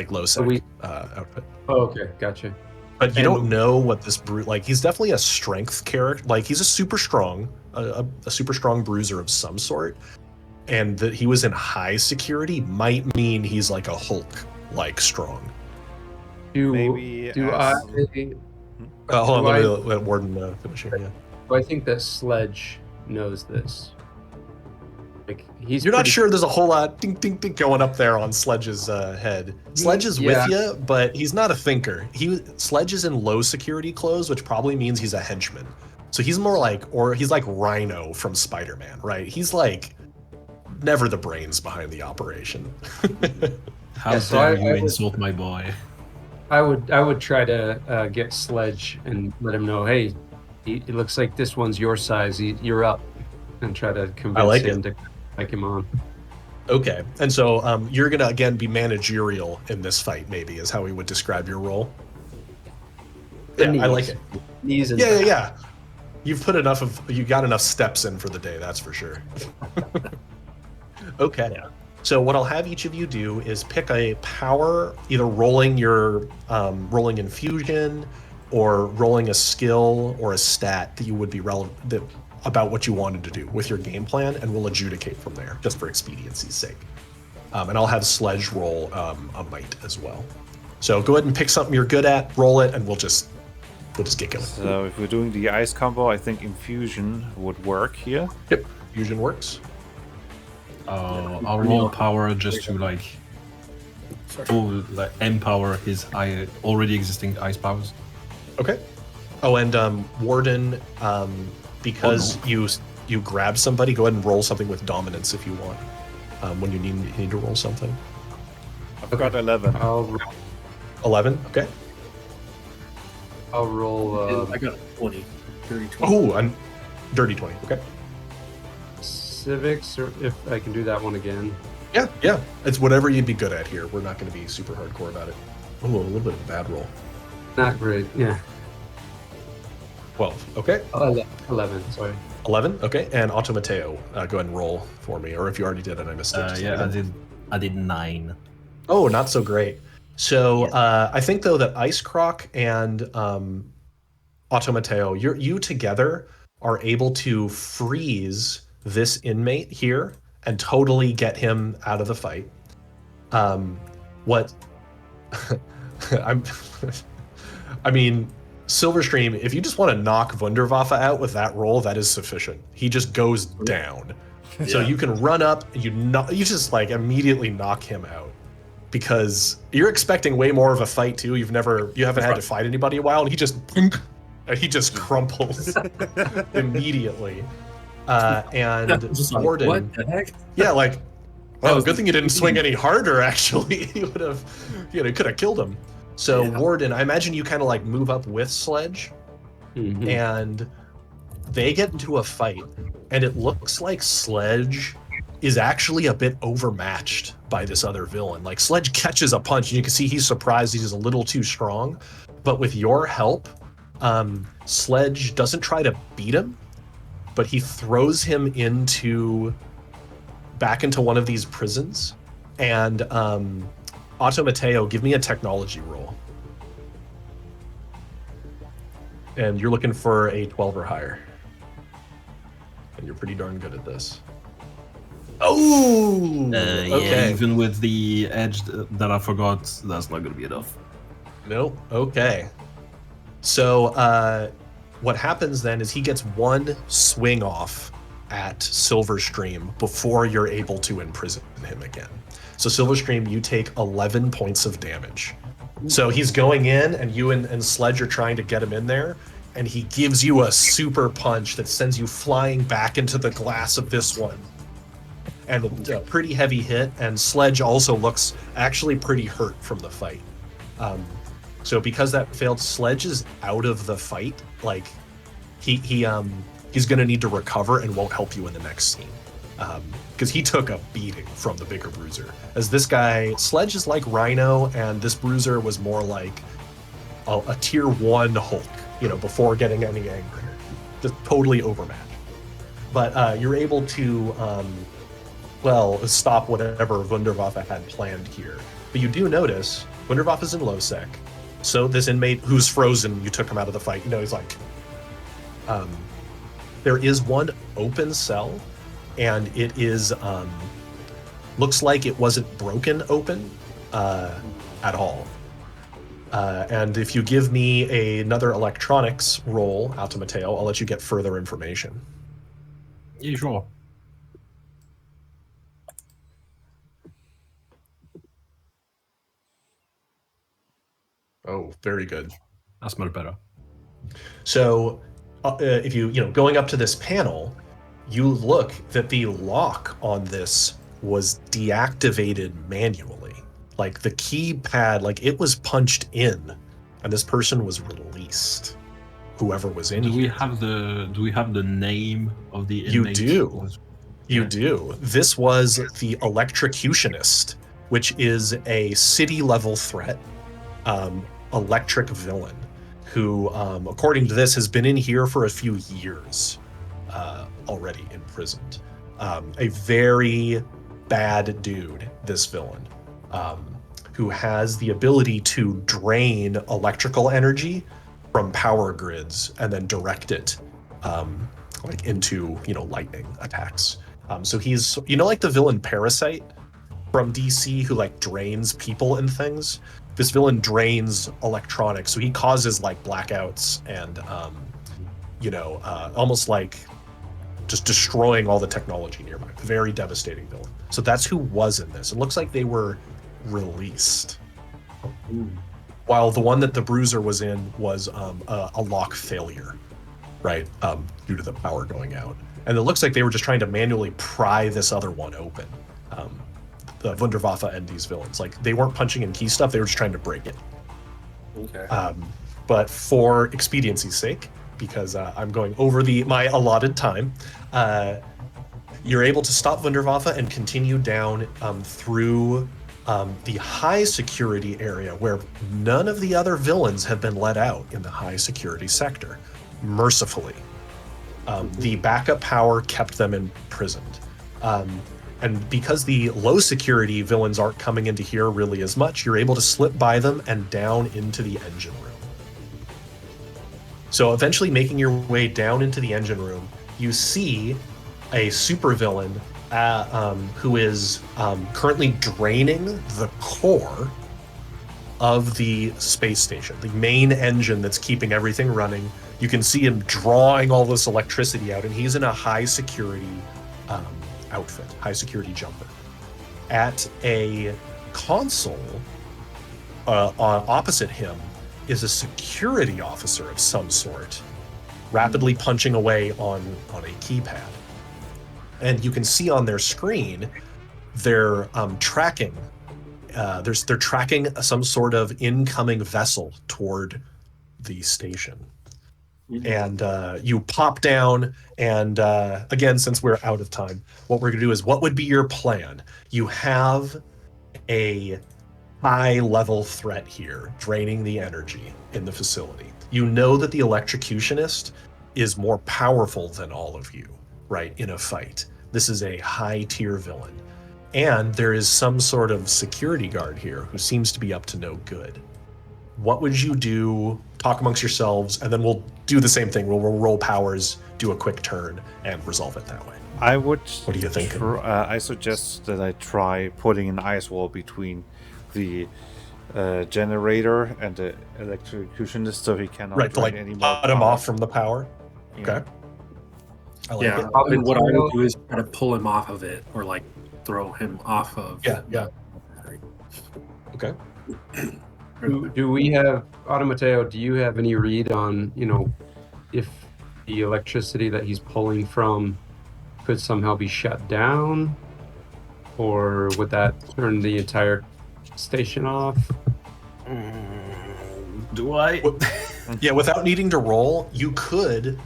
low sec outfit. Oh, okay, gotcha. But you don't know what this he's definitely a strength character. He's a super strong, a super strong bruiser of some sort. And that he was in high security might mean he's a Hulk, strong. Hold on, let me let Warden finish here. Yeah. Do I think that Sledge knows this? You're not sure there's a whole lot ding ding ding going up there on Sledge's head. Sledge is with you, but he's not a thinker. Sledge is in low security clothes, which probably means he's a henchman. So he's more he's like Rhino from Spider-Man, right? He's never the brains behind the operation. How dare you insult my boy? I would try to get Sledge and let him know, hey, it looks like this one's your size. You're up, and try to convince him to take him on. Okay, and so you're gonna again be managerial in this fight. Maybe is how we would describe your role. Yeah, I like it. Knees and yeah. You've put you got enough steps in for the day. That's for sure. Okay. Yeah. So what I'll have each of you do is pick a power, either rolling infusion, or rolling a skill or a stat that you would be relevant, that about what you wanted to do with your game plan, and we'll adjudicate from there, just for expediency's sake. And I'll have Sledge roll a might as well. So go ahead and pick something you're good at, roll it, and we'll just get going. So if we're doing the ice combo, I think infusion would work here. Yep, fusion works. I'll roll power just to like empower his already existing ice powers. Okay. Oh, and Warden, because you grab somebody, go ahead and roll something with dominance if you want. When you need to roll something. I've got 11. I'll roll. 11. Okay. I'll roll. I got a 20. Dirty 20. Oh, and dirty 20. Okay. Civics, or if I can do that one again. Yeah. It's whatever you'd be good at here. We're not going to be super hardcore about it. Oh, a little bit of a bad roll. Not great. Yeah. 12. Okay. 11. Sorry. 11. Okay. And Automateo, go ahead and roll for me. Or if you already did it, I missed it. I did 9. Oh, not so great. So I think though that Ice Croc and Automateo, you together are able to freeze this inmate here and totally get him out of the fight. I mean, Silverstream, if you just want to knock Wunderwaffe out with that roll, that is sufficient. He just goes down. So you can run up, you just like immediately knock him out. Because you're expecting way more of a fight too. You haven't had to fight anybody in a while, and he just crumples immediately. And Warden, what the heck? Yeah, like, well, good thing you didn't swing any harder. Actually, he would have, could have killed him. So Warden, I imagine you kind of like move up with Sledge, and they get into a fight, and it looks like Sledge is actually a bit overmatched by this other villain. Like Sledge catches a punch, and you can see he's surprised he's a little too strong. But with your help, Sledge doesn't try to beat him, but he throws him back into one of these prisons. And Automateo, give me a technology roll. And you're looking for a 12 or higher. And you're pretty darn good at this. Oh! Okay. Even with the edge that I forgot, that's not going to be enough. Nope. Okay. So what happens then is he gets one swing off at Silverstream before you're able to imprison him again. So Silverstream, you take 11 points of damage. So he's going in, and you and Sledge are trying to get him in there, and he gives you a super punch that sends you flying back into the glass of this one. And a pretty heavy hit, and Sledge also looks actually pretty hurt from the fight. So because that failed, Sledge is out of the fight. Like he's going to need to recover and won't help you in the next scene. Because he took a beating from the bigger bruiser. As this guy, Sledge is like Rhino, and this bruiser was more like a tier 1 Hulk, before getting any angrier. Just totally overmatched. But you're able to, stop whatever Wunderwaffe had planned here. But you do notice, Wunderwaffe is in low sec. So this inmate who's frozen, you took him out of the fight, he's like... there is one open cell, and it is looks like it wasn't broken open at all. And if you give me another electronics roll, Automateo, I'll let you get further information. Yeah, sure. Oh, very good. That's much better. So if you going up to this panel, you look that the lock on this was deactivated manually. Like the keypad, like it was punched in, and this person was released. Whoever was in Do here. Do we have the name of the You inmate? do. You do. This was the Electrocutionist, which is a city-level threat, electric villain, who, according to this, has been in here for a few years already imprisoned. A very bad dude, this villain, who has the ability to drain electrical energy from power grids and then direct it like into lightning attacks. So he's like the villain Parasite from DC who like drains people and things. This villain drains electronics, so he causes like blackouts and almost like just destroying all the technology nearby. Very devastating villain. So that's who was in this. It looks like they were released. Ooh. While the one that the Bruiser was in was a lock failure, right? Due to the power going out. And it looks like they were just trying to manually pry this other one open. The Wunderwaffe and these villains. Like, they weren't punching in key stuff, they were just trying to break it. Okay. But for expediency's sake, because I'm going over my allotted time, you're able to stop Wunderwaffe and continue down through the high security area where none of the other villains have been let out in the high security sector, mercifully. The backup power kept them imprisoned. And because the low security villains aren't coming into here really as much, you're able to slip by them and down into the engine room. So eventually making your way down into the engine room, you see a supervillain who is currently draining the core of the space station, the main engine that's keeping everything running. You can see him drawing all this electricity out, and he's in a high security outfit, high security jumper. At a console opposite him is a security officer of some sort, rapidly punching away on a keypad. And you can see on their screen, they're tracking. They're tracking some sort of incoming vessel toward the station. And you pop down, and again, since we're out of time, what we're going to do is, what would be your plan? You have a high-level threat here, draining the energy in the facility. You know that the electrocutionist is more powerful than all of you, right, in a fight. This is a high-tier villain. And there is some sort of security guard here who seems to be up to no good. What would you do? Talk amongst yourselves, and then we'll do the same thing. We'll roll powers, do a quick turn, and resolve it that way. I would. What do you think? I suggest that I try putting an ice wall between the generator and the electrocutionist, so he cannot Right, to like drain any more cut him power. off from the power. Yeah. Okay. I like Yeah, it. and what I would do is try to pull him off of it, or like throw him off of. Yeah. Okay. Do we have, Automateo, do you have any read on, if the electricity that he's pulling from could somehow be shut down? Or would that turn the entire station off? Do I? Yeah, without needing to roll, you could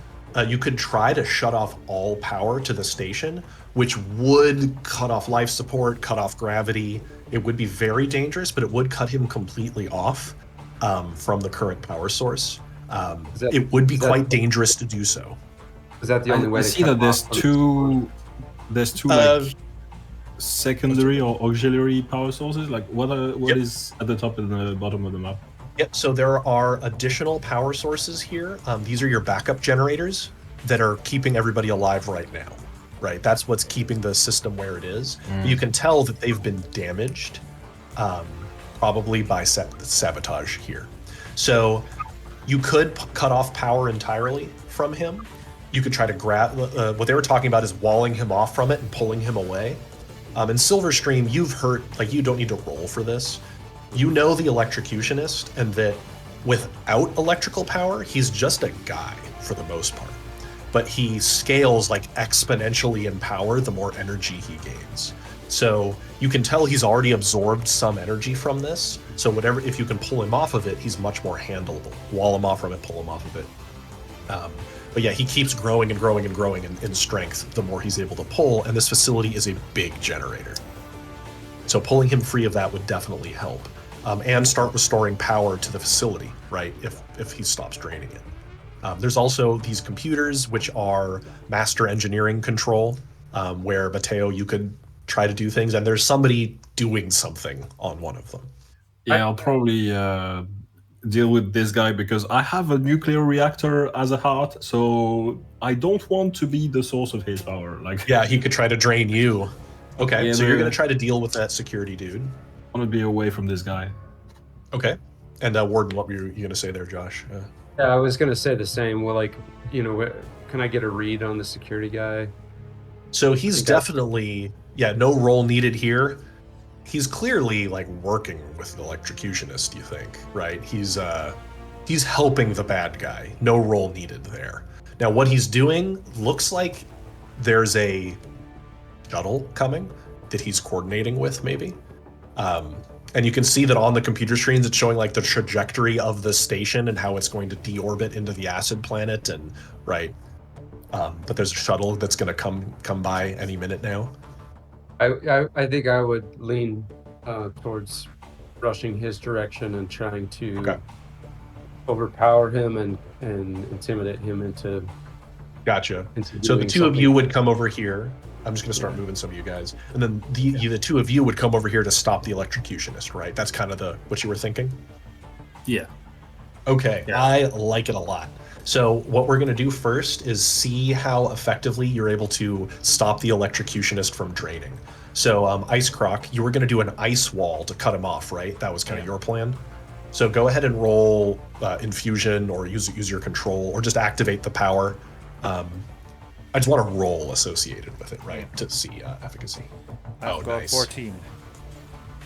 try to shut off all power to the station, which would cut off life support, cut off gravity. It would be very dangerous, but it would cut him completely off from the current power source. It would be quite dangerous to do so. Is that the only way I to see cut that there's off? two like secondary or auxiliary power sources. Like what is at the top and the bottom of the map? Yep, so there are additional power sources here. These are your backup generators that are keeping everybody alive right now. Right, that's what's keeping the system where it is. You can tell that they've been damaged, probably by sabotage here. So you could cut off power entirely from him. You could try to grab, what they were talking about is walling him off from it and pulling him away. In Silverstream, you've heard, like, you don't need to roll for this. You know the electrocutionist, and that without electrical power, he's just a guy for the most part. But he scales like exponentially in power the more energy he gains. So you can tell he's already absorbed some energy from this. So if you can pull him off of it, he's much more handleable. Wall him off from it, pull him off of it. But yeah, he keeps growing and growing and growing in strength the more he's able to pull, and this facility is a big generator. So pulling him free of that would definitely help. And start restoring power to the facility, right, if he stops draining it. There's also these computers, which are master engineering control, where, Mateo, you could try to do things, and there's somebody doing something on one of them. Yeah, I'll probably deal with this guy because I have a nuclear reactor as a heart, so I don't want to be the source of his power. Like, Yeah, he could try to drain you. Okay, Yeah, so you're no. gonna try to deal with that security dude. I want to be away from this guy. Okay. And Warden, what were you gonna say there, Josh? Yeah, I was gonna say the same. Well, like, can I get a read on the security guy? So he's definitely, no roll needed here. He's clearly like working with the electrocutionist, you think, right? He's helping the bad guy. No roll needed there. Now what he's doing looks like there's a shuttle coming that he's coordinating with, maybe. And you can see that on the computer screens it's showing like the trajectory of the station and how it's going to deorbit into the acid planet, and right. But there's a shuttle that's going to come by any minute now. I think I would lean towards rushing his direction and trying to overpower him and intimidate him into. Gotcha. So the two of you would come over here. I'm just going to start moving some of you guys, and then the two of you would come over here to stop the electrocutionist, right? That's kind of what you were thinking. Yeah. Okay, yeah. I like it a lot. So what we're going to do first is see how effectively you're able to stop the electrocutionist from draining. So Ice Croc, you were going to do an ice wall to cut him off, right? That was kind of your plan. So go ahead and roll infusion, or use your control, or just activate the power. I just want a roll associated with it, right, to see efficacy. I've got nice. 14.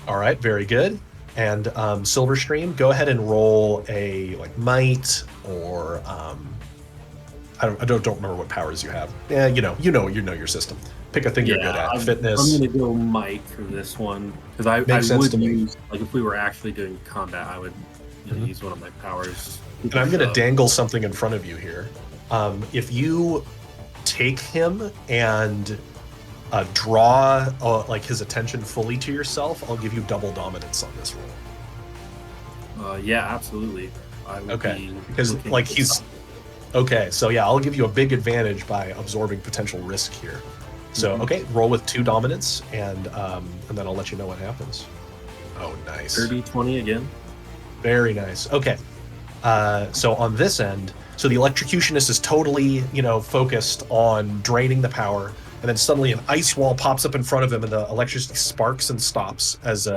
All right, very good. And Silverstream, go ahead and roll a might, or I don't remember what powers you have. Yeah, you know your system. Pick a thing you're good at. Fitness. I'm gonna go might for this one because I would use, like, if we were actually doing combat, I would use one of my powers. And I'm gonna dangle something in front of you here. If you take him and draw his attention fully to yourself, I'll give you double dominance on this roll. Yeah, absolutely. Because he's okay. So yeah, I'll give you a big advantage by absorbing potential risk here. So roll with 2 dominance, and then I'll let you know what happens. Oh, nice. 30-20 again. Very nice. Okay. So on this end, so the electrocutionist is totally, focused on draining the power, and then suddenly an ice wall pops up in front of him, and the electricity sparks and stops as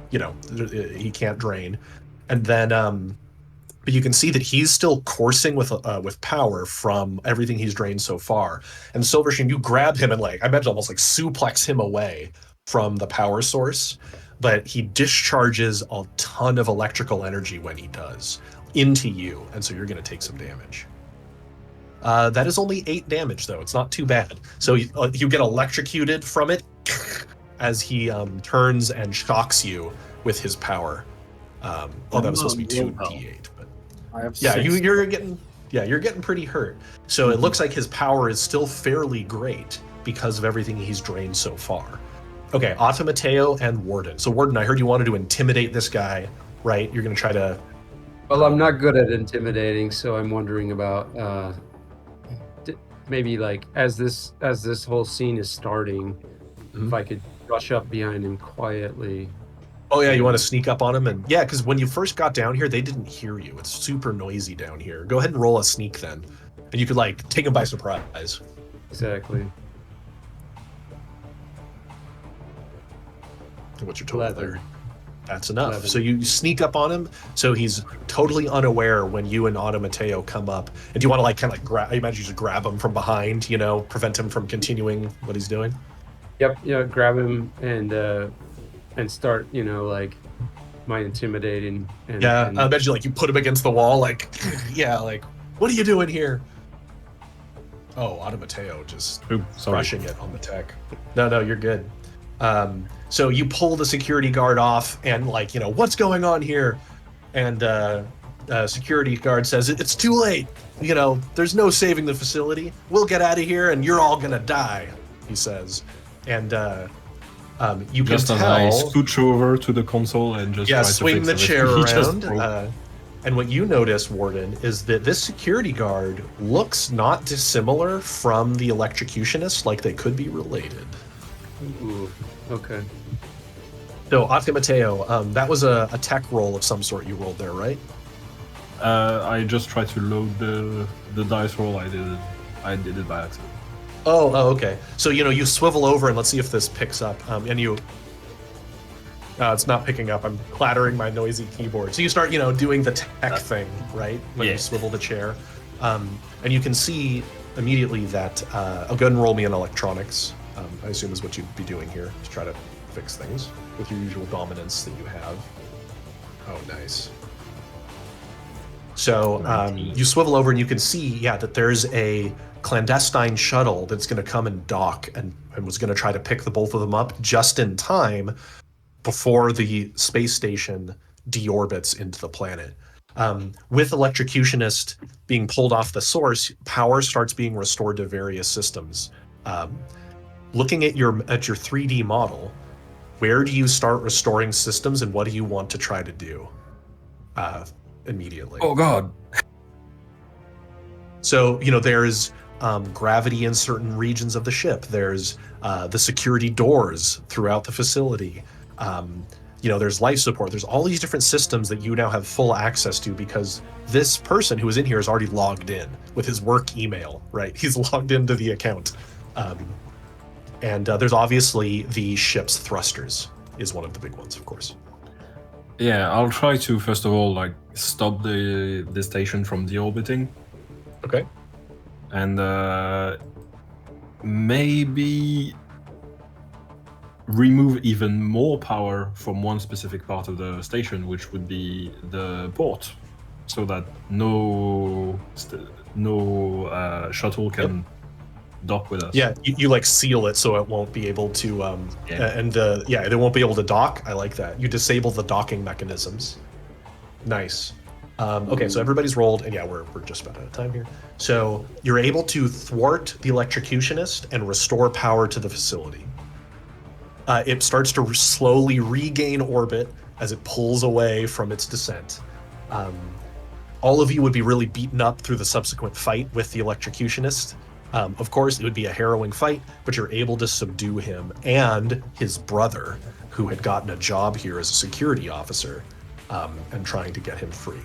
he can't drain. And then but you can see that he's still coursing with power from everything he's drained so far. And Silverstream, you grab him and I imagine almost suplex him away from the power source, but he discharges a ton of electrical energy when he does into you, and so you're going to take some damage. That is only 8 damage, though. It's not too bad. So you get electrocuted from it as he turns and shocks you with his power. That was supposed to be 2d8, but I have you're getting pretty hurt. So it looks like his power is still fairly great because of everything he's drained so far. Okay, Automateo and Warden. So Warden, I heard you wanted to intimidate this guy, right? You're going to try to. Well, I'm not good at intimidating, so I'm wondering about maybe as this whole scene is starting, if I could rush up behind him quietly. Oh yeah, you want to sneak up on him, and because when you first got down here, they didn't hear you. It's super noisy down here. Go ahead and roll a sneak then, and you could take him by surprise. Exactly. What's your total 11. there? That's enough. 11. So you sneak up on him, so he's totally unaware when you and Automateo come up. And do you want to grab? I imagine you just grab him from behind, prevent him from continuing what he's doing. Yep. Yeah. Grab him and start, my intimidating. And, I imagine you put him against the wall, what are you doing here? Oh, Automateo just crushing it on the tech. No, you're good. So you pull the security guard off, and what's going on here? And security guard says, it's too late. There's no saving the facility. We'll get out of here, and you're all gonna die, he says. And you just can tell. I scooch over to the console and just try to swing fix the chair everything. around. And what you notice, Warden, is that this security guard looks not dissimilar from the electrocutionist, they could be related. Ooh, okay. So, Ate Mateo, that was a tech roll of some sort you rolled there, right? I just tried to load the dice roll. I did it by accident. Oh, okay. So, you swivel over and let's see if this picks up. And you... it's not picking up. I'm clattering my noisy keyboard. So you start, doing the tech thing, right? When you swivel the chair. And you can see immediately that... I'll go ahead and roll me an electronics. I assume is what you'd be doing here to try to fix things with your usual dominance that you have. Oh, nice. So you swivel over and you can see, that there's a clandestine shuttle that's going to come and dock and was going to try to pick the both of them up just in time before the space station deorbits into the planet. With Electrocutionist being pulled off the source, power starts being restored to various systems. Looking at your 3D model, where do you start restoring systems and what do you want to try to do immediately? Oh God. So, there's gravity in certain regions of the ship. There's the security doors throughout the facility. There's life support. There's all these different systems that you now have full access to because this person who is in here is already logged in with his work email, right? He's logged into the account. And there's obviously the ship's thrusters is one of the big ones, of course. Yeah, I'll try to first of all stop the station from deorbiting. Okay. And maybe remove even more power from one specific part of the station, which would be the port, so that no shuttle can dock with us. Yeah, you seal it so it won't be able to they won't be able to dock. I like that. You disable the docking mechanisms. Nice. Okay, so everybody's rolled, and we're just about out of time here. So you're able to thwart the Electrocutionist and restore power to the facility. It starts to slowly regain orbit as it pulls away from its descent. All of you would be really beaten up through the subsequent fight with the Electrocutionist. Of course, it would be a harrowing fight, but you're able to subdue him and his brother, who had gotten a job here as a security officer, and trying to get him free.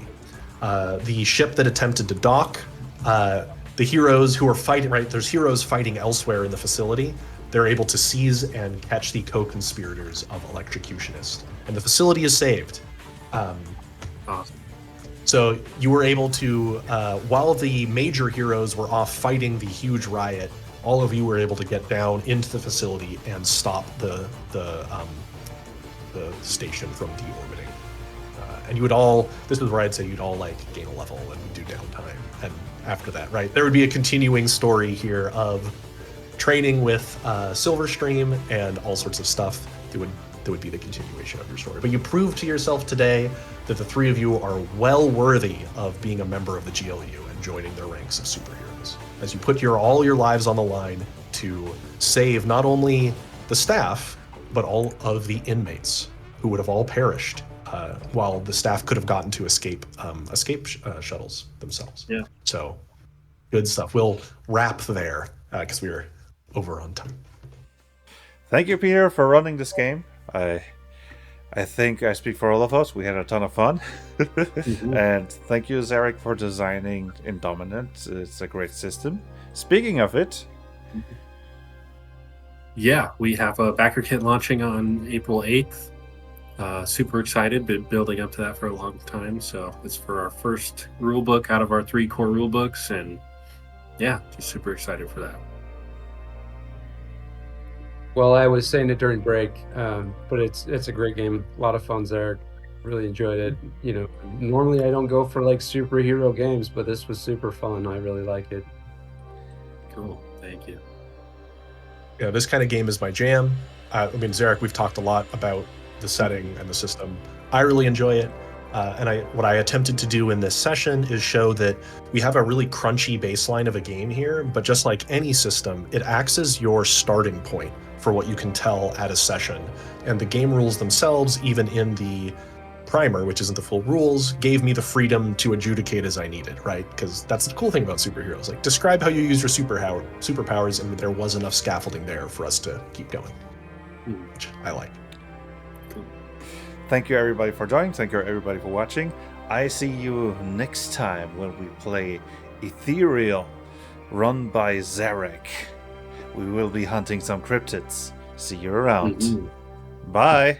The ship that attempted to dock, the heroes who are fighting, right, there's heroes fighting elsewhere in the facility. They're able to seize and catch the co-conspirators of Electrocutionist. And the facility is saved. Awesome. So you were able to, while the major heroes were off fighting the huge riot, all of you were able to get down into the facility and stop the station from deorbiting. And you would all, this is where I'd say you'd all gain a level and do downtime. And after that, right, there would be a continuing story here of training with Silverstream and all sorts of stuff that would be the continuation of your story. But you proved to yourself today that the three of you are well worthy of being a member of the GLU and joining their ranks of superheroes, as you put all your lives on the line to save not only the staff, but all of the inmates who would have all perished while the staff could have gotten to escape shuttles themselves. Yeah. So good stuff. We'll wrap there because we were over on time. Thank you, Peter, for running this game. I think I speak for all of us. We had a ton of fun. Mm-hmm. And thank you, Zarek, for designing Indominant. It's a great system. Speaking of it... Yeah, we have a backer kit launching on April 8th. Super excited, been building up to that for a long time. So it's for our first rulebook out of our 3 core rulebooks. And just super excited for that. Well, I was saying it during break, but it's a great game. A lot of fun there. Really enjoyed it. Normally I don't go for superhero games, but this was super fun. I really like it. Cool. Thank you. Yeah, this kind of game is my jam. Zarek, we've talked a lot about the setting and the system. I really enjoy it. And what I attempted to do in this session is show that we have a really crunchy baseline of a game here, but just like any system, it acts as your starting point for what you can tell at a session. And the game rules themselves, even in the primer, which isn't the full rules, gave me the freedom to adjudicate as I needed, right? Because that's the cool thing about superheroes. Describe how you use your superpowers, and there was enough scaffolding there for us to keep going, which I like. Cool. Thank you everybody for joining. Thank you everybody for watching. I see you next time when we play Ethereal, run by Zarek. We will be hunting some cryptids. See you around. Mhm. Bye.